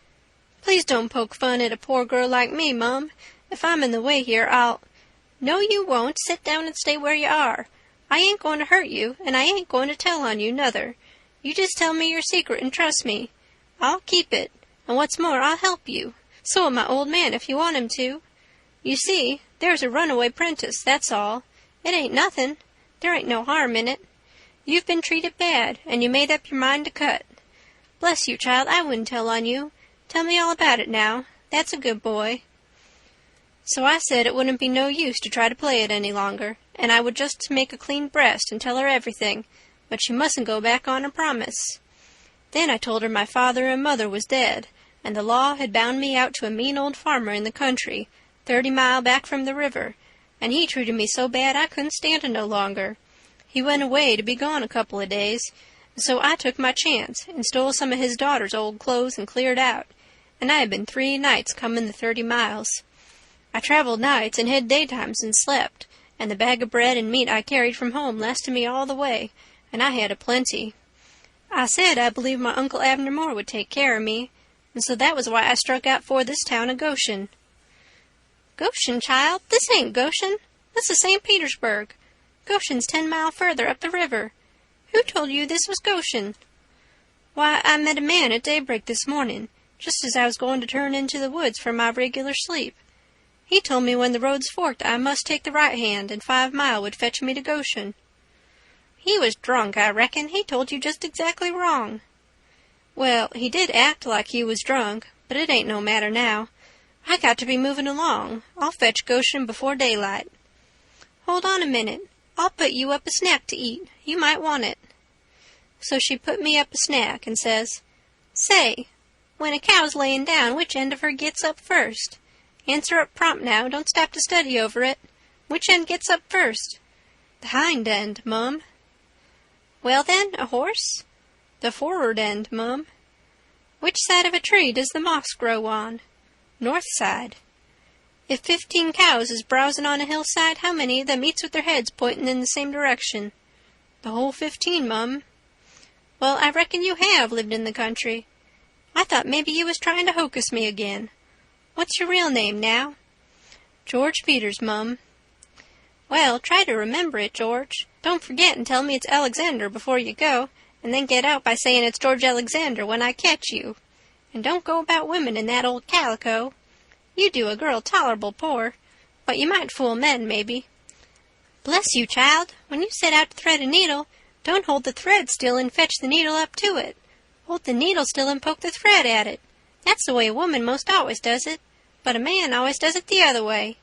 Please don't poke fun at a poor girl like me, Mum. If I'm in the way here, I'll— No, you won't. Sit down and stay where you are. I ain't going to hurt you, and I ain't going to tell on you, nuther. You just tell me your secret and trust me. I'll keep it, and what's more, I'll help you. So will my old man if you want him to. You see, there's a runaway prentice, that's all. It ain't nothing. There ain't no harm in it. You've been treated bad, and you made up your mind to cut. Bless you, child, I wouldn't tell on you. Tell me all about it now. That's a good boy. So I said it wouldn't be no use to try to play it any longer, and I would just make a clean breast and tell her everything, but she mustn't go back on her promise. Then I told her my father and mother was dead, and the law had bound me out to a mean old farmer in the country, 30 mile back from the river, and he treated me so bad I couldn't stand it no longer. He went away to be gone a couple of days, and so I took my chance and stole some of his daughter's old clothes and cleared out, and I had been 3 nights coming the 30 miles. I traveled nights and hid daytimes and slept, and the bag of bread and meat I carried from home lasted me all the way, and I had a plenty. I said I believed my Uncle Abner Moore would take care of me, and so that was why I struck out for this town of Goshen. Goshen, child? This ain't Goshen. This is St. Petersburg. Goshen's 10 mile further up the river. Who told you this was Goshen? Why, I met a man at daybreak this morning, just as I was going to turn into the woods for my regular sleep. He told me when the roads forked I must take the right hand, and 5 mile would fetch me to Goshen. He was drunk, I reckon. He told you just exactly wrong. Well, he did act like he was drunk, but it ain't no matter now. I got to be moving along. I'll fetch Goshen before daylight. Hold on a minute. I'll put you up a snack to eat. You might want it. So she put me up a snack and says, Say, when a cow's laying down, which end of her gets up first? Answer up prompt now. Don't stop to study over it. Which end gets up first? The hind end, Mum. Well, then, a horse? The forward end, Mum. Which side of a tree does the moss grow on? North side. If 15 cows is browsing on a hillside, how many of them eats with their heads pointing in the same direction? The whole 15, Mum. Well, I reckon you have lived in the country. I thought maybe you was trying to hocus me again. What's your real name, now? George Peters, Mum. Well, try to remember it, George. Don't forget and tell me it's Alexander before you go, and then get out by saying it's George Alexander when I catch you. And don't go about women in that old calico. You do a girl tolerable poor, but you might fool men, maybe. Bless you, child. When you set out to thread a needle, don't hold the thread still and fetch the needle up to it. Hold the needle still and poke the thread at it. That's the way a woman most always does it, but a man always does it the other way.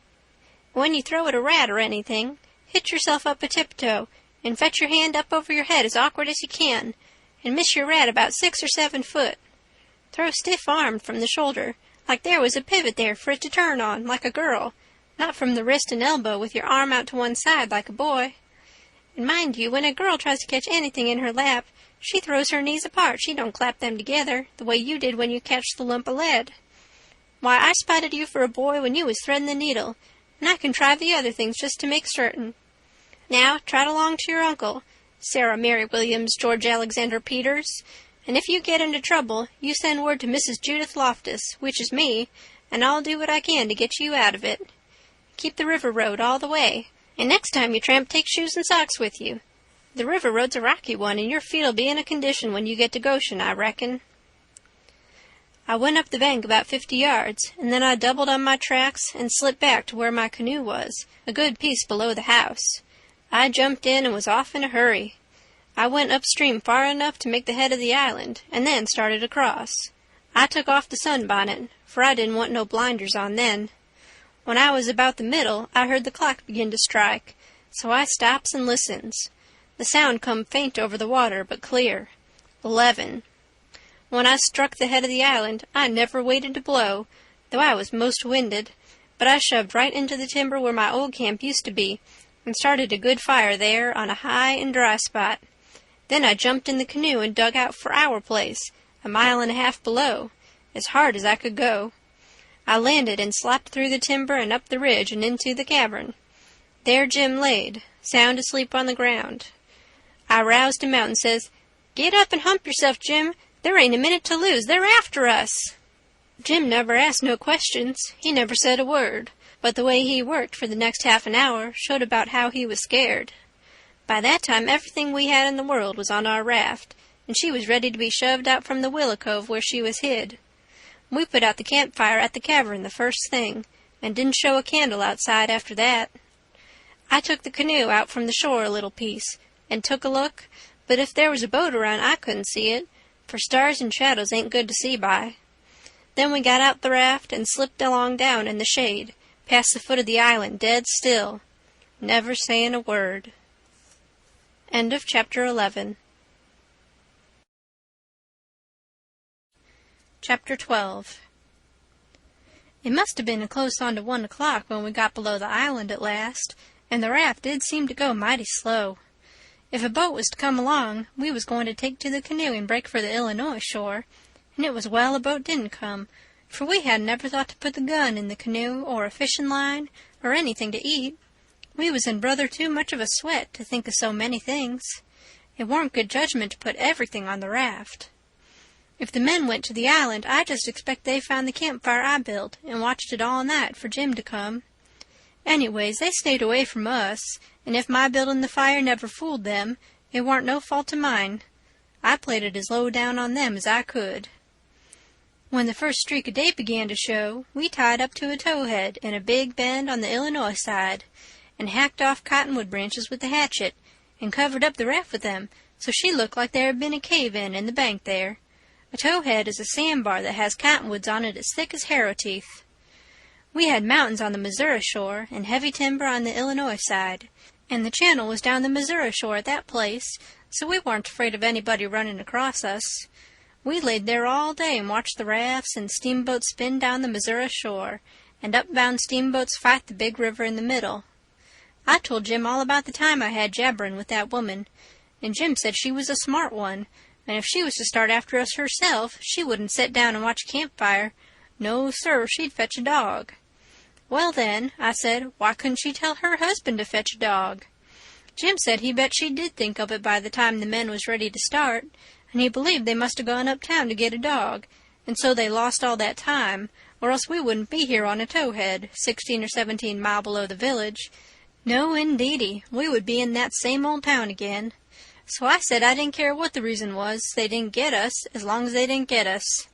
When you throw at a rat or anything, hitch yourself up a tiptoe and fetch your hand up over your head as awkward as you can, and miss your rat about 6 or 7 foot. Throw stiff-armed from the shoulder, like there was a pivot there for it to turn on, like a girl, not from the wrist and elbow with your arm out to one side like a boy. And mind you, when a girl tries to catch anything in her lap, she throws her knees apart. She don't clap them together, the way you did when you catched the lump of lead. Why, I spotted you for a boy when you was threading the needle, and I contrived the other things just to make certain. Now, trot along to your uncle, Sarah Mary Williams George Alexander Peters, and if you get into trouble, you send word to Mrs. Judith Loftus, which is me, and I'll do what I can to get you out of it. Keep the river road all the way, and next time you tramp, take shoes and socks with you. The river road's a rocky one, and your feet'll be in a condition when you get to Goshen, I reckon. I went up the bank about 50 yards, and then I doubled on my tracks and slipped back to where my canoe was, a good piece below the house. I jumped in and was off in a hurry. I went upstream far enough to make the head of the island, and then started across. I took off the sunbonnet, for I didn't want no blinders on then. When I was about the middle, I heard the clock begin to strike, so I stops and listens. The sound come faint over the water, but clear. 11. When I struck the head of the island, I never waited to blow, though I was most winded, but I shoved right into the timber where my old camp used to be, and started a good fire there on a high and dry spot. Then I jumped in the canoe and dug out for our place, 1.5 miles below, as hard as I could go. I landed and slopped through the timber and up the ridge and into the cavern. There Jim laid, sound asleep on the ground. I roused him out and says, "Get up and hump yourself, Jim. There ain't a minute to lose. They're after us." Jim never asked no questions. He never said a word, but the way he worked for the next half an hour showed about how he was scared. By that time everything we had in the world was on our raft, and she was ready to be shoved out from the willow cove where she was hid. We put out the campfire at the cavern the first thing, and didn't show a candle outside after that. I took the canoe out from the shore a little piece, and took a look, but if there was a boat around I couldn't see it, for stars and shadows ain't good to see by. Then we got out the raft and slipped along down in the shade, past the foot of the island, dead still, never saying a word. End of chapter 11. Chapter 12. It must have been close on to 1 o'clock when we got below the island at last, and the raft did seem to go mighty slow. If a boat was to come along, we was going to take to the canoe and break for the Illinois shore, and it was well a boat didn't come, for we hadn't ever thought to put the gun in the canoe or a fishing line or anything to eat. We was in brother too much of a sweat to think of so many things. It warn't good judgment to put everything on the raft. If the men went to the island, I just expect they found the campfire I built and watched it all night for Jim to come. Anyways, they stayed away from us, and if my building the fire never fooled them, it warn't no fault of mine. I played it as low down on them as I could. When the first streak of day began to show, we tied up to a towhead in a big bend on the Illinois side, and hacked off cottonwood branches with the hatchet, and covered up the raft with them, so she looked like there had been a cave-in the bank there. A towhead is a sandbar that has cottonwoods on it as thick as harrow teeth. We had mountains on the Missouri shore and heavy timber on the Illinois side, and the channel was down the Missouri shore at that place, so we weren't afraid of anybody running across us. We laid there all day and watched the rafts and steamboats spin down the Missouri shore, and upbound steamboats fight the big river in the middle. I told Jim all about the time I had jabbering with that woman, and Jim said she was a smart one, and if she was to start after us herself, she wouldn't sit down and watch a campfire. No, sir, she'd fetch a dog. Well, then, I said, why couldn't she tell her husband to fetch a dog? Jim said he bet she did think of it by the time the men was ready to start, and he believed they must have gone uptown to get a dog, and so they lost all that time, or else we wouldn't be here on a towhead, 16 or 17 mile below the village. No, indeedy, we would be in that same old town again. So I said I didn't care what the reason was, they didn't get us, as long as they didn't get us.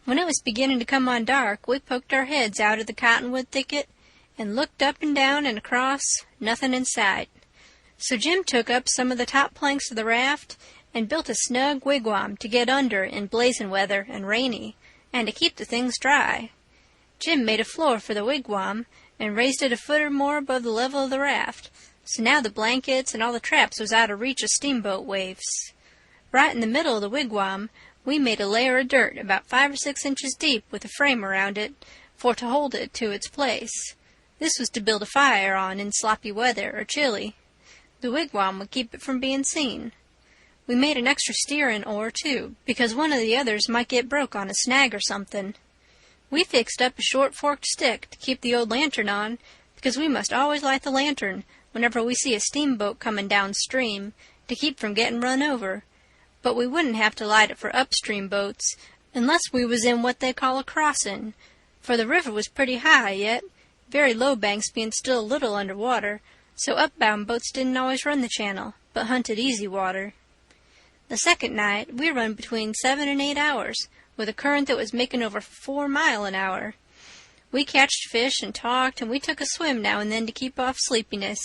When it was beginning to come on dark, we poked our heads out of the cottonwood thicket and looked up and down and across, nothing in sight. So Jim took up some of the top planks of the raft and built a snug wigwam to get under in blazing weather and rainy, and to keep the things dry. Jim made a floor for the wigwam and raised it a foot or more above the level of the raft, so now the blankets and all the traps was out of reach of steamboat waves. Right in the middle of the wigwam, we made a layer of dirt about 5 or 6 inches deep with a frame around it, for to hold it to its place. This was to build a fire on in sloppy weather or chilly. The wigwam would keep it from being seen. We made an extra steering oar, too, because one of the others might get broke on a snag or something. We fixed up a short forked stick to keep the old lantern on, because we must always light the lantern whenever we see a steamboat coming downstream, to keep from getting run over. But we wouldn't have to light it for upstream boats, unless we was in what they call a crossing, for the river was pretty high yet, very low banks being still a little under water, so upbound boats didn't always run the channel, but hunted easy water. The second night we run between 7 and 8 hours, with a current that was making over 4 miles an hour. We catched fish and talked, and we took a swim now and then to keep off sleepiness.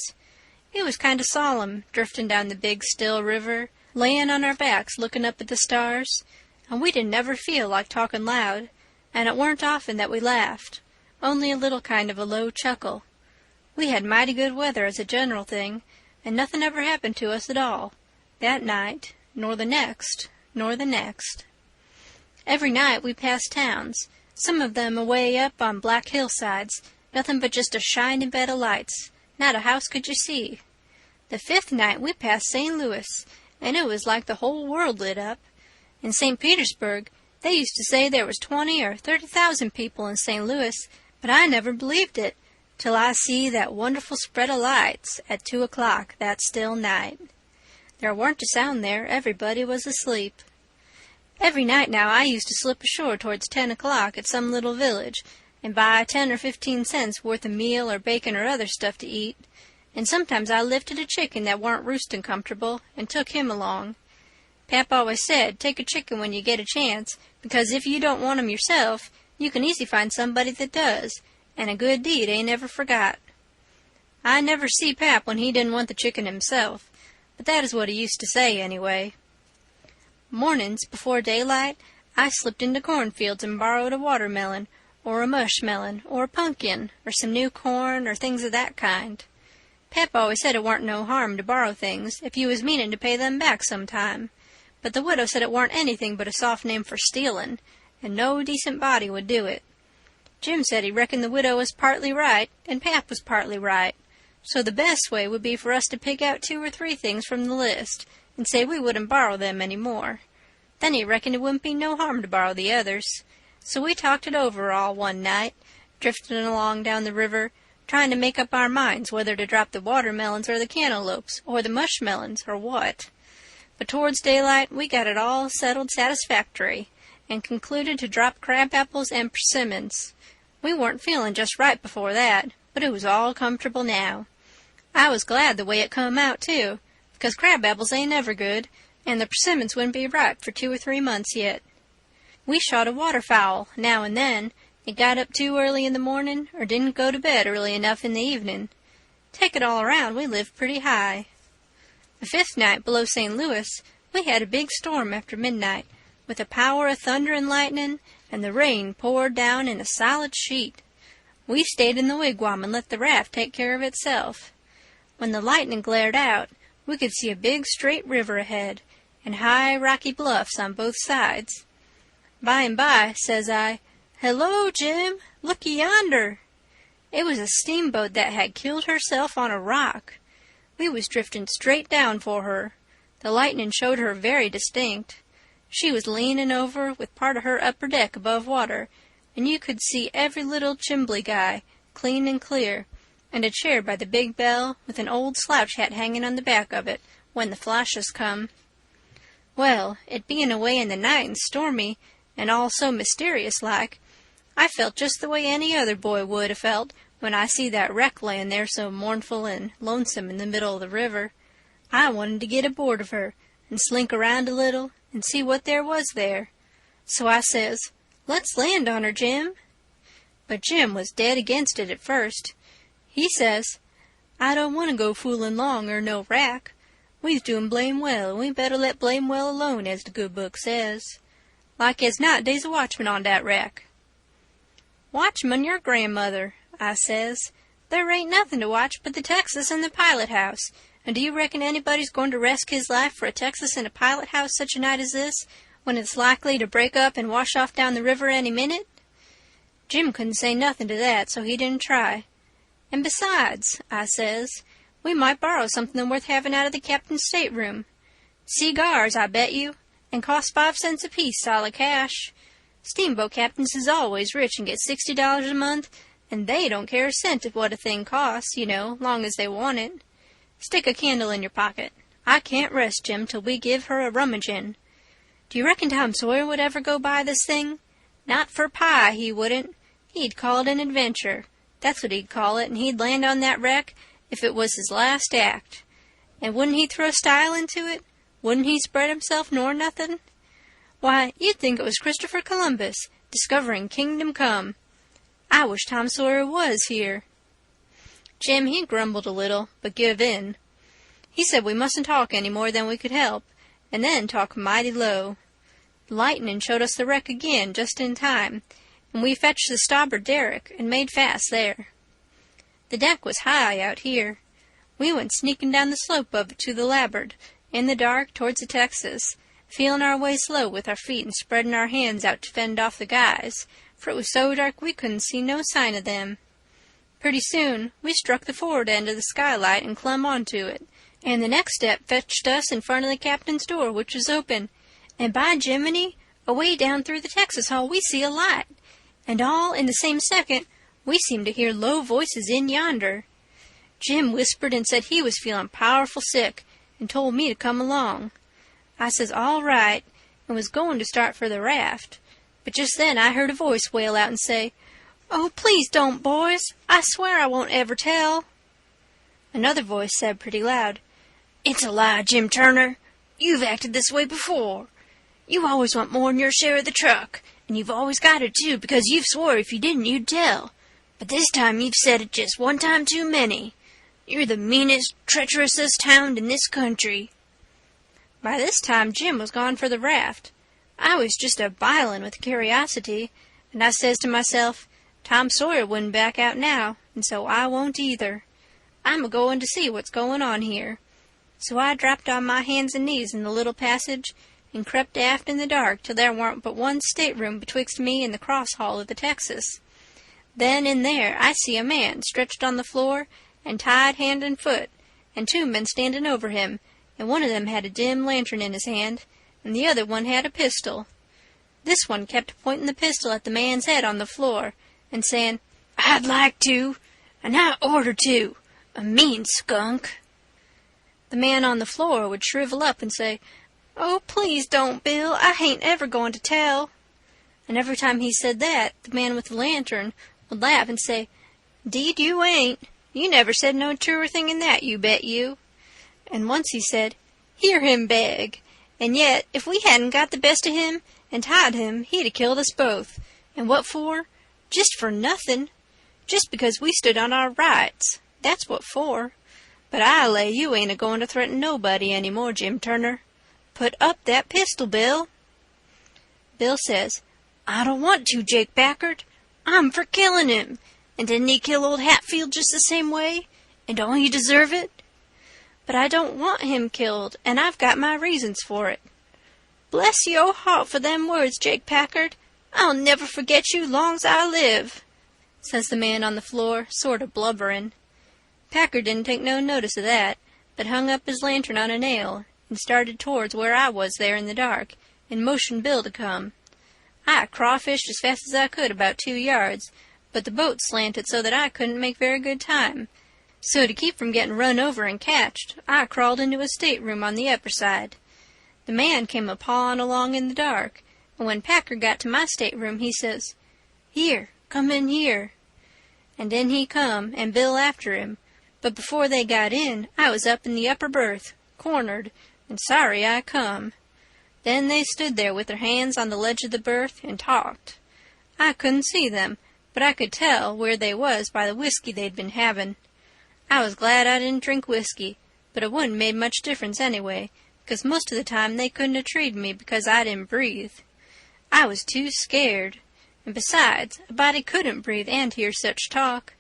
It was kind of solemn, drifting down the big, still river, laying on our backs looking up at the stars, and we didn't never feel like talking loud, and it weren't often that we laughed, only a little kind of a low chuckle. We had mighty good weather as a general thing, and nothing ever happened to us at all, that night, nor the next, nor the next. Every night we passed towns, some of them away up on black hillsides, nothing but just a shining bed of lights, not a house could you see. The 5th night we passed St. Louis, and it was like the whole world lit up. In St. Petersburg, they used to say there was 20 or 30,000 people in St. Louis, but I never believed it, till I see that wonderful spread of lights at 2 o'clock that still night. There warn't a sound there, everybody was asleep. Every night now I used to slip ashore towards 10 o'clock at some little village, and buy 10 or 15 cents worth of meal or bacon or other stuff to eat, and sometimes I lifted a chicken that warn't roosting comfortable, and took him along. Pap always said, take a chicken when you get a chance, because if you don't want 'em yourself, you can easy find somebody that does, and a good deed ain't ever forgot. I never see Pap when he didn't want the chicken himself, but that is what he used to say, anyway. Mornings, before daylight, I slipped into cornfields and borrowed a watermelon, or a mushmelon, or a pumpkin, or some new corn, or things of that kind. Pep always said it warn't no harm to borrow things if you was meaning to pay them back some time, but the widow said it warn't anything but a soft name for stealing, and no decent body would do it. Jim said he reckoned the widow was partly right, and Pap was partly right, so the best way would be for us to pick out 2 or 3 things from the list, and say we wouldn't borrow them any more. Then he reckoned it wouldn't be no harm to borrow the others. So we talked it over all one night, drifting along down the river, trying to make up our minds whether to drop the watermelons or the cantaloupes, or the mushmelons, or what. But towards daylight we got it all settled satisfactory, and concluded to drop crab-apples and persimmons. We weren't feeling just right before that, but it was all comfortable now. I was glad the way it come out, too, because crab-apples ain't ever good, and the persimmons wouldn't be ripe for 2 or 3 months yet. We shot a waterfowl now and then, and got up too early in the morning, or didn't go to bed early enough in the evening. Take it all around, we lived pretty high. The 5th night below St. Louis, we had a big storm after midnight, with a power of thunder and lightning, and the rain poured down in a solid sheet. We stayed in the wigwam and let the raft take care of itself. When the lightning glared out, we could see a big straight river ahead, and high rocky bluffs on both sides. By and by, says I, "Hello, Jim, looky yonder." It was a steamboat that had killed herself on a rock. We was drifting straight down for her. The lightning showed her very distinct. She was leaning over with part of her upper deck above water, and you could see every little chimbly guy, clean and clear, and a chair by the big bell with an old slouch hat hanging on the back of it when the flashes come. Well, it being away in the night and stormy, and all so mysterious-like, I felt just the way any other boy would have felt when I see that wreck laying there so mournful and lonesome in the middle of the river. I wanted to get aboard of her and slink around a little and see what there was there. So I says, "Let's land on her, Jim." But Jim was dead against it at first. He says, "I don't want to go fooling long or no wrack. We's doing blame well, and we better let blame well alone, as the good book says. Like as not, dey's a watchman on dat wreck." "Watchman your grandmother," I says. "There ain't nothing to watch but the Texas and the pilot-house, and do you reckon anybody's going to risk his life for a Texas and a pilot-house such a night as this, when it's likely to break up and wash off down the river any minute?" Jim couldn't say nothing to that, so he didn't try. "And besides," I says, "we might borrow something worth having out of the captain's stateroom. Cigars, I bet you, and cost 5 cents apiece solid cash. Steamboat captains is always rich and get $60 a month, and they don't care a cent of what a thing costs, you know, long as they want it. Stick a candle in your pocket. I can't rest, Jim, till we give her a rummaging. Do you reckon Tom Sawyer would ever go buy this thing? Not for pie, he wouldn't. He'd call it an adventure. That's what he'd call it, and he'd land on that wreck if it was his last act. And wouldn't he throw style into it? Wouldn't he spread himself nor nothing? Why, you'd think it was Christopher Columbus, discovering Kingdom Come. I wish Tom Sawyer was here." Jim, he grumbled a little, but give in. He said we mustn't talk any more than we could help, and then talk mighty low. The lightning showed us the wreck again just in time, and we fetched the starboard derrick and made fast there. The deck was high out here. We went sneaking down the slope of it to the larboard, in the dark towards the Texas, feeling our way slow with our feet and spreading our hands out to fend off the guys, for it was so dark we couldn't see no sign of them. Pretty soon we struck the forward end of the skylight and clumb onto it, and the next step fetched us in front of the captain's door, which was open, and by Jiminy, away down through the Texas hall we see a light, and all in the same second we seemed to hear low voices in yonder. Jim whispered and said he was feeling powerful sick, and told me to come along. I says all right, and was going to start for the raft, but just then I heard a voice wail out and say, "Oh, please don't, boys. I swear I won't ever tell." Another voice said pretty loud, "It's a lie, Jim Turner. You've acted this way before. You always want more'n your share of the truck, and you've always got it, too, because you've swore if you didn't you'd tell. But this time you've said it just one time too many. You're the meanest, treacherousest hound in this country." By this time Jim was gone for the raft. I was just a-bilin' with curiosity, and I says to myself, Tom Sawyer wouldn't back out now, and so I won't either. I'm a-goin' to see what's goin' on here. So I dropped on my hands and knees in the little passage and crept aft in the dark till there warn't but one stateroom betwixt me and the cross-hall of the Texas. Then in there I see a man stretched on the floor and tied hand and foot, and two men standing over him, and one of them had a dim lantern in his hand, and the other one had a pistol. This one kept pointing the pistol at the man's head on the floor, and saying, I'd like to, and I order to, a mean skunk. The man on the floor would shrivel up and say, Oh, please don't, Bill, I hain't ever going to tell. And every time he said that, the man with the lantern would laugh and say, Deed you ain't. You never said no truer thing than that, you bet you. And once he said, Hear him beg. And yet, if we hadn't got the best of him and tied him, he'd 'a killed us both. And what for? Just for nothing. Just because we stood on our rights. That's what for. But I lay you ain't a-going to threaten nobody any more, Jim Turner. Put up that pistol, Bill. Bill says, I don't want to, Jake Packard. I'm for killing him. And didn't he kill old Hatfield just the same way? And don't he deserve it? But I don't want him killed, and I've got my reasons for it. Bless your heart for them words, Jake Packard. I'll never forget you long's I live, says the man on the floor, sort of blubbering. Packard didn't take no notice of that, but hung up his lantern on a nail, and started towards where I was there in the dark, and motioned Bill to come. I crawfished as fast as I could about 2 yards, but the boat slanted so that I couldn't make very good time. So to keep from getting run over and catched, I crawled into a stateroom on the upper side. The man came a-pawing along in the dark, and when Packard got to my stateroom, he says, Here, come in here. And in he come, and Bill after him, but before they got in, I was up in the upper berth, cornered, and sorry I come. Then they stood there with their hands on the ledge of the berth and talked. I couldn't see them, but I could tell where they was by the whiskey they'd been having. I was glad I didn't drink whiskey, but it wouldn't made much difference anyway, because most of the time they couldn't have treated me because I didn't breathe. I was too scared, and besides, a body couldn't breathe and hear such talk.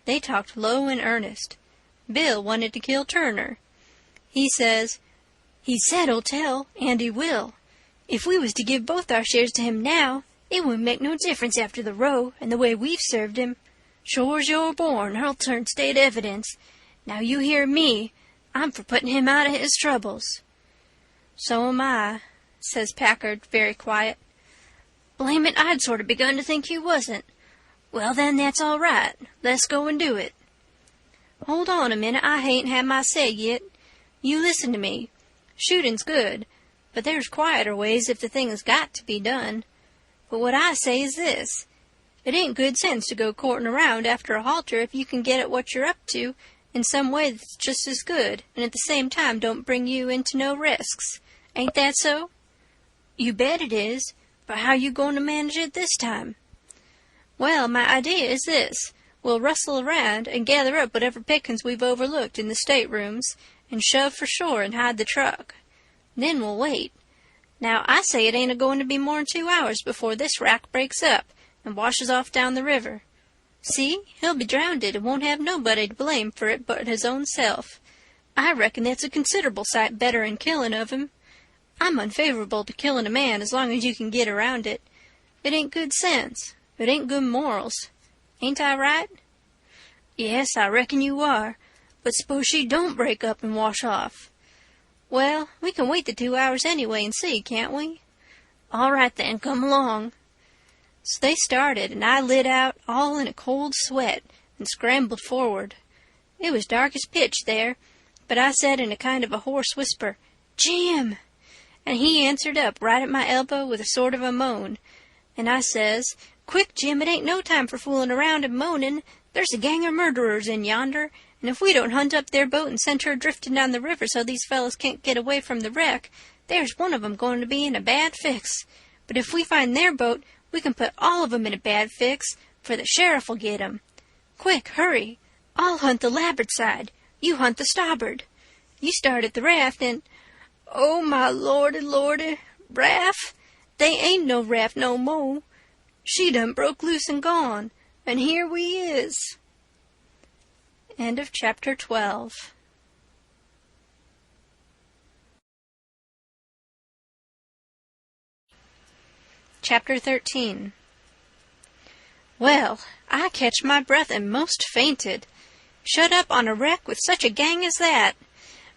They talked low and earnest. Bill wanted to kill Turner. He says, He said he'll tell, and he will. If we was to give both our shares to him now, it wouldn't make no difference after the row and the way we've served him. Sure's you're born, I'll turn state evidence. Now you hear me. I'm for putting him out of his troubles. So am I, says Packard, very quiet. Blame it, I'd sort of begun to think you wasn't. Well, then, that's all right. Let's go and do it. Hold on a minute, I hain't had my say yet. You listen to me. Shooting's good, but there's quieter ways if the thing has got to be done. But what I say is this. It ain't good sense to go courting around after a halter if you can get at what you're up to in some way that's just as good, and at the same time don't bring you into no risks. Ain't that so? You bet it is, but how you going to manage it this time? Well, my idea is this. We'll rustle around and gather up whatever pickings we've overlooked in the staterooms and shove for shore and hide the truck. Then we'll wait. Now, I say it ain't a-going to be more'n 2 hours before this rack breaks up and washes off down the river. See, he'll be drownded and won't have nobody to blame for it but his own self. I reckon that's a considerable sight better'n killing of him. I'm unfavorable to killing a man as long as you can get around it. It ain't good sense. It ain't good morals. Ain't I right? Yes, I reckon you are. But suppose she don't break up and wash off? Well, we can wait the 2 hours anyway and see, can't we? All right, then, come along. So they started, and I lit out all in a cold sweat and scrambled forward. It was dark as pitch there, but I said in a kind of a hoarse whisper, Jim! And he answered up right at my elbow with a sort of a moan. And I says, Quick, Jim, it ain't no time for fooling around and moaning. There's a gang of murderers in yonder, and if we don't hunt up their boat and send her drifting down the river so these fellows can't get away from the wreck, there's one of 'em going to be in a bad fix. But if we find their boat, we can put all of 'em in a bad fix, for the sheriff'll get 'em. Quick, hurry. I'll hunt the larboard side. You hunt the starboard. You start at the raft and... "Oh, my lordy, lordy, raft? They ain't no raft no mo'. She done broke loose and gone, and here we is." End of chapter 12. Chapter 13. Well, I catched my breath and most fainted. Shut up on a wreck with such a gang as that!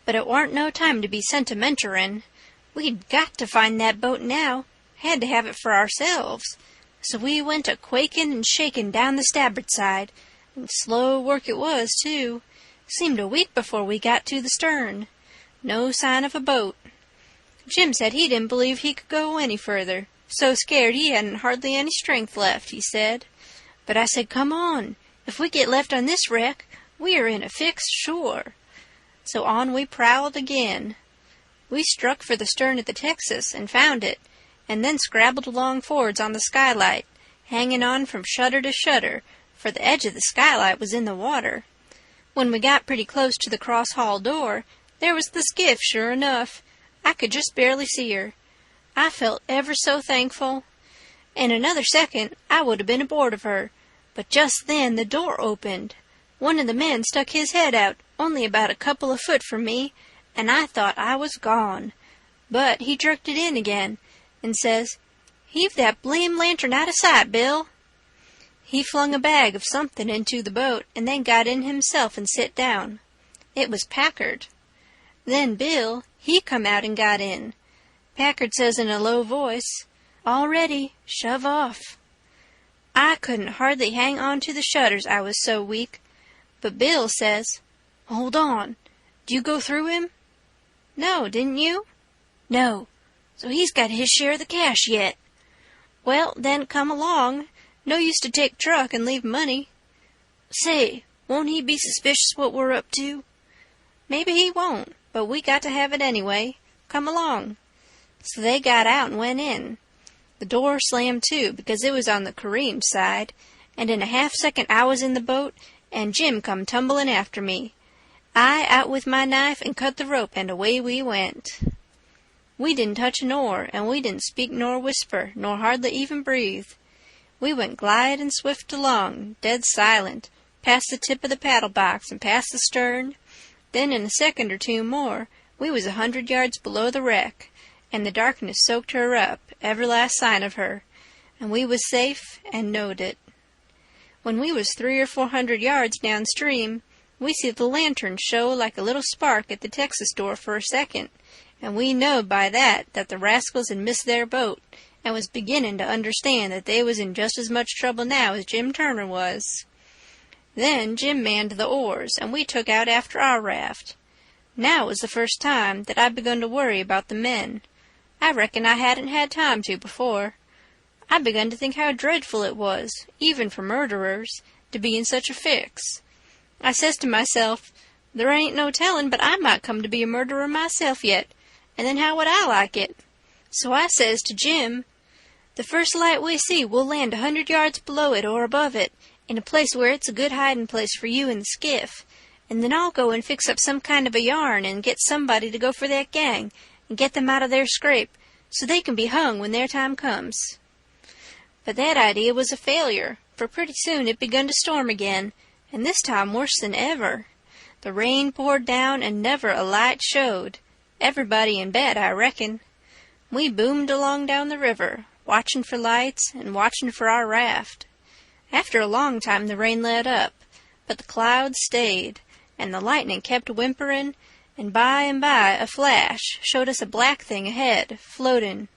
But it warn't no time to be sentimenterin'. We'd got to find that boat now, had to have it for ourselves. So we went a-quakin' and shakin' down the starboard side, and slow work it was, too. Seemed a week before we got to the stern. No sign of a boat. Jim said he didn't believe he could go any further. So scared he hadn't hardly any strength left, he said. But I said, come on. If we get left on this wreck, we are in a fix, sure. So on we prowled again. We struck for the stern of the Texas and found it, and then scrabbled along forwards on the skylight, hanging on from shutter to shutter, for the edge of the skylight was in the water. When we got pretty close to the cross-hall door, there was the skiff, sure enough. I could just barely see her. I felt ever so thankful. In another second I would have been aboard of her, but just then the door opened. One of the men stuck his head out, only about a couple of foot from me, and I thought I was gone. But he jerked it in again, and says, "Heave that blame lantern out of sight, Bill." He flung a bag of something into the boat, and then got in himself and sit down. It was Packard. Then Bill, he come out and got in. Packard says in a low voice, "All ready, shove off." I couldn't hardly hang on to the shutters, I was so weak. But Bill says, "Hold on. Do you go through him?" "No, didn't you?" "No. So he's got his share of the cash yet." "Well, then come along. No use to take truck and leave money." "Say, won't he be suspicious what we're up to?" "Maybe he won't, but we got to have it anyway. Come along." So they got out and went in. The door slammed to because it was on the careened side, and in a half-second I was in the boat, and Jim come tumbling after me. I out with my knife and cut the rope, and away we went. We didn't touch an oar, and we didn't speak nor whisper, nor hardly even breathe. We went glidin' swift along, dead silent, past the tip of the paddle-box and past the stern. Then in a second or two more we was 100 yards below the wreck, and the darkness soaked her up, every last sign of her, and we was safe and knowed it. When we was 300 or 400 yards downstream, we see the lantern show like a little spark at the Texas door for a second, and we knowed by that the rascals had missed their boat, and was beginning to understand that they was in just as much trouble now as Jim Turner was. Then Jim manned the oars, and we took out after our raft. Now was the first time that I begun to worry about the men. I reckon I hadn't had time to before. I begun to think how dreadful it was, even for murderers, to be in such a fix. I says to myself, there ain't no telling but I might come to be a murderer myself yet, and then how would I like it? So I says to Jim, the first light we see we'll land 100 yards below it or above it, in a place where it's a good hiding place for you and the skiff, and then I'll go and fix up some kind of a yarn and get somebody to go for that gang, and get them out of their scrape, so they can be hung when their time comes. But that idea was a failure, for pretty soon it begun to storm again, and this time worse than ever. The rain poured down and never a light showed. Everybody in bed, I reckon. We boomed along down the river, watching for lights and watching for our raft. After a long time the rain let up, but the clouds stayed, and the lightning kept whimpering, and by a flash showed us a black thing ahead, floating,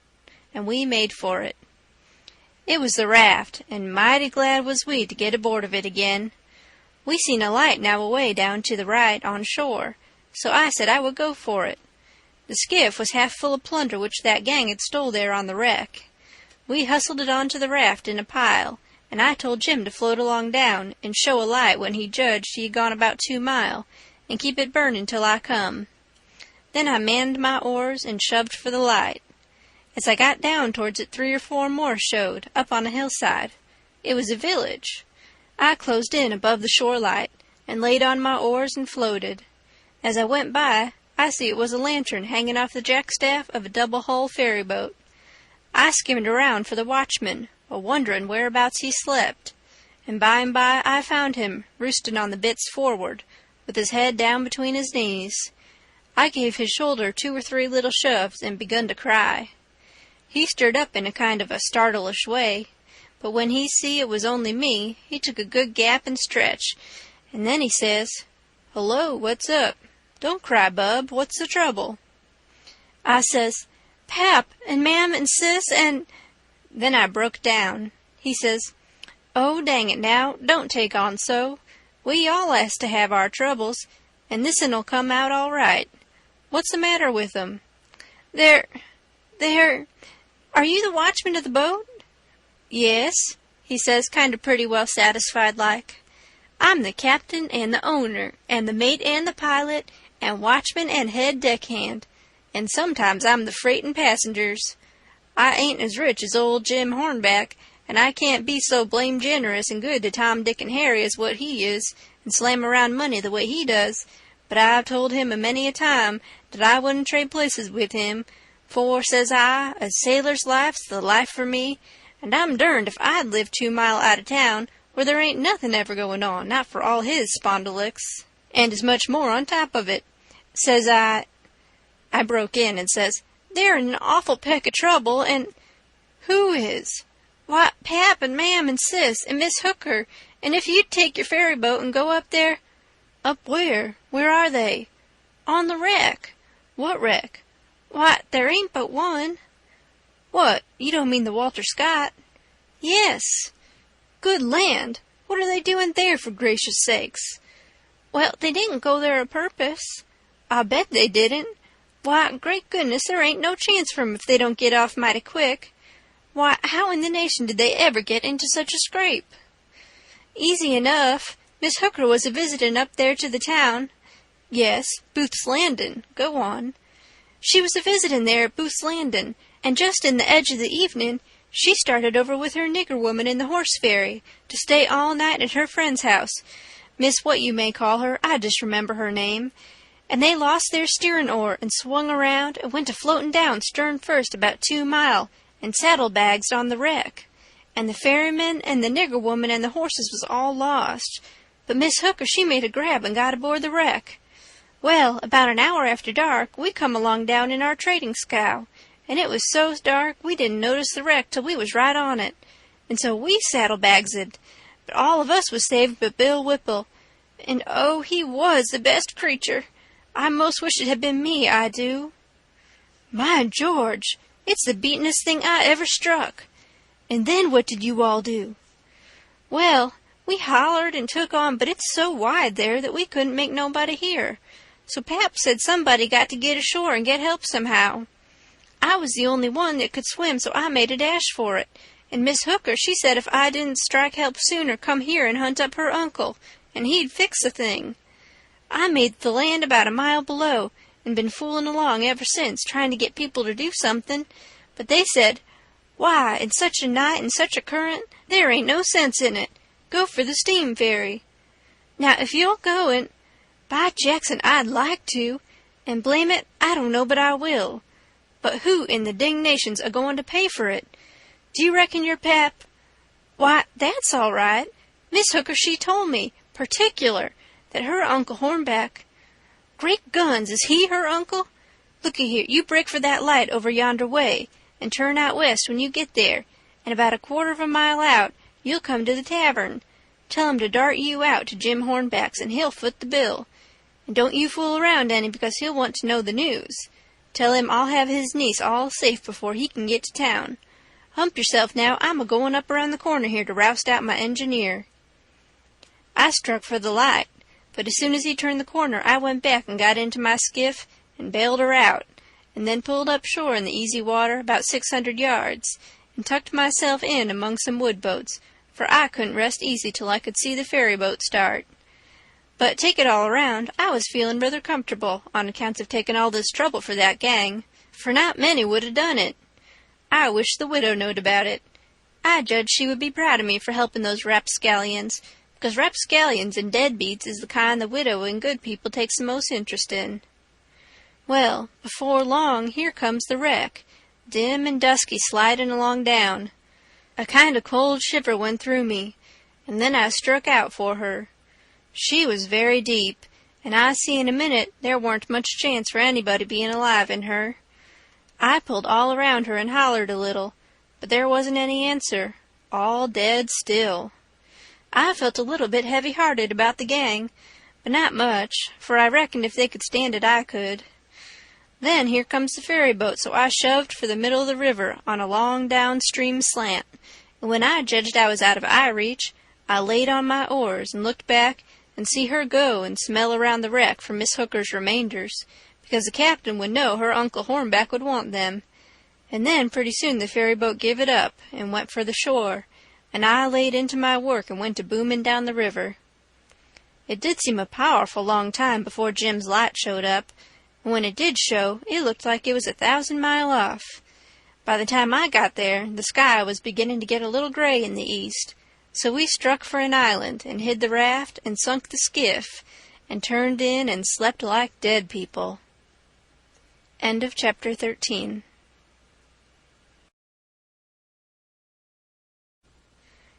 and we made for it. It was the raft, and mighty glad was we to get aboard of it again. We seen a light now away down to the right on shore, so I said I would go for it. The skiff was half full of plunder which that gang had stole there on the wreck. We hustled it onto the raft in a pile, and I told Jim to float along down and show a light when he judged he had gone about 2 miles, and keep it burning till I come. Then I manned my oars and shoved for the light. As I got down towards it 3 or 4 more showed, up on a hillside. It was a village. I closed in above the shore light, and laid on my oars and floated. As I went by, I see it was a lantern hanging off the jackstaff of a double-hull ferry-boat. I skimmed around for the watchman, a-wondering whereabouts he slept, and by I found him, roosting on the bitts forward, with his head down between his knees. I gave his shoulder 2 or 3 little shoves and begun to cry. He stirred up in a kind of a startlish way, but when he see it was only me, he took a good gap and stretch, and then he says, "Hullo, what's up? Don't cry, bub. What's the trouble?" I says, "Pap, and Mam, and Sis, and—" Then I broke down. He says, "Oh, dang it now, don't take on so. We all has to have our troubles, and this'n'll come out all right. What's the matter with 'em?" They're... Are you the watchman of the boat?" "Yes," he says, kind of pretty well satisfied like. "I'm the captain and the owner, and the mate and the pilot, and watchman and head deckhand, and sometimes I'm the freight and passengers. I ain't as rich as old Jim Hornback, and I can't be so blame generous and good to Tom, Dick, and Harry as what he is, and slam around money the way he does, but I've told him a many a time that I wouldn't trade places with him, for, says I, a sailor's life's the life for me, and I'm derned if I'd live 2 mile out of town, where there ain't nothing ever going on, not for all his spondulicks, and as much more on top of it. Says I broke in and says, "They're in an awful peck of trouble, and—" "Who is?" "Why, Pap and Mam and Sis and Miss Hooker, and if you'd take your ferry boat and go up there—" "Up where? Where are they?" "On the wreck." "What wreck?" "Why, there ain't but one." "What, you don't mean the Walter Scott?" "Yes." "Good land! What are they doing there, for gracious sakes?" "Well, they didn't go there a purpose." "I bet they didn't. Why, great goodness, there ain't no chance for 'em if they don't get off mighty quick. Why, how in the nation did they ever get into such a scrape?" "Easy enough. Miss Hooker was a-visitin' up there to the town." "Yes, Booth's Landin'. Go on." "She was a-visitin' there at Booth's Landin', and just in the edge of the evening she started over with her nigger woman in the horse ferry to stay all night at her friend's house, Miss what you may call her, I just remember her name, and they lost their steering oar and swung around and went a-floatin' down stern first about 2 mile and saddle-bags on the wreck, and the ferryman and the nigger woman and the horses was all lost, but Miss Hooker she made a grab and got aboard the wreck. Well, about an hour after dark we come along down in our trading scow, and it was so dark we didn't notice the wreck till we was right on it, and so we saddle-bagsed, but all of us was saved but Bill Whipple, and oh, he was the best creature. I most wish it had been me, I do." "My George, it's the beatin'est thing I ever struck. And then what did you all do?" "Well, we hollered and took on, but it's so wide there that we couldn't make nobody hear. So Pap said somebody got to get ashore and get help somehow. I was the only one that could swim, so I made a dash for it, and Miss Hooker she said if I didn't strike help sooner come here and hunt up her uncle, and he'd fix the thing. I made the land about a mile below, and been fooling along ever since, trying to get people to do something, but they said, 'Why, in such a night and such a current, there ain't no sense in it. Go for the steam ferry.' Now, if you'll go and— By Jackson, I'd like to, and blame it, I don't know but I will. But who in the dingnation's a-going to pay for it? Do you reckon your Pap—" "Why, that's all right. Miss Hooker she told me, particular, that her Uncle Hornback—" "Great guns, is he her uncle? Looky here, you break for that light over yonder way, and turn out west when you get there, and about a quarter of a mile out you'll come to the tavern. Tell him to dart you out to Jim Hornback's, and he'll foot the bill. And don't you fool around any, because he'll want to know the news. Tell him I'll have his niece all safe before he can get to town. Hump yourself now, I'm a-going up around the corner here to roust out my engineer." I struck for the light, but as soon as he turned the corner I went back and got into my skiff and bailed her out, and then pulled up shore in the easy water about 600 yards, and tucked myself in among some wood boats, for I couldn't rest easy till I could see the ferry boat start. But take it all around, I was feeling rather comfortable on account of taking all this trouble for that gang, for not many would have done it. I wish the widow knowed about it. I judge she would be proud of me for helping those rapscallions, because rapscallions and deadbeats is the kind the widow and good people takes the most interest in. Well, before long, here comes the wreck, dim and dusky sliding along down. A kind of cold shiver went through me, and then I struck out for her. She was very deep, and I see in a minute there warn't much chance for anybody being alive in her. I pulled all around her and hollered a little, but there wasn't any answer, all dead still. I felt a little bit heavy-hearted about the gang, but not much, for I reckoned if they could stand it I could. Then here comes the ferry boat, so I shoved for the middle of the river on a long downstream slant, and when I judged I was out of eye reach, I laid on my oars and looked back and see her go and smell around the wreck for Miss Hooker's remainders, because the captain would know her Uncle Hornback would want them. And then pretty soon the ferry boat give it up and went for the shore, and I laid into my work and went to booming down the river. It did seem a powerful long time before Jim's light showed up, and when it did show, it looked like it was 1,000 miles off. By the time I got there, the sky was beginning to get a little gray in the east, so we struck for an island and hid the raft and sunk the skiff and turned in and slept like dead people. End of chapter 13.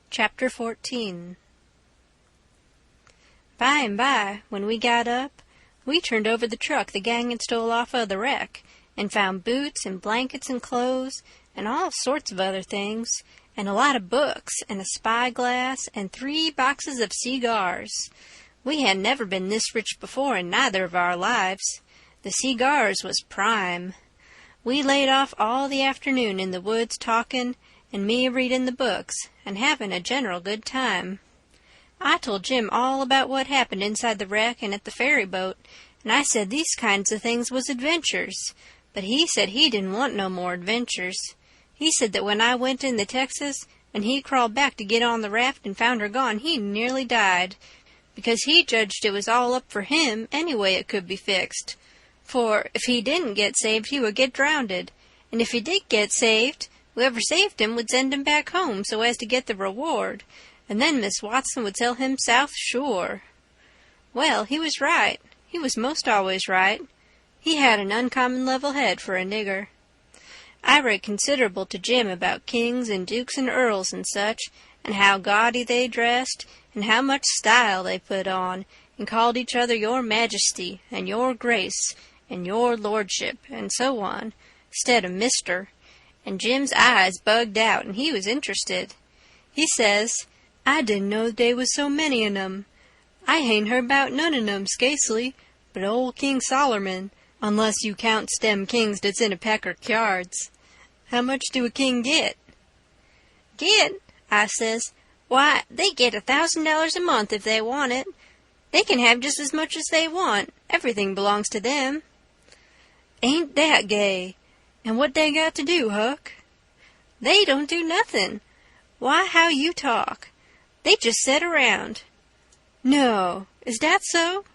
Chapter 14. By and by, when we got up, we turned over the truck the gang had stole off of the wreck, and found boots and blankets and clothes, and all sorts of other things, and a lot of books, and a spyglass, and 3 boxes of cigars. We had never been this rich before in neither of our lives. The cigars was prime. We laid off all the afternoon in the woods talking, and me reading the books, and having a general good time. I told Jim all about what happened inside the wreck and at the ferry boat, and I said these kinds of things was adventures, but he said he didn't want no more adventures. He said that when I went in the Texas, and he crawled back to get on the raft and found her gone, he nearly died, because he judged it was all up for him any way it could be fixed. For if he didn't get saved, he would get drownded, and if he did get saved, whoever saved him would send him back home so as to get the reward, and then Miss Watson would sell him south sure. Well, he was right. He was most always right. He had an uncommon level head for a nigger. I read considerable to Jim about kings and dukes and earls and such, and how gaudy they dressed, and how much style they put on, and called each other your majesty, and your grace, and your lordship, and so on, instead of mister, and Jim's eyes bugged out, and he was interested. He says, "I didn't know they was so many on 'em. I hain't heard 'bout none on 'em, scasely, but old King Sollerman, unless you counts them kings that's in a pack of cards. How much do a king get?" "Get?" I says. "Why, they get $1,000 a month if they want it. They can have just as much as they want. Everything belongs to them." "Ain't that gay? And what they got to do, Huck?" "They don't do nothing. Why, how you talk. They just sit around." "No, is that so?"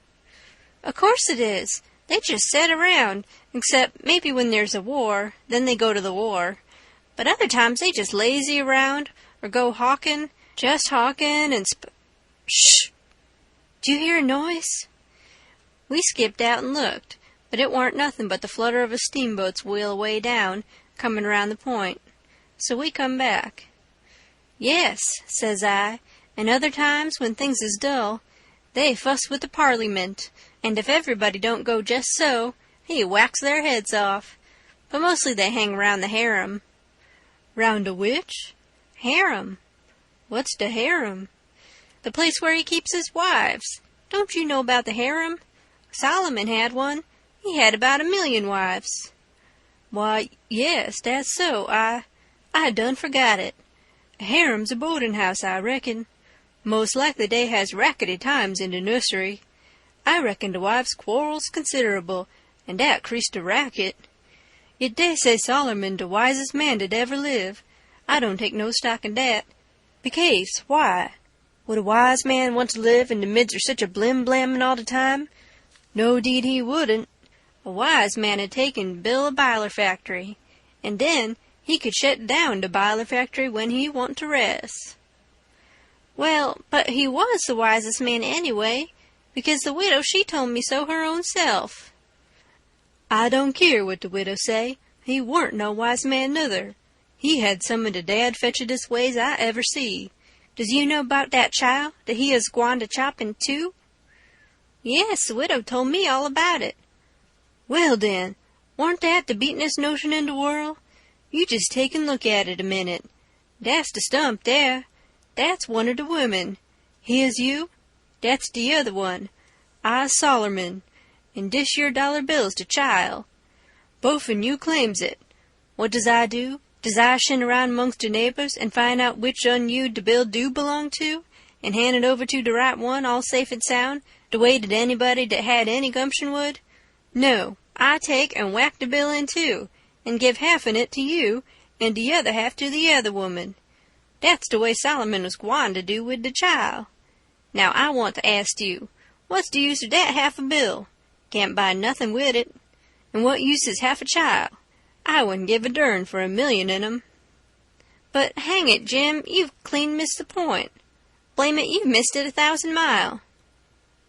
"Of course it is. They just sit around, except maybe when there's a war, then they go to the war. But other times they just lazy around, or go hawking, just hawking and Shh! Do you hear a noise?" We skipped out and looked, but it warn't nothing but the flutter of a steamboat's wheel away down, coming round the point. So we come back. "Yes," says I, "and other times, when things is dull, they fuss with the Parlymint, and if everybody don't go just so, he whacks their heads off. But mostly they hang round the harem." "Round a which?" "Harem." "What's de harem?" "The place where he keeps his wives. Don't you know about the harem? Solomon had one. He had about 1,000,000 wives." "Why, yes, that's so. I done forgot it. A harem's a boarding house, I reckon. Most likely they has rackety times in the nursery. I reckon the wives quarrels considerable, and that creased the racket. Yet they say Solomon the wisest man that ever live. I don't take no stock in that. Becase, why? Would a wise man want to live in the midst of such a blim-blamming all the time? No, 'deed he wouldn't. A wise man had taken Bill a biler factory, and then he could shut down the biler factory when he want to rest." "Well, but he was the wisest man anyway, because the widow she told me so her own self." I don't care what the widow say. He warn't no wise man nuther. He had some of the dad-fetchedest ways I ever see. Does you know 'bout dat child that he is gwine to chop in two? Yes, the widow told me all about it. Well, den, warn't dat the beatin'est notion in the world? You just take and look at it a minute. Dat's the stump there. Dat's one of the women. Here's you. Dat's the other one. I's Sollerman. And dish your dollar bill's the child. Bofen you claims it. What does I do? Does I shin around amongst the neighbors and find out which un you de bill do belong to, and hand it over to the right one all safe and sound, the way that anybody that had any gumption would? No, I take and whack the bill in two, and give half in it to you, and the other half to the other woman. That's the way Solomon was gwine to do with the child. Now I want to ask you, what's the use of that half a bill? Can't buy nothing with it. And what use is half a child? I wouldn't give a dern for 1,000,000 in 'em. But hang it, Jim, you've clean missed the point. Blame it, you've missed it 1,000 mile.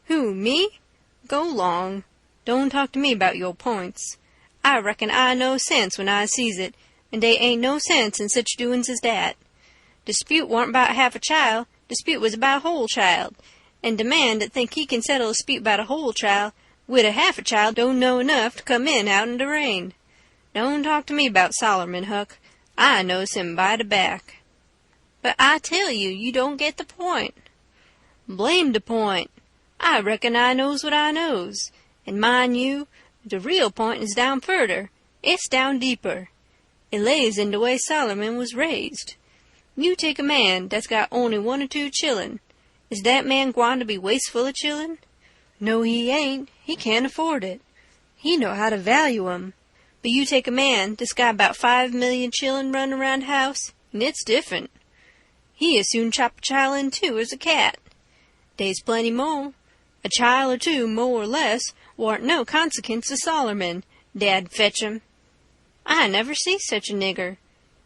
Who, me? Go 'long. Don't talk to me about your points. I reckon I know sense when I sees it, and they ain't no sense in such doin's as that. Dispute warn't about half a child, dispute was about a whole child, and the man that think he can settle a dispute about a whole child with a half a child don't know enough to come in out in the rain. Don't talk to me about Solomon, Huck. I knows him by the back. But I tell you, you don't get the point. Blame the point. I reckon I knows what I knows. And mind you, the real point is down furder. It's down deeper. It lays in the way Solomon was raised. You take a man that's got only 1 or 2 chillun. Is that man gwine to be wasteful of chillun? No, he ain't. He can't afford it. He know how to value 'em. But you take a man that's got about 5,000,000 chillun running around the house, and it's different. He as soon chop a child in two as a cat. Dey's plenty more. A child or two, more or less, warn't no consequence to Solomon, dad fetch 'em. I never see such a nigger.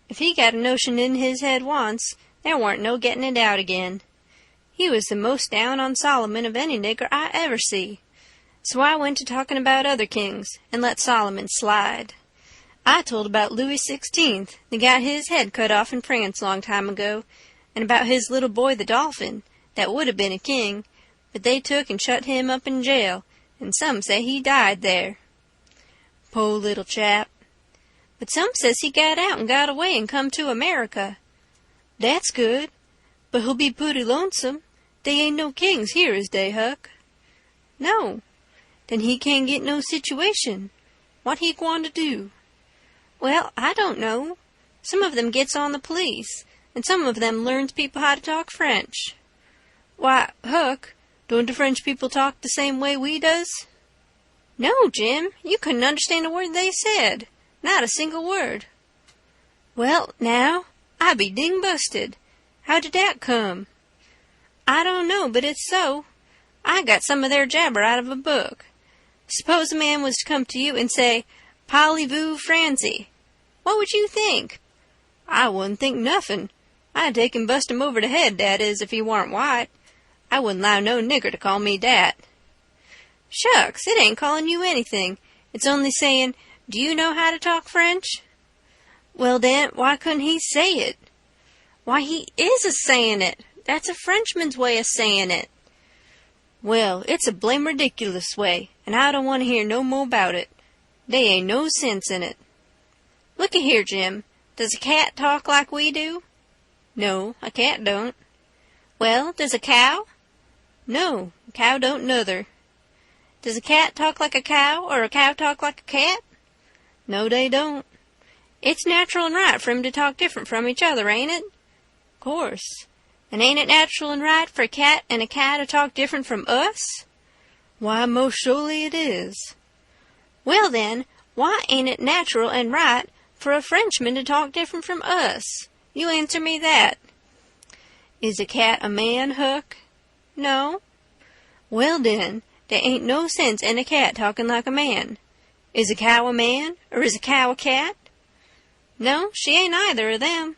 If he got a notion in his head once, there warn't no getting it out again. He was the most down on Solomon of any nigger I ever see. So I went to talking about other kings, and let Solomon slide. I told about Louis XVI, that got his head cut off in France long time ago, and about his little boy the Dolphin, that would have been a king, but they took and shut him up in jail, and some say he died there. Po' little chap. But some says he got out and got away and come to America. That's good, but he'll be pooty lonesome. They ain't no kings here, is they, Huck? No. Then he can't get no situation. What he gwine to do? Well, I don't know. Some of them gets on the police, and some of them learns people how to talk French. Why, Huck, don't the French people talk the same way we does? No, Jim, you couldn't understand a word they said. Not a single word. Well, now, I be ding busted. How did that come? I don't know, but it's so. I got some of their jabber out of a book. Suppose a man was to come to you and say, "Parlez-vous Francie?" What would you think? I wouldn't think nothing. I'd take and bust him over the head, that is, if he warn't white. I wouldn't allow no nigger to call me dat. Shucks, it ain't calling you anything. It's only saying, "Do you know how to talk French?" Well, then, why couldn't he say it? Why, he is a-saying it. That's a Frenchman's way of saying it. Well, it's a blame ridiculous way, and I don't want to hear no more about it. They ain't no sense in it. Looky here, Jim. Does a cat talk like we do? No, a cat don't. Well, does a cow? No, a cow don't nuther. Does a cat talk like a cow, or a cow talk like a cat? No, they don't. It's natural and right for 'em to talk different from each other, ain't it? Course. And ain't it natural and right for a cat and a cow to talk different from us? Why, most surely it is. Well, then, why ain't it natural and right for a Frenchman to talk different from us? You answer me that. Is a cat a man, Huck? No. Well, then, there ain't no sense in a cat talking like a man. Is a cow a man, or is a cow a cat? No, she ain't either of them.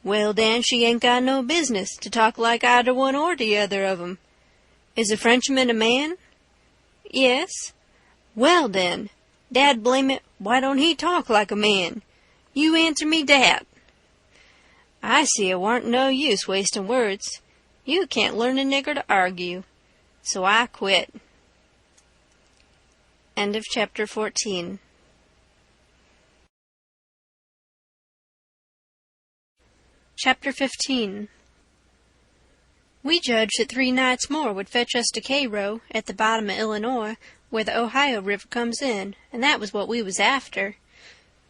Well, then, she ain't got no business to talk like either one or the other of 'em. Is a Frenchman a man? Yes. Well, then, Dad blame it, why don't he talk like a man? You answer me dat." I see it warn't no use wasting words. You can't learn a nigger to argue. So I quit. End of chapter 14. Chapter 15. We judged that 3 nights more would fetch us to Cairo, at the bottom of Illinois, where the Ohio River comes in, and that was what we was after.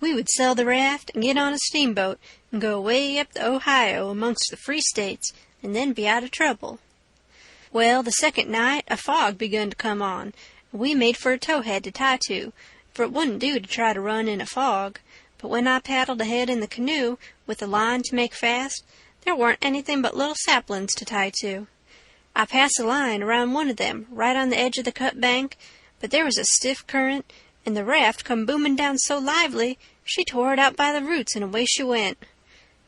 We would sell the raft and get on a steamboat and go way up the Ohio amongst the free states, and then be out of trouble. Well, the second night a fog begun to come on, and we made for a towhead to tie to, for it wouldn't do to try to run in a fog. But when I paddled ahead in the canoe, with a line to make fast, there weren't anything but little saplings to tie to. I passed a line around one of them, right on the edge of the cut bank, but there was a stiff current, and the raft come booming down so lively, she tore it out by the roots, and away she went.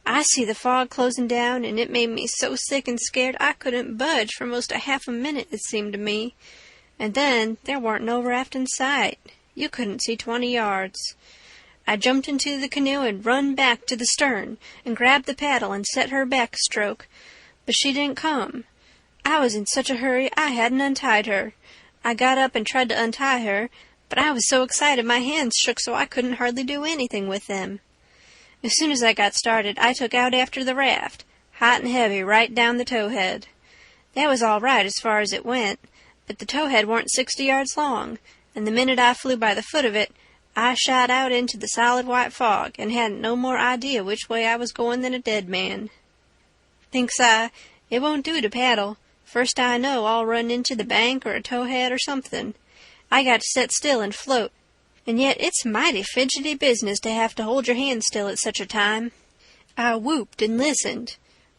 I see the fog closing down, and it made me so sick and scared I couldn't budge for most a half a minute, it seemed to me. And then there warn't no raft in sight. You couldn't see 20 yards. I jumped into the canoe and run back to the stern and grabbed the paddle and set her back a stroke, but she didn't come. I was in such a hurry I hadn't untied her. I got up and tried to untie her, but I was so excited my hands shook so I couldn't hardly do anything with them. As soon as I got started, I took out after the raft, hot and heavy, right down the towhead. That was all right as far as it went, but the towhead warn't 60 yards long, and the minute I flew by the foot of it, I shot out into the solid white fog, and hadn't no more idea which way I was going than a dead man. Thinks I, it won't do to paddle. First I know I'll run into the bank or a towhead or something. I got to set still and float, and yet it's mighty fidgety business to have to hold your hand still at such a time. I whooped and listened.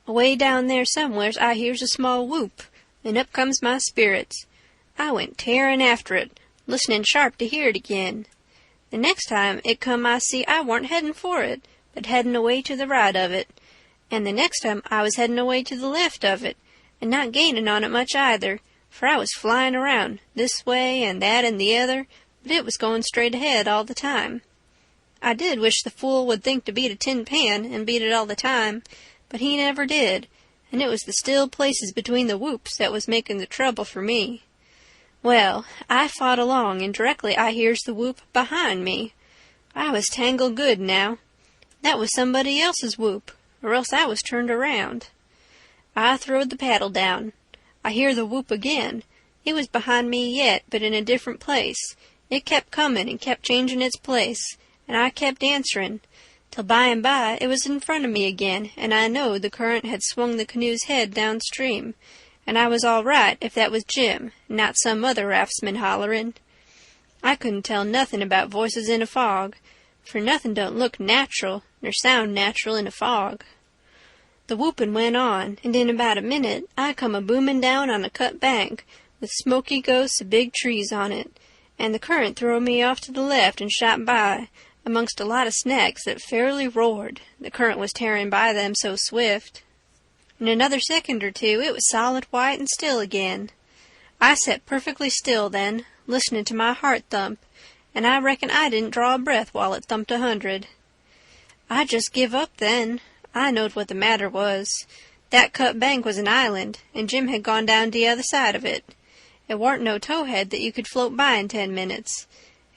Away down there somewheres I hears a small whoop, and up comes my spirits. I went tearing after it, listening sharp to hear it again. The next time it come I see I warn't heading for it, but heading away to the right of it, and the next time I was heading away to the left of it, and not gaining on it much either, for I was flying around, this way and that and the other, but it was going straight ahead all the time. I did wish the fool would think to beat a tin pan and beat it all the time, but he never did, and it was the still places between the whoops that was making the trouble for me. Well, I fought along, and directly I hears the whoop behind me. I was tangled good now. That was somebody else's whoop, or else I was turned around. I throwed the paddle down. I hear the whoop again. It was behind me yet, but in a different place. It kept coming and kept changing its place, and I kept answering, till by and by it was in front of me again, and I knowed the current had swung the canoe's head downstream, and I was all right if that was Jim, not some other raftsman hollerin'. I couldn't tell nothing about voices in a fog, for nothing don't look natural nor sound natural in a fog. The whoopin' went on, and in about a minute I come a-boomin' down on a cut bank with smoky ghosts of big trees on it, and the current threw me off to the left and shot by, amongst a lot of snags that fairly roared, the current was tearing by them so swift. In another second or two it was solid white and still again. I sat perfectly still then, listening to my heart thump, and I reckon I didn't draw a breath while it thumped 100. I just give up then. I knowed what the matter was. That cut bank was an island, and Jim had gone down the other side of it. It warn't no towhead that you could float by in 10 minutes.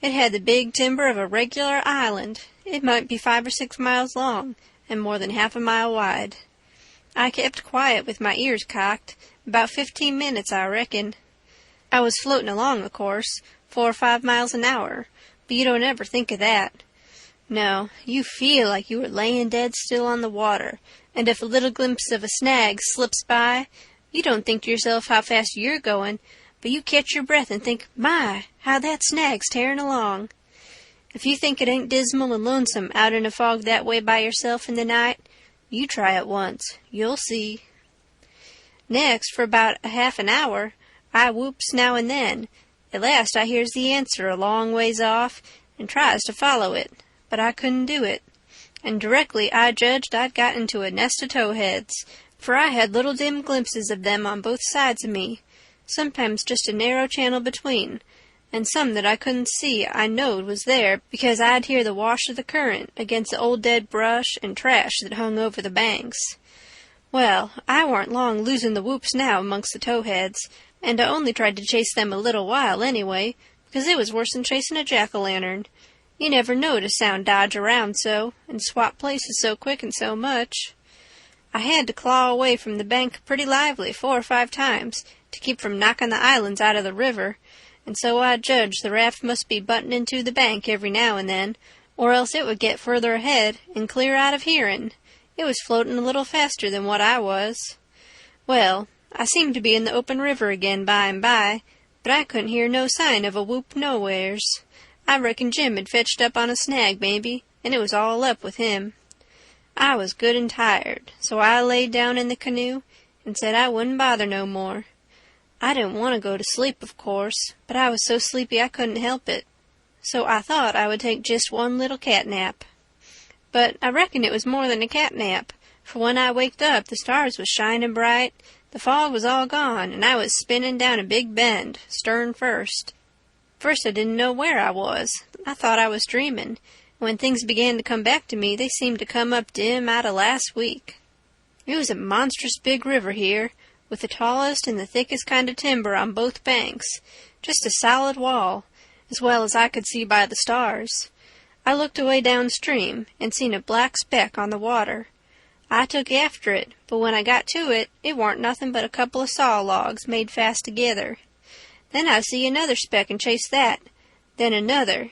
It had the big timber of a regular island. It might be 5 or 6 miles long, and more than half a mile wide. I kept quiet with my ears cocked, about 15 minutes, I reckon. I was floating along, of course, 4 or 5 miles an hour, but you don't ever think of that. No, you feel like you were laying dead still on the water, and if a little glimpse of a snag slips by, you don't think to yourself how fast you're going, but you catch your breath and think, my, how that snag's tearing along. If you think it ain't dismal and lonesome out in a fog that way by yourself in the night, you try it once. You'll see. Next, for about a half an hour, I whoops now and then. At last I hears the answer a long ways off, and tries to follow it, but I couldn't do it. And directly I judged I'd got into a nest of towheads, for I had little dim glimpses of them on both sides of me, sometimes just a narrow channel between, and some that I couldn't see I knowed was there because I'd hear the wash of the current against the old dead brush and trash that hung over the banks. Well, I warn't long losing the whoops now amongst the towheads, and I only tried to chase them a little while anyway, because it was worse than chasing a jack-o'-lantern. You never knowed a sound dodge around so, and swap places so quick and so much. I had to claw away from the bank pretty lively 4 or 5 times to keep from knocking the islands out of the river, and so I judged the raft must be butting into the bank every now and then, or else it would get further ahead and clear out of hearing. It was floating a little faster than what I was. Well, I seemed to be in the open river again by and by, but I couldn't hear no sign of a whoop nowheres. I reckon Jim had fetched up on a snag, maybe, and it was all up with him. I was good and tired, so I laid down in the canoe and said I wouldn't bother no more. I didn't want to go to sleep, of course, but I was so sleepy I couldn't help it, so I thought I would take just one little cat nap. But I reckon it was more than a cat nap, for when I waked up the stars was shining bright, the fog was all gone, and I was spinning down a big bend, stern first. First I didn't know where I was. I thought I was dreaming, and when things began to come back to me they seemed to come up dim out of last week. It was a monstrous big river here, with the tallest and the thickest kind of timber on both banks, just a solid wall, as well as I could see by the stars. I looked away downstream and seen a black speck on the water. I took after it, but when I got to it, it warn't nothing but a couple of saw logs made fast together. Then I see another speck and chased that, then another,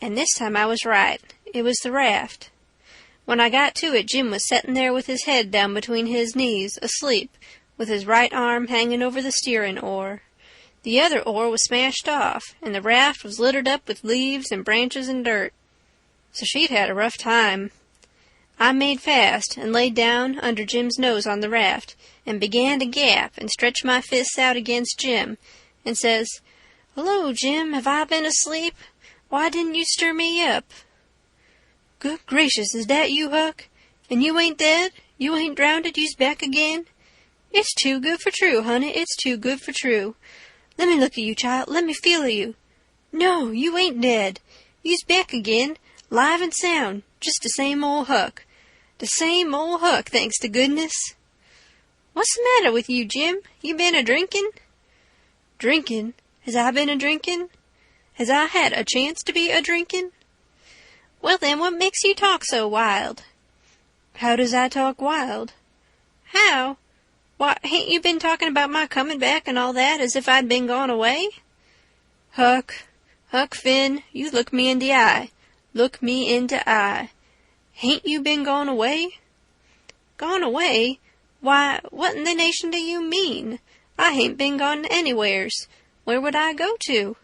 and this time I was right. It was the raft. When I got to it, Jim was setting there with his head down between his knees, asleep, with his right arm hanging over the steering oar. The other oar was smashed off, and the raft was littered up with leaves and branches and dirt. So she'd had a rough time. I made fast and laid down under Jim's nose on the raft and began to gap and stretch my fists out against Jim and says, "Hello, Jim, have I been asleep? Why didn't you stir me up?" "Good gracious, is that you, Huck? And you ain't dead? You ain't drownded? You's back again? It's too good for true, honey, it's too good for true. Let me look at you, child, let me feel of you. No, you ain't dead. You's back again, live and sound, just the same old Huck. The same old Huck, thanks to goodness. What's the matter with you, Jim? You been a-drinking?" "Drinking? Has I been a-drinking? Has I had a chance to be a-drinking?" "Well, then, what makes you talk so wild?" "How does I talk wild?" "How? Why, hain't you been talking about my coming back and all that, as if I'd been gone away?" "Huck Finn, you look me in the eye. Look me in the eye. Hain't you been gone away?" "Gone away? Why, what in the nation do you mean? I hain't been gone anywheres. Where would I go to?"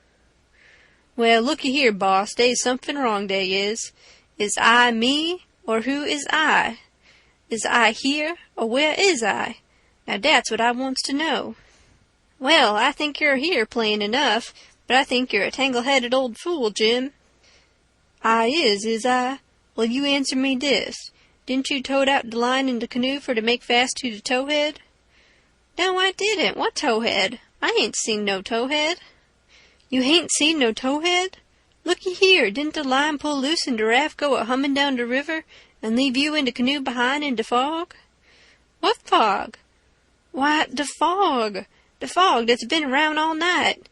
"Well, looky here, boss, dey's something wrong, dey is. Is I me, or who is I? Is I here, or where is I? Now dat's what I wants to know." "Well, I think you're here plain enough, but I think you're a tangle-headed old fool, Jim." "I is I? Well, you answer me dis. Didn't you tote out de line in de canoe for to make fast to de towhead?" "No, I didn't. What towhead? I ain't seen no towhead." "You hain't seen no towhead? Looky here, didn't de line pull loose and de raft go a-hummin' down de river and leave you in de canoe behind in de fog?" "What fog?" "Why, de fog that's been around all night.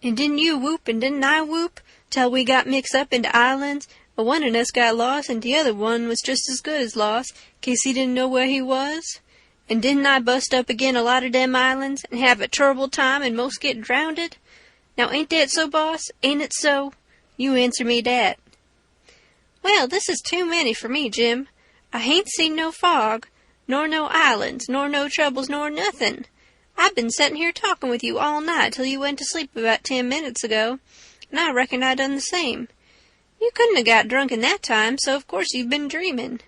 And didn't you whoop and didn't I whoop, till we got mixed up in de islands, but one of us got lost and the other one was just as good as lost, 'case he didn't know where he was? And didn't I bust up agin a lot of dem islands and have a turrible time and most get drownded? Now ain't that so, boss? Ain't it so? You answer me dat." "Well, this is too many for me, Jim. I hain't seen no fog, nor no islands, nor no troubles, nor nothing. I've been setting here talking with you all night till you went to sleep about 10 minutes ago, and I reckon I done the same. You couldn't have got drunk in that time, so of course you've been dreaming."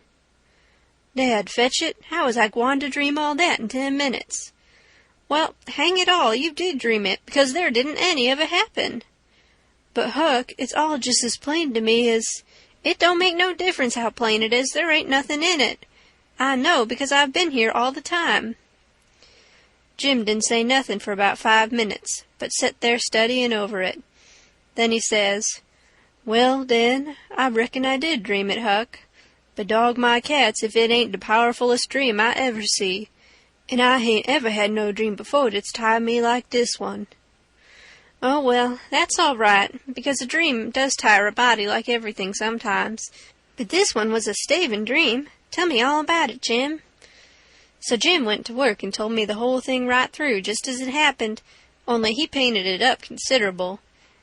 "Dad, fetch it, how was I gwine to dream all that in 10 minutes?" "Well, hang it all, you did dream it, because there didn't any of it happen." "But, Huck, it's all just as plain to me as—" "It don't make no difference how plain it is, there ain't nothing in it. I know, because I've been here all the time." Jim didn't say nothing for about 5 minutes, but set there studying over it. Then he says, "Well, den, I reckon I did dream it, Huck. But dog my cats if it ain't the powerfulest dream I ever see. And I hain't ever had no dream before that's tied me like this one." "Oh, well, that's all right, because a dream does tire a body like everything sometimes. But this one was a staving dream. Tell me all about it, Jim." So Jim went to work and told me the whole thing right through, just as it happened, only he painted it up considerable.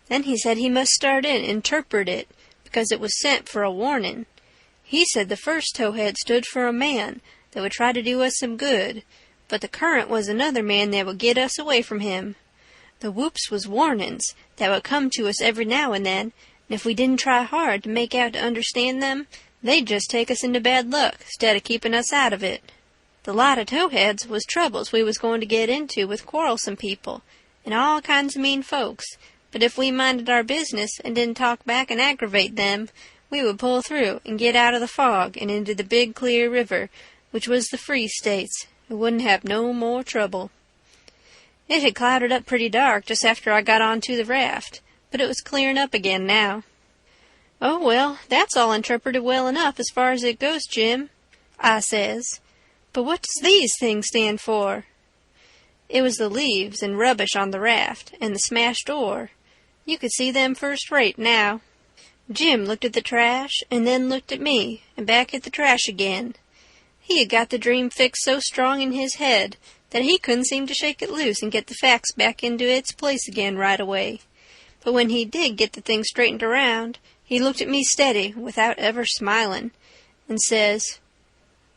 Then he said he must start in and interpret it, because it was sent for a warning. He said the first towhead stood for a man that would try to do us some good, but the current was another man that would get us away from him. The whoops was warnings that would come to us every now and then, and if we didn't try hard to make out to understand them, they'd just take us into bad luck, 'stead of keeping us out of it. The lot of towheads was troubles we was going to get into with quarrelsome people, and all kinds of mean folks, but if we minded our business and didn't talk back and aggravate them, we would pull through and get out of the fog and into the big clear river, which was the Free States, and wouldn't have no more trouble. It had clouded up pretty dark just after I got on to the raft, but it was clearing up again now. "Oh, well, that's all interpreted well enough as far as it goes, Jim," I says. "But what does these things stand for?" It was the leaves and rubbish on the raft, and the smashed oar. You could see them first rate now. Jim looked at the trash, and then looked at me, and back at the trash again. He had got the dream fixed so strong in his head that he couldn't seem to shake it loose and get the facts back into its place again right away. But when he did get the thing straightened around, he looked at me steady, without ever smiling, and says,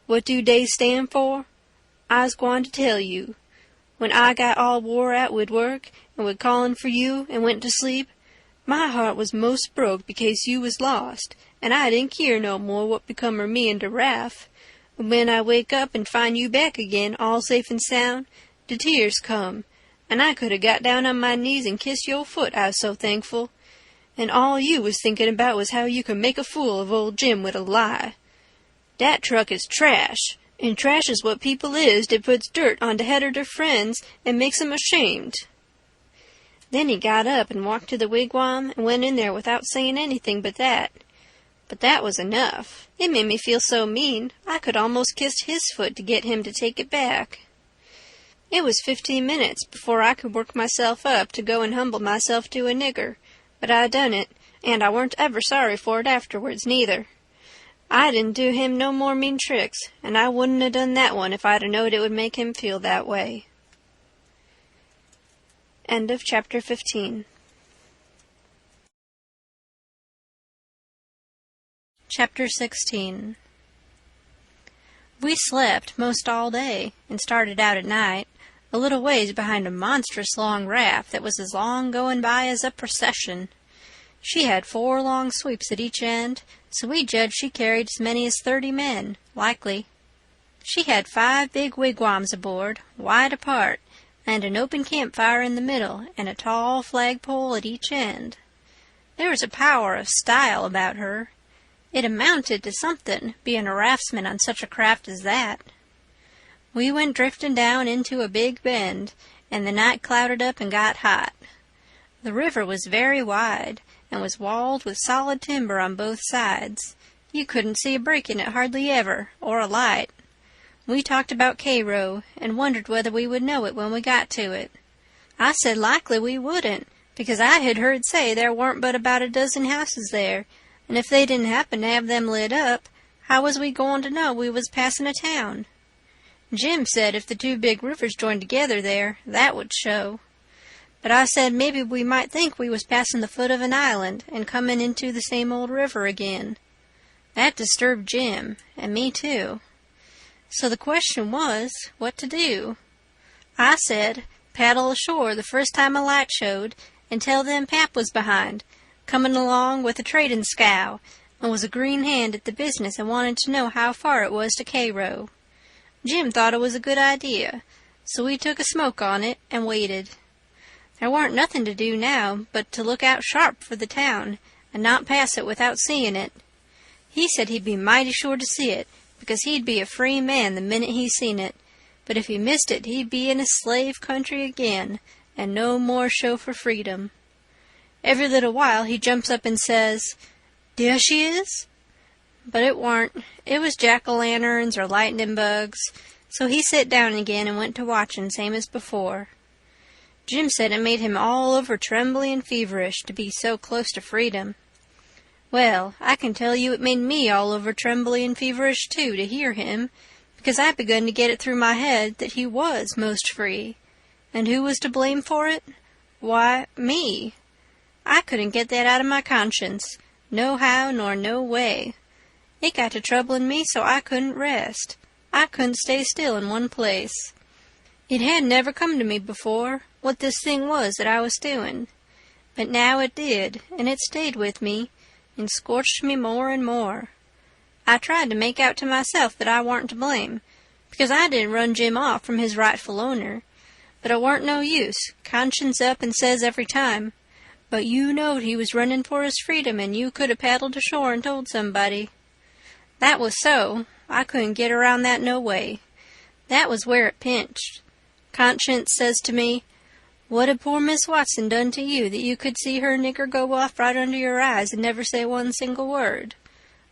"What do dey stand for? I's gwine to tell you. When I got all wore out wid work, and wid callin' for you, and went to sleep, my heart was most broke because you was lost, and I didn't keer no more what become of me and de raft. When I wake up and find you back again, all safe and sound, de tears come, and I could 'a' got down on my knees and kissed your foot, I was so thankful. And all you was thinking about was how you could make a fool of old Jim wid a lie. Dat truck is trash, and trash is what people is that puts dirt on de head of their friends and makes 'em ashamed." Then he got up and walked to the wigwam and went in there without saying anything but that. But that was enough. It made me feel so mean I could almost kiss his foot to get him to take it back. It was 15 minutes before I could work myself up to go and humble myself to a nigger, but I done it, and I weren't ever sorry for it afterwards, neither. I didn't do him no more mean tricks, and I wouldn't have done that one if I'd a knowed it would make him feel that way. End of chapter 15. Chapter 16. We slept most all day, and started out at night, a little ways behind a monstrous long raft that was as long going by as a procession. She had 4 long sweeps at each end, so we judged she carried as many as 30 men, likely. She had 5 big wigwams aboard, wide apart, and an open campfire in the middle, and a tall flagpole at each end. There was a power of style about her. It amounted to something, being a raftsman on such a craft as that. We went drifting down into a big bend, and the night clouded up and got hot. The river was very wide, and was walled with solid timber on both sides. You couldn't see a break in it hardly ever, or a light. We talked about Cairo, and wondered whether we would know it when we got to it. I said likely we wouldn't, because I had heard say there warn't but about a dozen houses there, and if they didn't happen to have them lit up, how was we going to know we was passing a town? Jim said if the 2 big rivers joined together there, that would show. But I said maybe we might think we was passing the foot of an island and coming into the same old river again. That disturbed Jim, and me too. So the question was, what to do? I said, paddle ashore the first time a light showed, and tell them Pap was behind, coming along with a trading scow, and was a green hand at the business and wanted to know how far it was to Cairo. Jim thought it was a good idea, so we took a smoke on it and waited. There warn't nothing to do now but to look out sharp for the town, and not pass it without seeing it. He said he'd be mighty sure to see it, because he'd be a free man the minute he seen it, but if he missed it he'd be in a slave country again, and no more show for freedom. Every little while he jumps up and says, "There she is." But it warn't. It was jack-o'-lanterns or lightning bugs, so he set down again and went to watching, same as before. Jim said it made him all over trembly and feverish to be so close to freedom. Well, I can tell you it made me all over trembly and feverish, too, to hear him, because I begun to get it through my head that he was most free. And who was to blame for it? Why, me. I couldn't get that out of my conscience, no how nor no way. It got to troubling me so I couldn't rest. I couldn't stay still in one place. It had never come to me before what this thing was that I was doing. But now it did, and it stayed with me, and scorched me more and more. I tried to make out to myself that I warn't to blame, because I didn't run Jim off from his rightful owner. But it warn't no use. Conscience up and says every time, "But you knowed he was running for his freedom, and you could have paddled ashore and told somebody." That was so. I couldn't get around that no way. That was where it pinched. Conscience says to me, "What had poor Miss Watson done to you that you could see her nigger go off right under your eyes and never say one single word?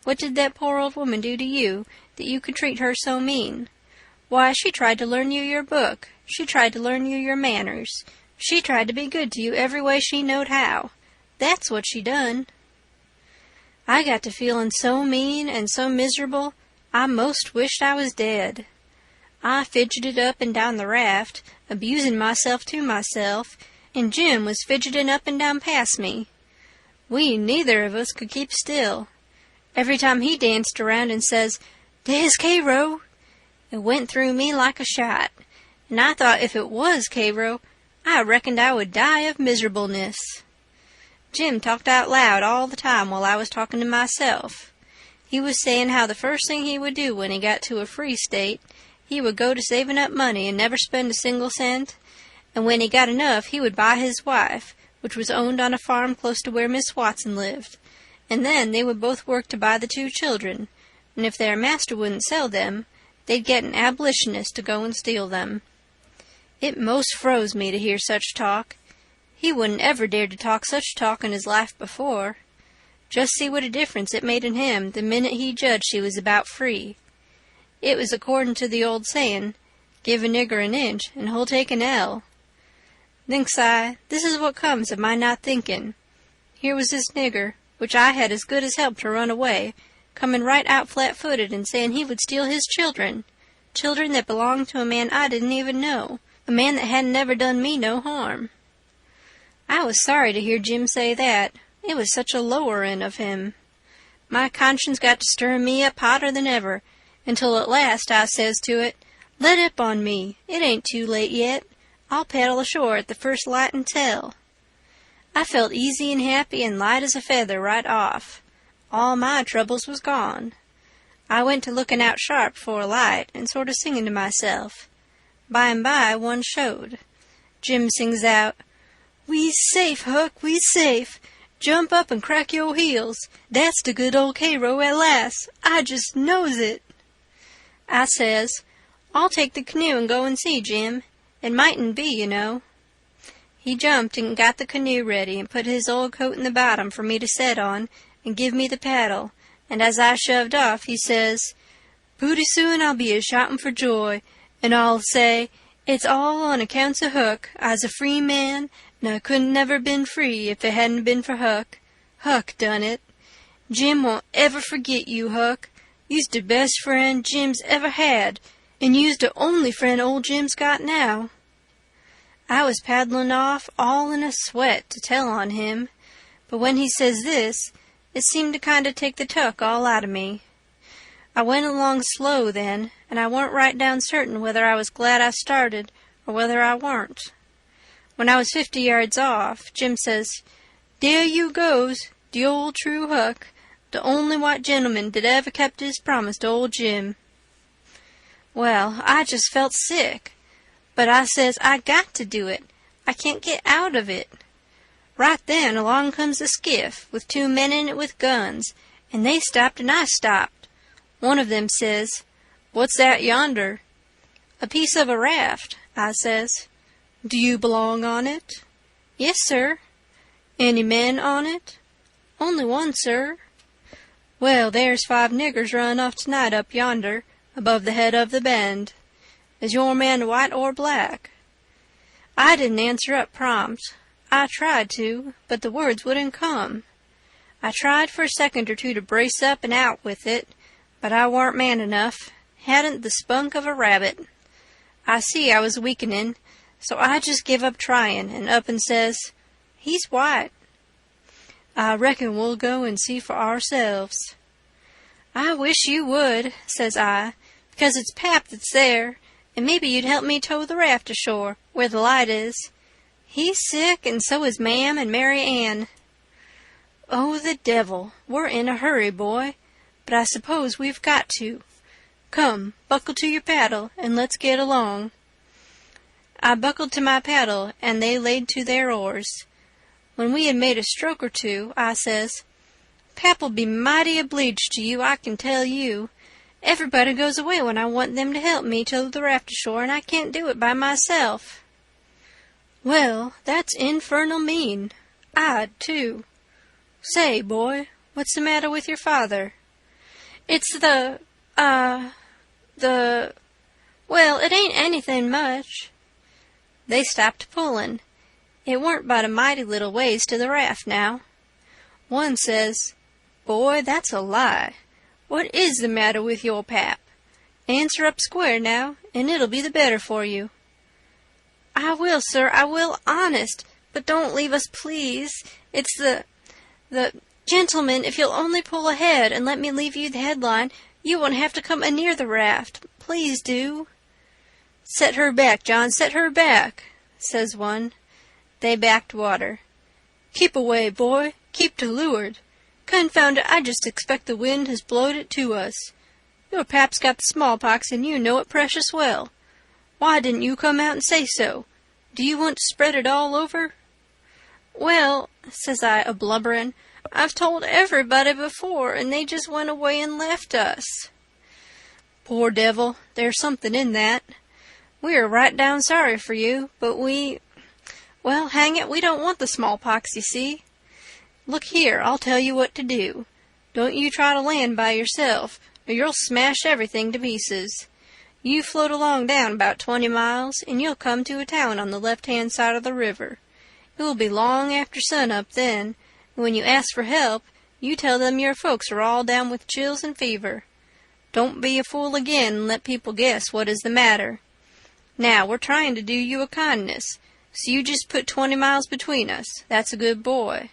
What did that poor old woman do to you that you could treat her so mean? Why, she tried to learn you your book. She tried to learn you your manners. She tried to be good to you every way she knowed how. That's what she done." I got to feeling so mean and so miserable, I most wished I was dead. I fidgeted up and down the raft, abusing myself to myself, and Jim was fidgeting up and down past me. We neither of us could keep still. Every time he danced around and says, "There's Cairo," it went through me like a shot, and I thought if it was Cairo, I reckoned I would die of miserableness. Jim talked out loud all the time while I was talking to myself. He was saying how the first thing he would do when he got to a free state, he would go to saving up money and never spend a single cent, and when he got enough he would buy his wife, which was owned on a farm close to where Miss Watson lived, and then they would both work to buy the 2 children, and if their master wouldn't sell them, they'd get an abolitionist to go and steal them. It most froze me to hear such talk. He wouldn't ever dared to talk such talk in his life before. Just see what a difference it made in him the minute he judged she was about free. It was according to the old saying, "Give a nigger an inch, and he'll take an ell." Thinks I, this is what comes of my not thinking. Here was this nigger, which I had as good as helped to run away, coming right out flat-footed and saying he would steal his children that belonged to a man I didn't even know, a man that hadn't never done me no harm. I was sorry to hear Jim say that. It was such a lowering of him. My conscience got to stirring me up hotter than ever, until at last I says to it, "Let up on me. It ain't too late yet. I'll paddle ashore at the first light and tell." I felt easy and happy and light as a feather right off. All my troubles was gone. I went to looking out sharp for a light and sort of singing to myself. By and by one showed. Jim sings out, "We's safe, Huck, we's safe. Jump up and crack your heels. That's the good old Cairo at last. I just knows it." I says, "I'll take the canoe and go and see, Jim. It mightn't be, you know." He jumped and got the canoe ready and put his old coat in the bottom for me to set on and give me the paddle, and as I shoved off, he says, "Pooty soon I'll be a-shouting for joy, and I'll say, 'It's all on accounts of Huck. I's a free man, and I couldn't never been free if it hadn't been for Huck. Huck done it. Jim won't ever forget you, Huck. You's the best friend Jim's ever had, and you's the only friend old Jim's got now." I was paddling off all in a sweat to tell on him, but when he says this, it seemed to kind of take the tuck all out of me. I went along slow then, and I warn't right down certain whether I was glad I started or whether I warn't. When I was 50 yards off, Jim says, "There you goes, the old true Huck, the only white gentleman that ever kept his promise to old Jim." Well, I just felt sick, but I says I got to do it. I can't get out of it. Right then along comes a skiff with 2 men in it with guns, and they stopped and I stopped. One of them says, "What's that yonder?" "A piece of a raft," I says. "Do you belong on it?" "Yes, sir." Any men on it? Only one, sir. Well, there's 5 niggers running off tonight up yonder, above the head of the bend. Is your man white or black? I didn't answer up prompt. I tried to, but the words wouldn't come. I tried for a second or two to brace up and out with it, but I warn't man enough, hadn't the spunk of a rabbit. I see I was weakening, so I just give up trying, and up and says, "He's white." "I reckon we'll go and see for ourselves." "I wish you would," says I, "because it's Pap that's there, and maybe you'd help me tow the raft ashore, where the light is. He's sick, and so is Ma'am and Mary Ann." "Oh, the devil! We're in a hurry, boy, but I suppose we've got to. Come, buckle to your paddle, and let's get along." I buckled to my paddle, and they laid to their oars. When we had made a stroke or two, I says, "Pap'll be mighty obleeged to you, I can tell you. Everybody goes away when I want them to help me tow the raft ashore, and I can't do it by myself." "Well, that's infernal mean. I'd, too. Say, boy, what's the matter with your father?" "It's well, it ain't anything much." They stopped pulling. It weren't but a mighty little ways to the raft now. One says, "Boy, that's a lie. What is the matter with your pap? Answer up square now, and it'll be the better for you." "I will, sir, I will, honest, but don't leave us, please. It's the gentlemen, if you'll only pull ahead and let me leave you the headline, you won't have to come near the raft. Please do." "Set her back, John, set her back," says one. They backed water. "Keep away, boy, keep to leeward. Confound it, I just expect the wind has blowed it to us. Your pap's got the smallpox, and you know it precious well. Why didn't you come out and say so? Do you want to spread it all over?" "Well," says I, a-blubbering, "I've told everybody before, and they just went away and left us." "Poor devil, there's something in that. We are right down sorry for you, but well, hang it, we don't want the smallpox, you see. Look here, I'll tell you what to do. Don't you try to land by yourself, or you'll smash everything to pieces. You float along down about 20 miles, and you'll come to a town on the left-hand side of the river. It will be long after sun-up then, and when you ask for help, you tell them your folks are all down with chills and fever. Don't be a fool again and let people guess what is the matter. Now, we're trying to do you a kindness, so you just put 20 miles between us. That's a good boy.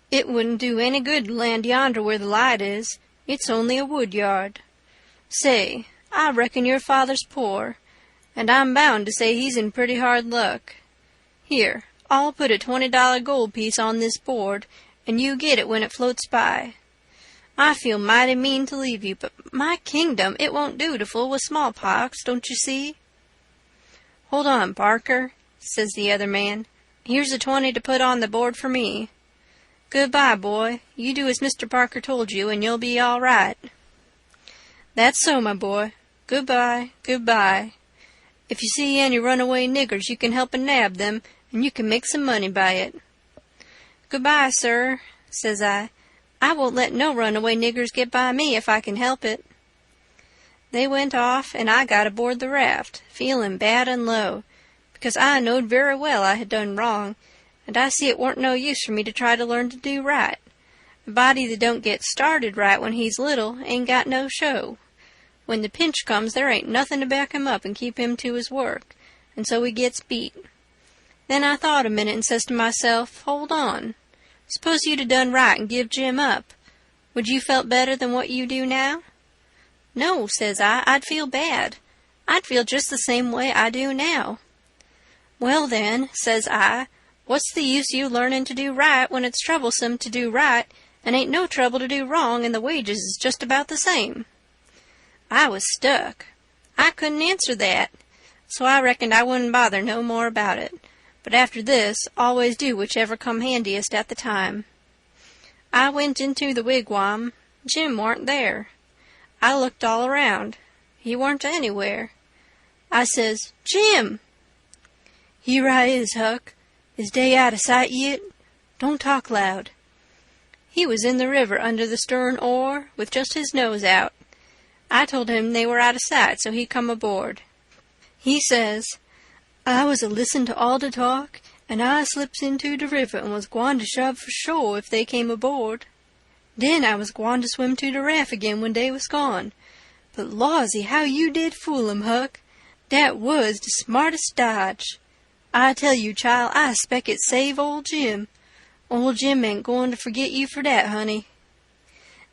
It wouldn't do any good to land yonder where the light is. It's only a wood yard. Say, I reckon your father's poor, and I'm bound to say he's in pretty hard luck. Here, I'll put a $20 gold piece on this board, and you get it when it floats by. I feel mighty mean to leave you, but my kingdom, it won't do to fool with smallpox, don't you see?" "Hold on, Parker," says the other man. "Here's a 20 to put on the board for me. Good-bye, boy. You do as Mr. Parker told you, and you'll be all right." "That's so, my boy. Good-bye, good-bye. If you see any runaway niggers, you can help and nab them, and you can make some money by it." "Good-bye, sir," says I. "I won't let no runaway niggers get by me if I can help it." They went off, and I got aboard the raft, feeling bad and low, because I knowed very well I had done wrong, and I see it warn't no use for me to try to learn to do right. A body that don't get started right when he's little ain't got no show. When the pinch comes, there ain't nothing to back him up and keep him to his work, and so he gets beat. Then I thought a minute and says to myself, hold on. Suppose you'd have done right and give Jim up. Would you felt better than what you do now? No, says I, I'd feel bad. I'd feel just the same way I do now. Well then, says I, what's the use you learning to do right when it's troublesome to do right and ain't no trouble to do wrong and the wages is just about the same? I was stuck. I couldn't answer that, so I reckoned I wouldn't bother no more about it. But after this, always do whichever come handiest at the time. I went into the wigwam. Jim warn't there. I looked all around. He warn't anywhere. I says, Jim! Here I is, Huck. Is day out of sight yit? Don't talk loud. He was in the river under the stern oar, with just his nose out. I told him they were out of sight, so he come aboard. He says, I was a-listen to all the talk, and I slips into the river and was gwine to shove for shore if they came aboard. Then I was gwine to swim to the raft again when they was gone. But lawsy, how you did fool 'em, Huck. That was the smartest dodge. I tell you, child, I spec it save old Jim. Old Jim ain't going to forget you for that, honey.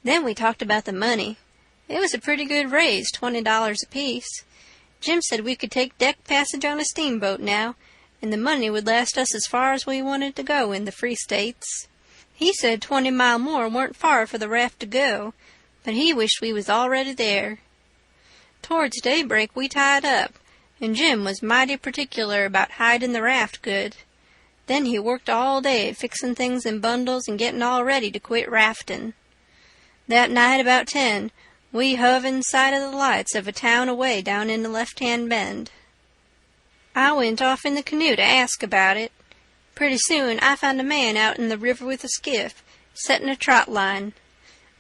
Then we talked about the money. It was a pretty good raise, $20 apiece. Jim said we could take deck passage on a steamboat now, and the money would last us as far as we wanted to go in the Free States. He said 20 mile more weren't far for the raft to go, but he wished we was already there. Towards daybreak we tied up, and Jim was mighty particular about hiding the raft good. Then he worked all day fixing things in bundles and getting all ready to quit rafting. That night about 10, we hove in sight of the lights of a town away down in the left-hand bend. I went off in the canoe to ask about it. Pretty soon I found a man out in the river with a skiff, setting a trot line.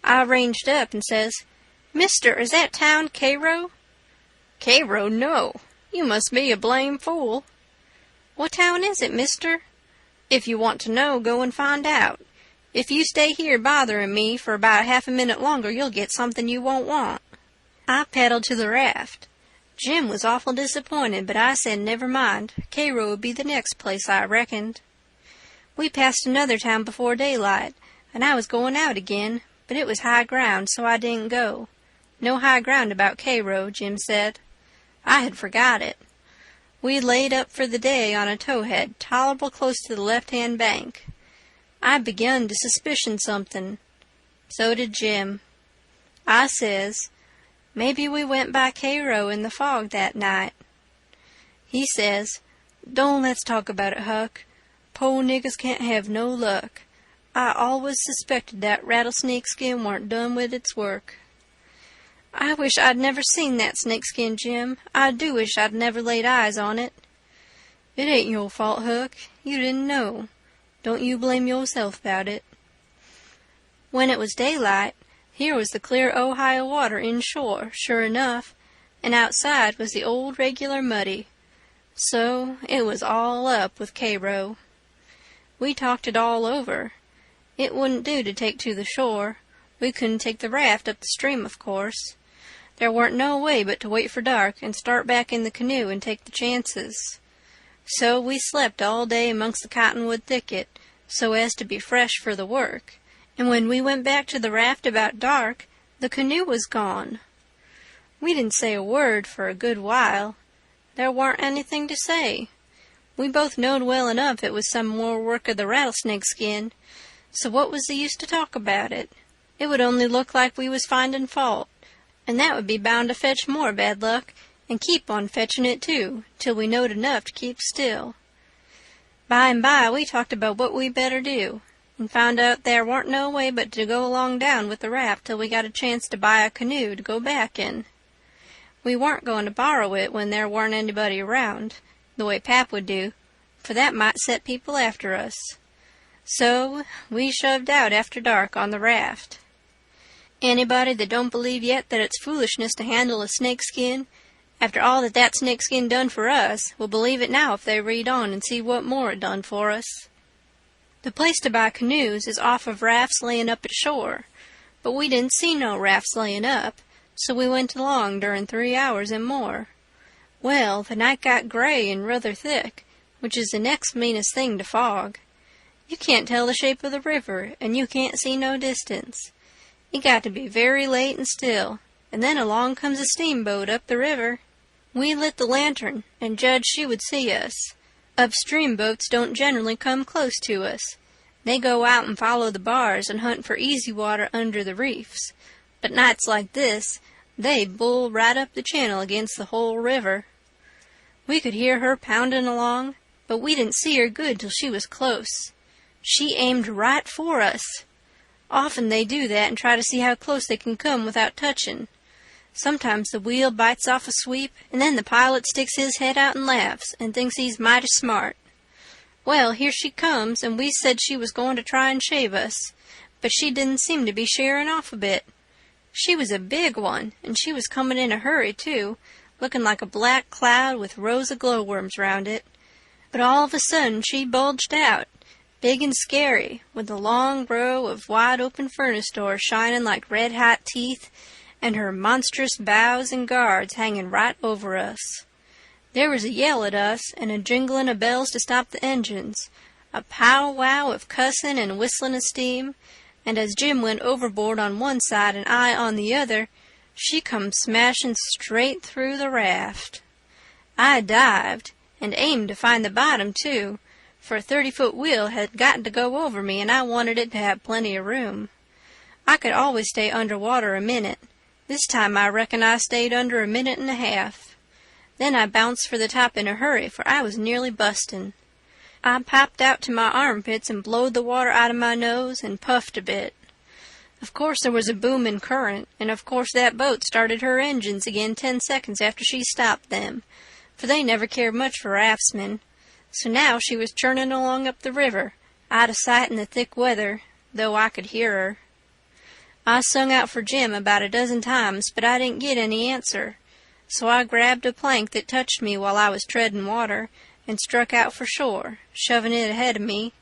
I ranged up and says, Mister, is that town Cairo? Cairo, no. You must be a blame fool. What town is it, mister? If you want to know, go and find out. If you stay here bothering me for about half a minute longer, you'll get something you won't want. I paddled to the raft. Jim was awful disappointed, but I said never mind. Cairo would be the next place, I reckoned. We passed another town before daylight, and I was going out again, but it was high ground, so I didn't go. No high ground about Cairo, Jim said. I had forgot it. We laid up for the day on a towhead, tolerable close to the left-hand bank. I begun to suspicion something. So did Jim. I says, maybe we went by Cairo in the fog that night. He says, don't let's talk about it, Huck. Po' niggers can't have no luck. I always suspected that rattlesnake skin warn't done with its work. I wish I'd never seen that snakeskin, Jim. I do wish I'd never laid eyes on it. It ain't your fault, Huck. You didn't know. Don't you blame yourself about it. When it was daylight, here was the clear Ohio water inshore, sure enough, and outside was the old regular muddy. So it was all up with Cairo. We talked it all over. It wouldn't do to take to the shore. We couldn't take the raft up the stream, of course. There weren't no way but to wait for dark and start back in the canoe and take the chances. So we slept all day amongst the cottonwood thicket, so as to be fresh for the work, and when we went back to the raft about dark, the canoe was gone. We didn't say a word for a good while. There warn't anything to say. We both knowed well enough it was some more work of the rattlesnake skin, so what was the use to talk about it? It would only look like we was finding fault, and that would be bound to fetch more bad luck, and keep on fetching it too, till we knowed enough to keep still. By and by we talked about what we better do, and found out there warn't no way but to go along down with the raft till we got a chance to buy a canoe to go back in. We weren't going to borrow it when there warn't anybody around, the way Pap would do, for that might set people after us. So we shoved out after dark on the raft. Anybody that don't believe yet that it's foolishness to handle a snakeskin, after all that snakeskin done for us, will believe it now if they read on and see what more it done for us. The place to buy canoes is off of rafts laying up at shore, but we didn't see no rafts laying up, so we went along during 3 hours and more. Well, the night got gray and rather thick, which is the next meanest thing to fog. You can't tell the shape of the river, and you can't see no distance. It got to be very late and still, and then along comes a steamboat up the river. We lit the lantern, and judged she would see us. Upstream boats don't generally come close to us. They go out and follow the bars and hunt for easy water under the reefs. But nights like this, they bull right up the channel against the whole river. We could hear her pounding along, but we didn't see her good till she was close. She aimed right for us. Often they do that and try to see how close they can come without touching. Sometimes the wheel bites off a sweep, and then the pilot sticks his head out and laughs, and thinks he's mighty smart. Well, here she comes, and we said she was going to try and shave us, but she didn't seem to be shearing off a bit. She was a big one, and she was coming in a hurry, too, looking like a black cloud with rows of glowworms round it. But all of a sudden she bulged out, big and scary, with a long row of wide-open furnace doors shining like red-hot teeth, and her monstrous bows and guards hanging right over us. There was a yell at us, and a jingling of bells to stop the engines, a pow-wow of cussing and whistling of steam, and as Jim went overboard on one side and I on the other, she come smashing straight through the raft. I dived, and aimed to find the bottom, too, for a 30-foot wheel had got to go over me, and I wanted it to have plenty of room. I could always stay under water a minute. This time I reckon I stayed under a minute and a half. Then I bounced for the top in a hurry, for I was nearly bustin'. I popped out to my armpits and blowed the water out of my nose and puffed a bit. Of course there was a booming current, and of course that boat started her engines again 10 seconds after she stopped them, for they never cared much for raftsmen. So now she was churning along up the river, out of sight in the thick weather, though I could hear her. I sung out for Jim about a dozen times, but I didn't get any answer, so I grabbed a plank that touched me while I was treading water, and struck out for shore, shoving it ahead of me.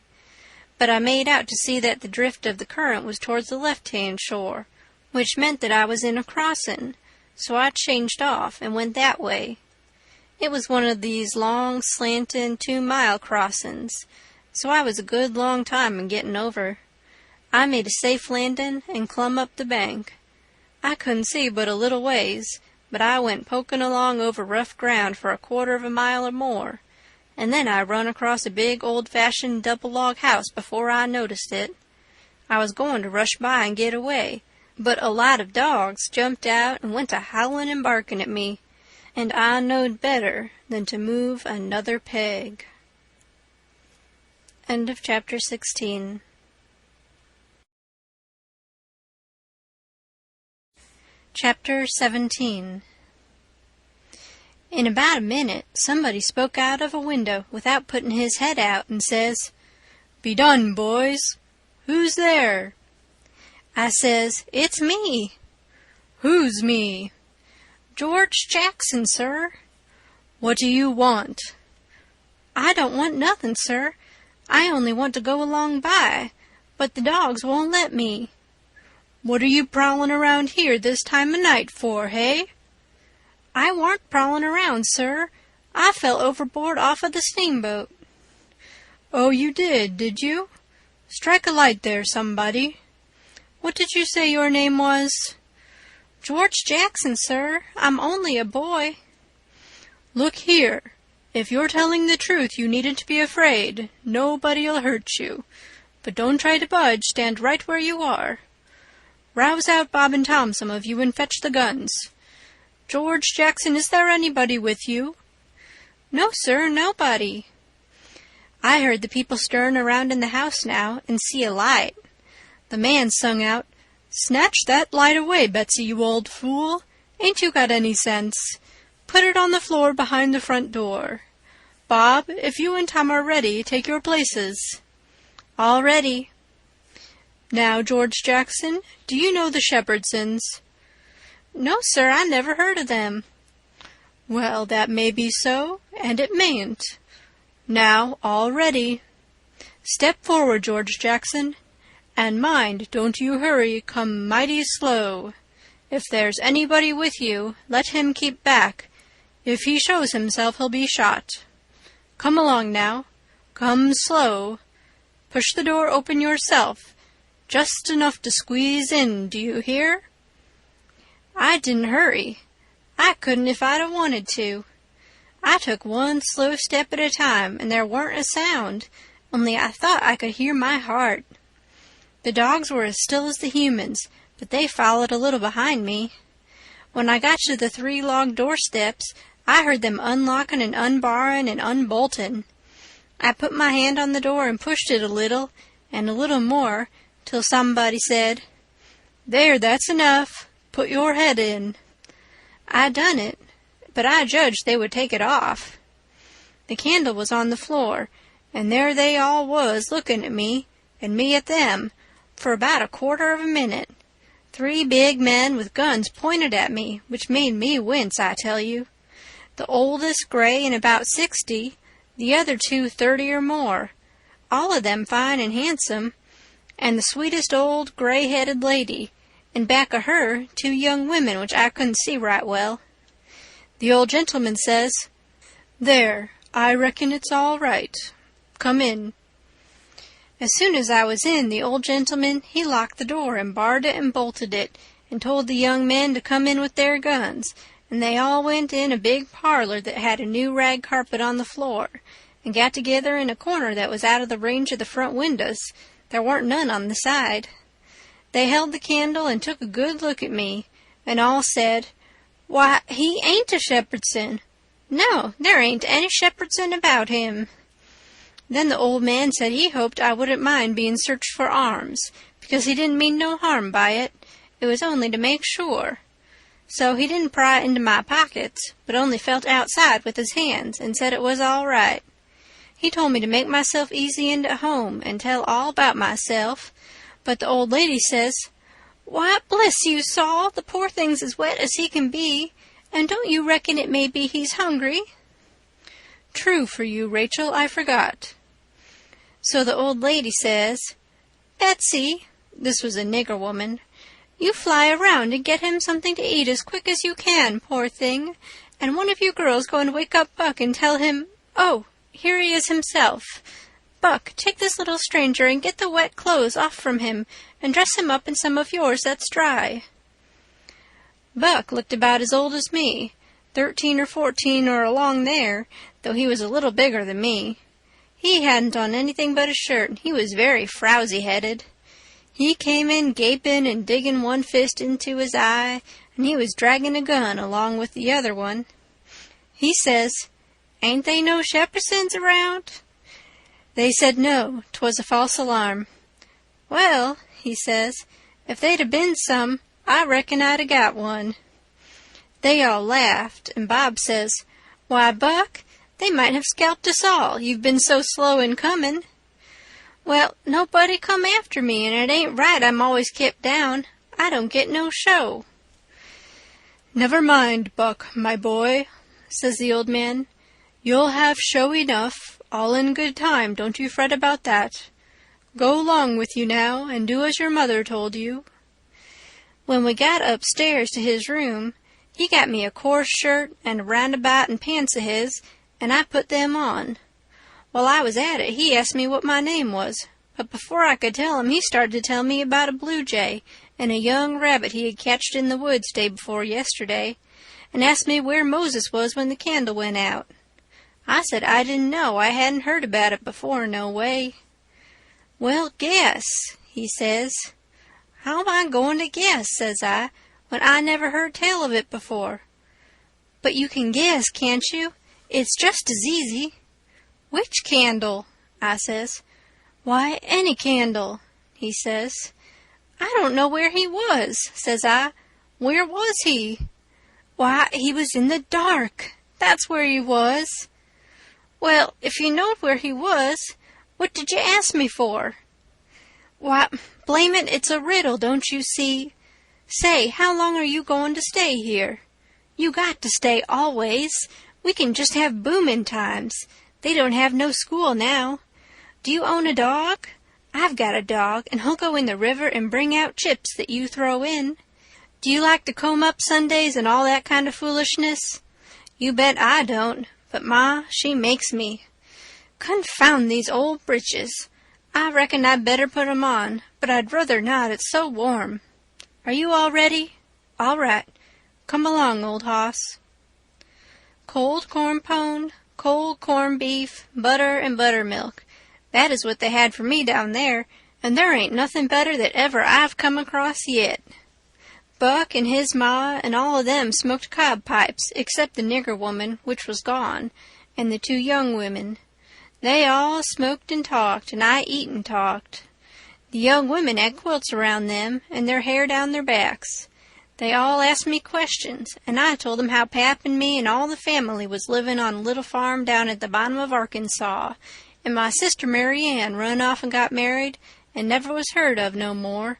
But I made out to see that the drift of the current was towards the left-hand shore, which meant that I was in a crossing, so I changed off and went that way. It was one of these long, slanting 2-mile crossings, so I was a good long time in getting over. I made a safe landing and clumb up the bank. I couldn't see but a little ways, but I went poking along over rough ground for a 1/4 of a mile or more, and then I run across a big old-fashioned double-log house before I noticed it. I was going to rush by and get away, but a lot of dogs jumped out and went to howling and barking at me, and I knowed better than to move another peg. End of chapter 16. Chapter 17. In about a minute, somebody spoke out of a window without putting his head out and says, "Be done, boys. Who's there?" I says, "It's me." "Who's me?" "George Jackson, sir." "What do you want?" "I don't want nothing, sir. I only want to go along by, but the dogs won't let me." "What are you prowling around here this time of night for, hey?" "I warn't prowling around, sir. I fell overboard off of the steamboat." "Oh, you did you? Strike a light there, somebody. What did you say your name was?" "George Jackson, sir. I'm only a boy." "Look here. If you're telling the truth, you needn't be afraid. Nobody'll hurt you. But don't try to budge. Stand right where you are. Rouse out Bob and Tom, some of you, and fetch the guns. George Jackson, is there anybody with you?" "No, sir, nobody." I heard the people stirring around in the house now, and see a light. The man sung out, "Snatch that light away, Betsy, you old fool. Ain't you got any sense? Put it on the floor behind the front door. Bob, if you and Tom are ready, take your places." "All ready." "Now, George Jackson, do you know the Shepherdsons?" "No, sir, I never heard of them." "Well, that may be so, and it mayn't. Now, all ready. Step forward, George Jackson. And mind, don't you hurry, come mighty slow. If there's anybody with you, let him keep back. If he shows himself, he'll be shot. Come along now. Come slow. Push the door open yourself. Just enough to squeeze in, do you hear?" I didn't hurry. I couldn't if I'd a wanted to. I took one slow step at a time, and there weren't a sound, only I thought I could hear my heart. The dogs were as still as the humans, but they followed a little behind me. When I got to the 3 log doorsteps, I heard them unlocking and unbarring and unbolting. I put my hand on the door and pushed it a little more, till somebody said, "There, that's enough. Put your head in." I done it, but I judged they would take it off. The candle was on the floor, and there they all was looking at me, and me at them, for about a quarter of a minute. 3 big men with guns pointed at me, which made me wince, I tell you. The oldest gray and about 60, the other 2 30 or more, all of them fine and handsome, and the sweetest old gray-headed lady, and back of her 2 young women which I couldn't see right well. The old gentleman says, "There, I reckon it's all right. Come in." As soon as I was in, the old gentleman, he locked the door and barred it and bolted it, and told the young men to come in with their guns, and they all went in a big parlor that had a new rag carpet on the floor, and got together in a corner that was out of the range of the front windows. There weren't none on the side. They held the candle and took a good look at me, and all said, "Why, he ain't a Shepherdson. No, there ain't any Shepherdson about him." Then the old man said he hoped I wouldn't mind being searched for arms, because he didn't mean no harm by it. It was only to make sure. So he didn't pry into my pockets, but only felt outside with his hands, and said it was all right. He told me to make myself easy and at home, and tell all about myself, but the old lady says, "Why, bless you, Saul, the poor thing's as wet as he can be, and don't you reckon it may be he's hungry?" "True for you, Rachel, I forgot." So the old lady says, "Betsy," this was a nigger woman, "you fly around and get him something to eat as quick as you can, poor thing, and one of you girls go and wake up Buck and tell him, oh, here he is himself. Buck, take this little stranger and get the wet clothes off from him and dress him up in some of yours that's dry." Buck looked about as old as me, 13 or 14 or along there, though he was a little bigger than me. He hadn't on anything but a shirt, and he was very frowsy-headed. He came in gaping and digging one fist into his eye, and he was dragging a gun along with the other one. He says, "Ain't they no Shepherdsons around?" They said no, 'twas a false alarm. "Well," he says, "if they'd 'a' been some, I reckon I'd 'a' got one." They all laughed, and Bob says, "Why, Buck, they might have scalped us all, you've been so slow in coming." "Well, nobody come after me, and it ain't right I'm always kept down. I don't get no show." "Never mind, Buck, my boy," says the old man. "You'll have show enough, all in good time, don't you fret about that. Go along with you now, and do as your mother told you." When we got upstairs to his room, he got me a coarse shirt and a roundabout and pants of his, and I put them on. While I was at it, he asked me what my name was, but before I could tell him, he started to tell me about a blue jay and a young rabbit he had catched in the woods day before yesterday, and asked me where Moses was when the candle went out. I said I didn't know, I hadn't heard about it before, no way. "Well, guess," he says. "How am I going to guess," says I, "when I never heard tell of it before?" "But you can guess, can't you? It's just as easy." "Which candle?" I says. "Why, any candle," he says. "I don't know where he was," says I. "Where was he?" "Why, he was in the dark. That's where he was." "Well, if you knowed where he was, what did you ask me for?" "Why, blame it, it's a riddle, don't you see? Say, how long are you going to stay here? You got to stay always. We can just have booming times. They don't have no school now. Do you own a dog? I've got a dog, and he'll go in the river and bring out chips that you throw in. Do you like to comb up Sundays and all that kind of foolishness? You bet I don't, but Ma, she makes me. Confound these old breeches. I reckon I'd better put 'em on, but I'd rather not, it's so warm. Are you all ready? All right. Come along, old hoss." Cold corn pone, cold corned beef, butter and buttermilk. That is what they had for me down there, and there ain't nothing better that ever I've come across yet. Buck and his ma and all of them smoked cob pipes, except the nigger woman, which was gone, and the 2 young women. They all smoked and talked, and I eat and talked. The young women had quilts around them, and their hair down their backs. They all asked me questions, and I told them how Pap and me and all the family was living on a little farm down at the bottom of Arkansas, and my sister Mary Ann run off and got married and never was heard of no more,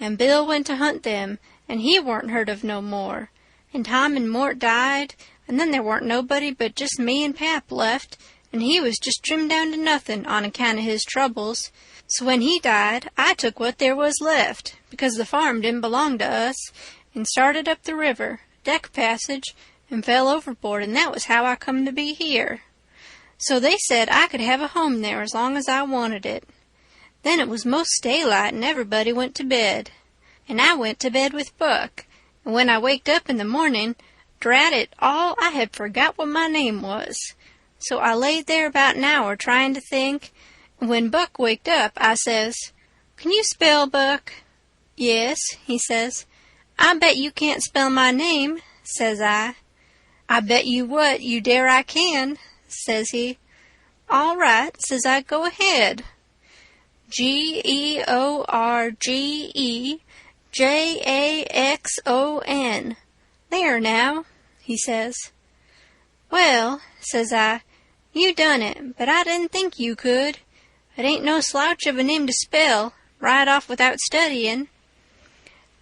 and Bill went to hunt them, and he warn't heard of no more, and Tom and Mort died, and then there warn't nobody but just me and Pap left, and he was just trimmed down to nothing on account of his troubles. So when he died, I took what there was left, because the farm didn't belong to us, and started up the river, deck passage, and fell overboard, and that was how I come to be here. So they said I could have a home there as long as I wanted it. Then it was most daylight, and everybody went to bed. And I went to bed with Buck, and when I waked up in the morning, drat it all, I had forgot what my name was. So I laid there about an hour trying to think, and when Buck waked up, I says, "Can you spell, Buck?" "Yes," he says. "I bet you can't spell my name," says I. "I bet you what, you dare I can," says he. "All right," says I, "go ahead." Georgejackson. There now, he says. "Well," says I, "you done it, but I didn't think you could. It ain't no slouch of a name to spell, right off without studying."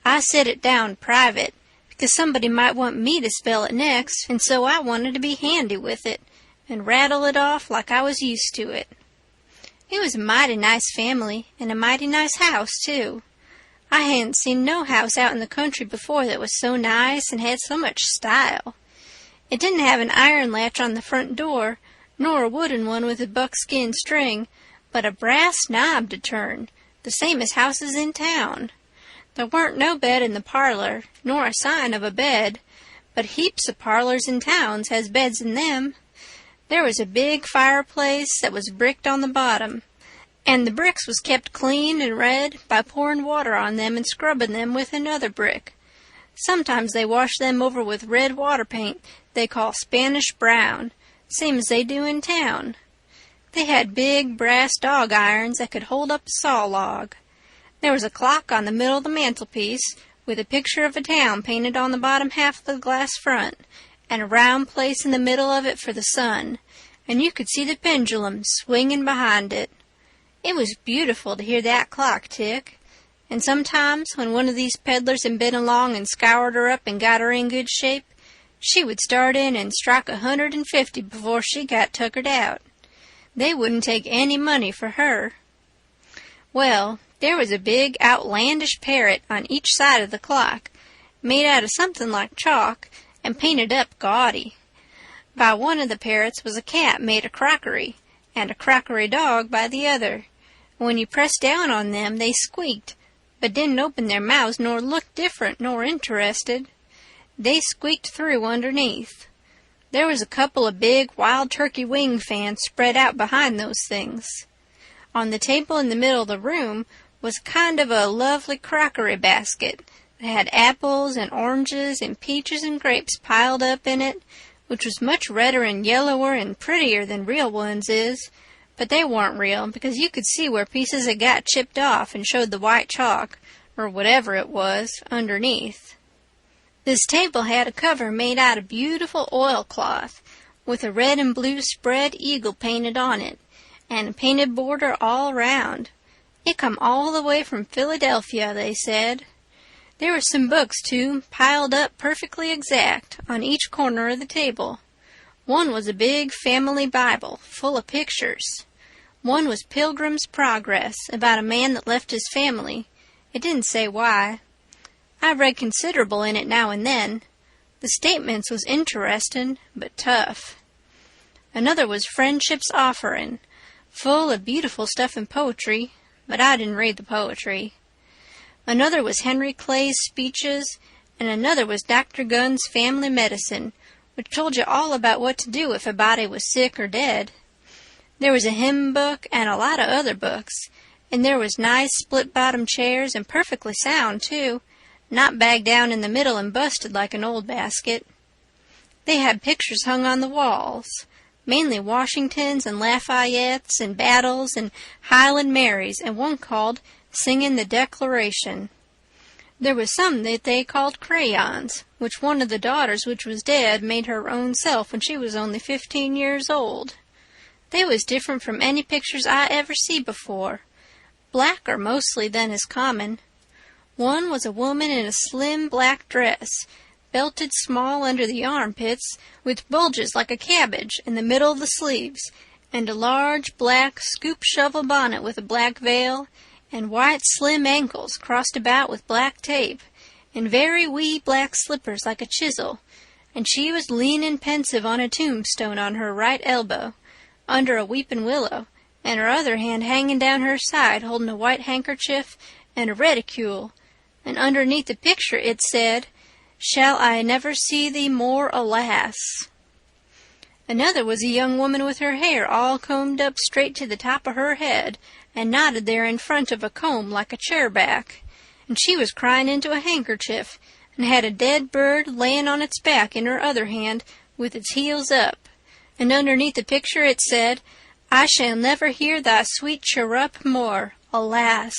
I set it down private, because somebody might want me to spell it next, and so I wanted to be handy with it, and rattle it off like I was used to it. It was a mighty nice family, and a mighty nice house, too. I hadn't seen no house out in the country before that was so nice and had so much style. It didn't have an iron latch on the front door, nor a wooden one with a buckskin string, but a brass knob to turn, the same as houses in town. There weren't no bed in the parlor, nor a sign of a bed, but heaps of parlors in towns has beds in them. There was a big fireplace that was bricked on the bottom, and the bricks was kept clean and red by pouring water on them and scrubbing them with another brick. Sometimes they washed them over with red water paint they call Spanish brown, same as they do in town. They had big brass dog irons that could hold up a saw log. There was a clock on the middle of the mantelpiece with a picture of a town painted on the bottom half of the glass front, and a round place in the middle of it for the sun, and you could see the pendulum swinging behind it. It was beautiful to hear that clock tick, and sometimes when one of these peddlers had been along and scoured her up and got her in good shape, she would start in and strike 150 before she got tuckered out. They wouldn't take any money for her. Well, there was a big outlandish parrot on each side of the clock, made out of something like chalk, and painted up gaudy. By one of the parrots was a cat made of crockery, and a crockery dog by the other. When you pressed down on them, they squeaked, but didn't open their mouths nor look different nor interested. They squeaked through underneath. There was a couple of big wild turkey wing fans spread out behind those things. On the table in the middle of the room was kind of a lovely crockery basket that had apples and oranges and peaches and grapes piled up in it, which was much redder and yellower and prettier than real ones is, but they weren't real because you could see where pieces had got chipped off and showed the white chalk, or whatever it was, underneath. This table had a cover made out of beautiful oilcloth, with a red and blue spread eagle painted on it, and a painted border all round. It come all the way from Philadelphia, they said. There were some books, too, piled up perfectly exact on each corner of the table. One was a big family Bible, full of pictures. One was Pilgrim's Progress, about a man that left his family. It didn't say why. I read considerable in it now and then. The statements was interesting, but tough. Another was Friendship's Offering, full of beautiful stuff and poetry, but I didn't read the poetry. Another was Henry Clay's speeches, and another was Dr. Gunn's Family Medicine, which told you all about what to do if a body was sick or dead. There was a hymn book and a lot of other books, and there was nice split-bottom chairs and perfectly sound, too, not bagged down in the middle and busted like an old basket. They had pictures hung on the walls, mainly Washingtons and Lafayettes and battles and Highland Marys, and one called Singing the Declaration. There was some that they called crayons, which one of the daughters which was dead made her own self when she was only 15 years old. They was different from any pictures I ever see before. Blacker mostly than is common. One was a woman in a slim black dress, belted small under the armpits, with bulges like a cabbage in the middle of the sleeves, and a large black scoop-shovel bonnet with a black veil, and white slim ankles crossed about with black tape, and very wee black slippers like a chisel, and she was leaning pensive on a tombstone on her right elbow, under a weeping willow, and her other hand hanging down her side holding a white handkerchief and a reticule, and underneath the picture it said, "Shall I never see thee more, alas?" Another was a young woman with her hair all combed up straight to the top of her head and knotted there in front of a comb like a chair-back, and she was crying into a handkerchief and had a dead bird laying on its back in her other hand with its heels up, and underneath the picture it said, "I shall never hear thy sweet chirrup more, alas."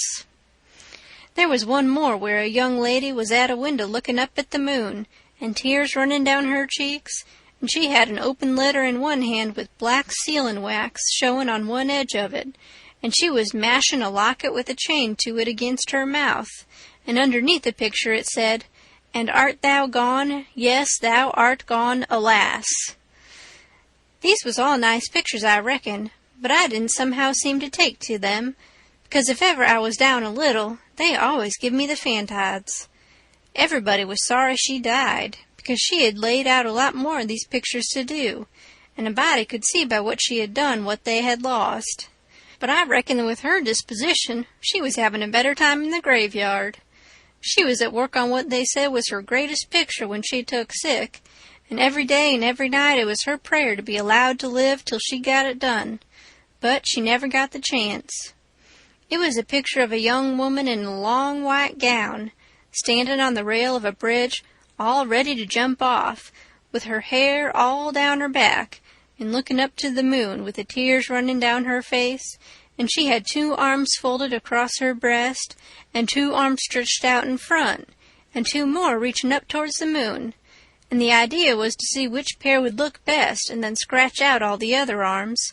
There was one more where a young lady was at a window looking up at the moon, and tears running down her cheeks, and she had an open letter in one hand with black sealing wax showing on one edge of it, and she was mashing a locket with a chain to it against her mouth, and underneath the picture it said, "And art thou gone? Yes, thou art gone, alas." These was all nice pictures, I reckon, but I didn't somehow seem to take to them, because if ever I was down a little, they always give me the fantides. Everybody was sorry she died, because she had laid out a lot more of these pictures to do, and a body could see by what she had done what they had lost. But I reckon that with her disposition, she was having a better time in the graveyard. She was at work on what they said was her greatest picture when she took sick, and every day and every night it was her prayer to be allowed to live till she got it done, but she never got the chance. It was a picture of a young woman in a long white gown, standing on the rail of a bridge, all ready to jump off, with her hair all down her back, and looking up to the moon with the tears running down her face, and she had 2 arms folded across her breast, and 2 arms stretched out in front, and 2 more reaching up towards the moon, and the idea was to see which pair would look best and then scratch out all the other arms.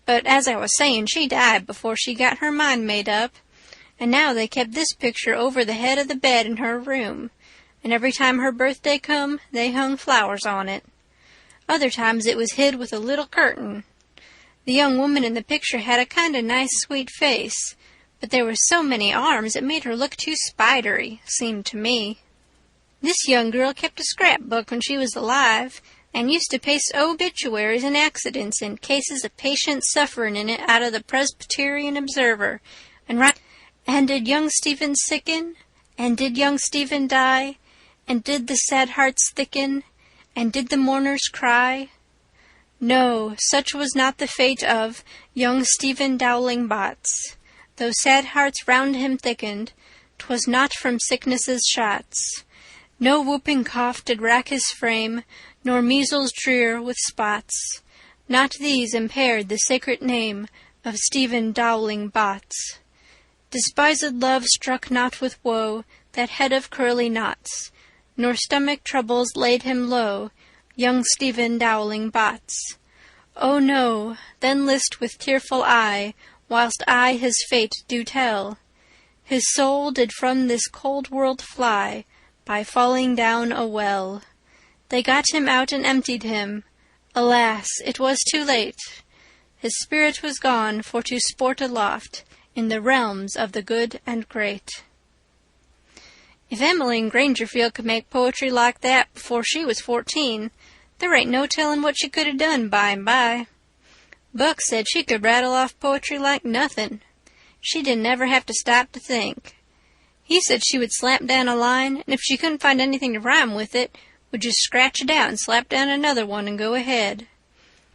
But as I was saying, she died before she got her mind made up, and now they kept this picture over the head of the bed in her room, and every time her birthday come, they hung flowers on it. Other times it was hid with a little curtain. The young woman in the picture had a kind of nice sweet face, but there were so many arms it made her look too spidery, seemed to me. This young girl kept a scrapbook when she was alive, and used to paste obituaries and accidents and cases of patients suffering in it out of the Presbyterian Observer, and write, "And did young Stephen sicken? And did young Stephen die? And did the sad hearts thicken? And did the mourners cry?" No, such was not the fate of young Stephen Dowling Bots. Though sad hearts round him thickened, 'twas not from sickness's shots. No whooping cough did rack his frame, nor measles drear with spots. Not these impaired the sacred name of Stephen Dowling Bots. Despised love struck not with woe that head of curly knots, nor stomach troubles laid him low, young Stephen Dowling Bots. Oh no, then list with tearful eye, whilst I his fate do tell. His soul did from this cold world fly, by falling down a well. They got him out and emptied him. Alas, it was too late. His spirit was gone for to sport aloft in the realms of the good and great. If Emmeline Grangerfield could make poetry like that before she was 14, there ain't no telling what she could have done by and by. Buck said she could rattle off poetry like nothing. She didn't ever have to stop to think. He said she would slap down a line, and if she couldn't find anything to rhyme with it, would just scratch it out and slap down another one and go ahead.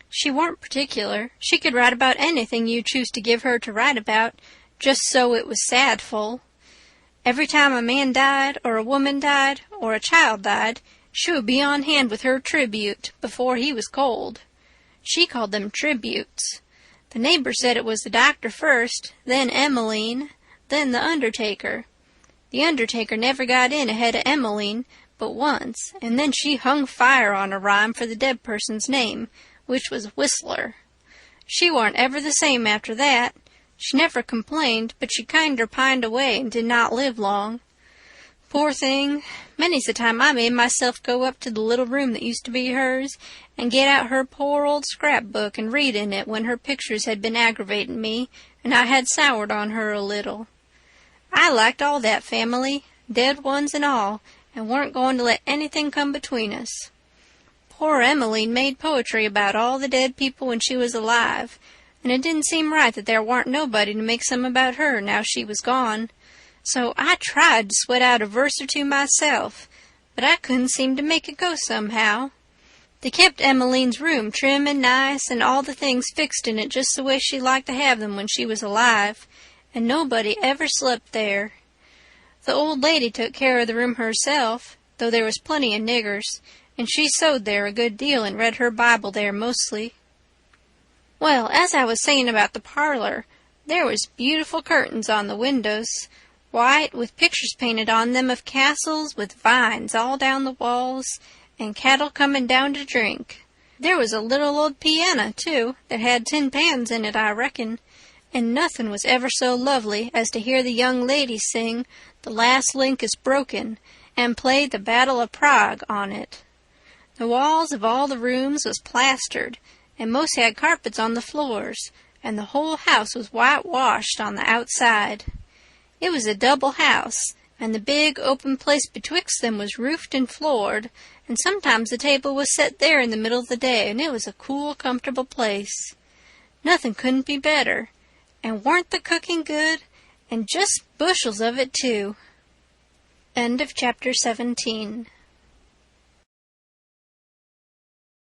She weren't particular. She could write about anything you choose to give her to write about, just so it was sadful. Every time a man died, or a woman died, or a child died, she would be on hand with her tribute before he was cold. She called them tributes. The neighbor said it was the doctor first, then Emmeline, then the undertaker. The undertaker never got in ahead of Emmeline but once, and then she hung fire on a rhyme for the dead person's name, which was Whistler. She warn't ever the same after that. She never complained, but she kinder pined away and did not live long. Poor thing, many's the time I made myself go up to the little room that used to be hers and get out her poor old scrapbook and read in it when her pictures had been aggravating me and I had soured on her a little. I liked all that family, dead ones and all, and weren't going to let anything come between us. Poor Emmeline made poetry about all the dead people when she was alive, and it didn't seem right that there warn't nobody to make some about her now she was gone. So I tried to sweat out a verse or two myself, but I couldn't seem to make it go somehow. They kept Emmeline's room trim and nice, and all the things fixed in it just the way she liked to have them when she was alive, and nobody ever slept there. The old lady took care of the room herself, though there was plenty of niggers, and she sewed there a good deal and read her Bible there mostly. Well, as I was saying about the parlor, there was beautiful curtains on the windows, white, with pictures painted on them of castles with vines all down the walls, and cattle coming down to drink. There was a little old piano, too, that had tin pans in it, I reckon, and nothing was ever so lovely as to hear the young lady sing "The Last Link is Broken" and play "The Battle of Prague" on it. The walls of all the rooms was plastered, and most had carpets on the floors, and the whole house was whitewashed on the outside. It was a double house, and the big open place betwixt them was roofed and floored, and sometimes the table was set there in the middle of the day, and it was a cool, comfortable place. Nothing couldn't be better, and warn't the cooking good, and just bushels of it, too. End of chapter 17.